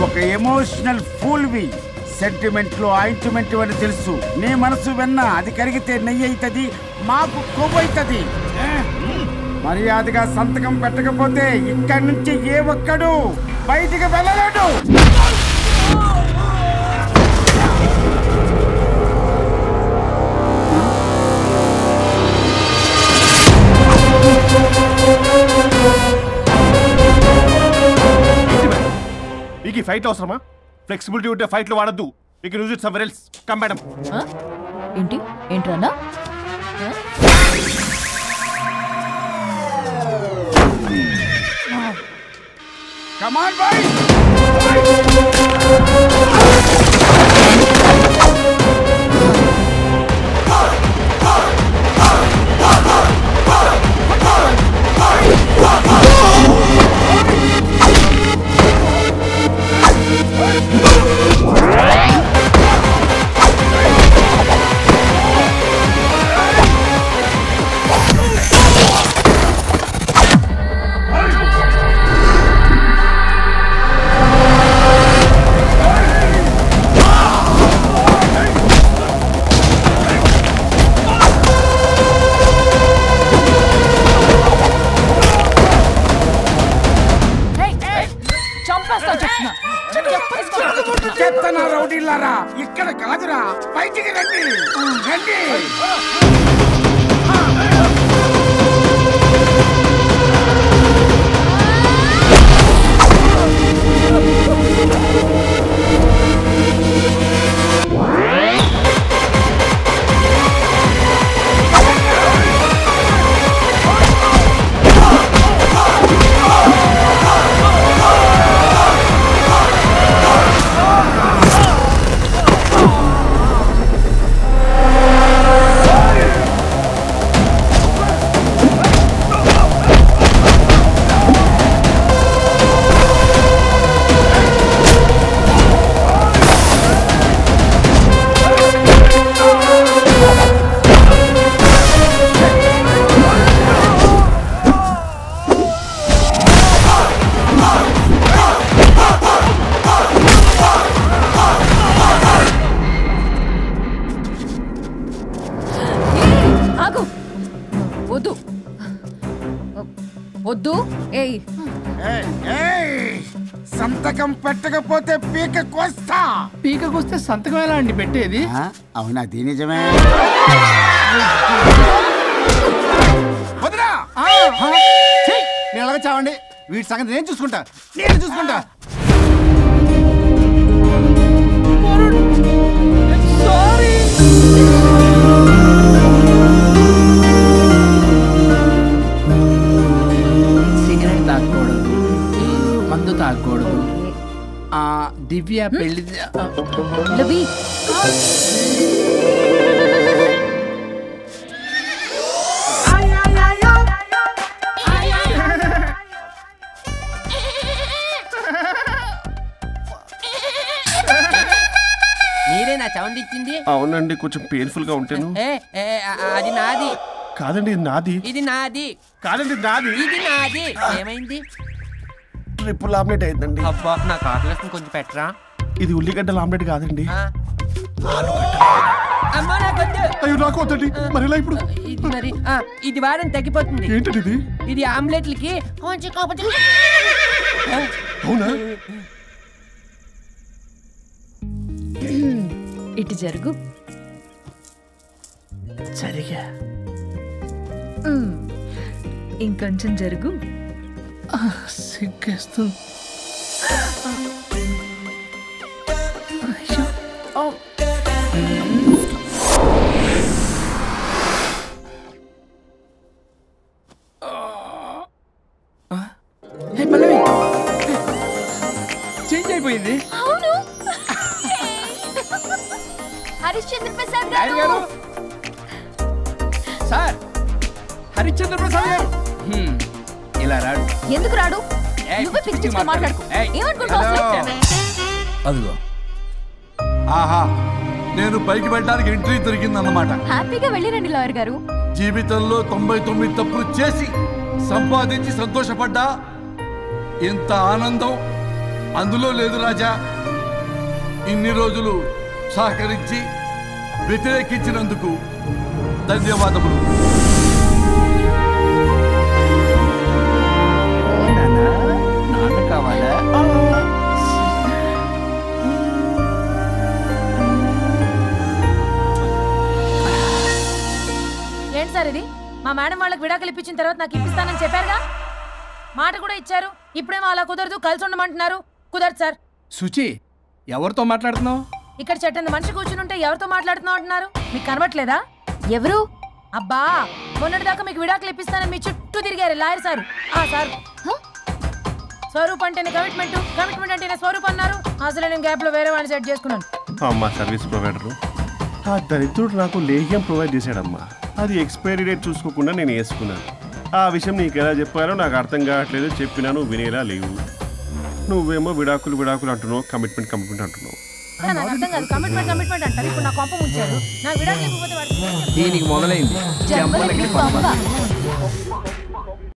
ఒక ఎమోషనల్ ఫూల్వి. సెంటిమెంట్ లో ఆయింట్మెంట్ అని తెలుసు. నీ మనసు వెన్న, అది కరిగితే నెయ్యి అవుతుంది, మాకు కొవ్వు అవుతుంది. మర్యాదగా సంతకం పెట్టకపోతే ఇక్కడి నుంచి ఏ ఒక్కడు బయటికి వెళ్ళలేడు. మీకు ఈ ఫైట్ అవసరమా? ఫ్లెక్సిబిలిటీ ఉంటే ఫైట్లు వాడద్దు. You can use it somewhere else. Come madam. ఏంట్రన్నా? Come on, boys! చెత్తన రౌడీలారా, ఇక్కడ కాదురా, బయటికి రండి రండి. ఏయ్ సంతకం పెట్టకపోతే పీక కోస్తా. పీకకొస్తే సంతకం ఎలా అండి పెట్టేది? అవునా? అది నిజమే. వదినా నేను ఎలాగ చావండి, వీటి సంగతి నేను చూసుకుంటా. సిగరెట్ తాగకూడదు, మందు తాగకూడదు. దివ్య పెళ్లి మీరేనా సౌండ్ ఇచ్చింది? అవునండి, కొంచెం పెయిన్ఫుల్ గా ఉంటాను. అది నాది కాదండి, ఇది నాది. ఇది నాది కాదండి, నాది. ఇది నాది. ఏమైంది? ట్రిపుల్ ఆమ్లెట్ అయిందండి. అబ్బా నాకు ఆకలిస్తుంది, కొంచెం పెట్టరా. ఇది ఉల్లిగడ్డల ఆమ్లెట్ కాదండి. అమ్మా నాకొద్దు. అయ్యో నాకు వద్దండి. మరి ఎలా ఇప్పుడు? ఇది మరి ఇది వారం తగ్గిపోతుంది. ఏంటది ఇది? ఇది ఆమ్లెట్లకి కొంచెం కాకపోతే. అవునా? ఇటు జరుగు. సరిగా ఇంకొంచెం జరుగు. సిగ్గేస్తుంది. చేంజ్ అయిపోయింది. అవును. హరిశ్చంద్ర ప్రసాద్ గారు. సార్, హరిశ్చంద్ర ప్రసాద్ గారు ఇలా రాడు. ఎందుకు రాడు? నువ్వే పిచ్చి మాట్లాడుకో. ఏమనుకుంటావు? అదిగో ఆహా, నేను పైకి వెళ్ళడానికి ఎంట్రీ దొరికిందన్నమాట. హ్యాపీగా వెళ్ళిరండి లాయర్ గారు. జీవితంలో 99 తప్పులు చేసి సంపాదించి సంతోషపడ్డా ఇంత ఆనందం అందులో లేదు రాజా. ఇన్ని రోజులు సహకరించి వ్యతిరేకించినందుకు ధన్యవాదములు. నాన్న కావాలా? ఏంటి సార్ ఇది? మా మేడం వాళ్ళకి విడాకులు ఇప్పించిన తర్వాత నాకు ఇప్పిస్తానని చెప్పారుగా, మాట కూడా ఇచ్చారు. ఇప్పుడేమో అలా కుదరదు, కలిసి ఉండమంటున్నారు. కుదరదు సార్. సుచి, ఎవరితో మాట్లాడుతున్నావు? ఇక్కడ చెట్టంత మనిషి కూర్చుని ఉంటే ఎవరితో మాట్లాడుతున్నావు అంటున్నారు? మీకు కనబట్లేదా? ఎవరు? అబ్బా, మొన్నటి దాకా మీకు విడాకులు ఇప్పిస్తానని మీ చుట్టూ తిరిగారు లాయర్ సార్. సార్ స్వరూప్ అంటేనే కమిట్మెంట్, కమిట్మెంట్ అంటేనే స్వరూప్ అన్నారు. అసలు నేను గ్యాప్ లో వేరే వాడిని సెట్ చేసుకున్నాను. అమ్మా సర్వీస్ ప్రొవైడరు ఆ దరిద్రుడు నాకు లేహ్యం ప్రొవైడ్ చేశాడమ్మా. అది ఎక్స్పైరీ డేట్ చూసుకోకుండా నేను వేసుకున్నాను. ఆ విషయం నీకు ఎలా చెప్పారో నాకు అర్థం కావట్లేదు. చెప్పినాను వినేలా లేవు. నువ్వేమో విడాకులు విడాకులు అంటున్నావు, కమిట్మెంట్ కమిట్మెంట్ అంటున్నావు. నాకు అర్థం కాదు. కమిట్మెంట్ కమిట్మెంట్ అంటారు. ఇప్పుడు నా కొంప ముంచారు. నాకు విడాకులు ఇవ్వకపోతే దీనికి మొదలైంది.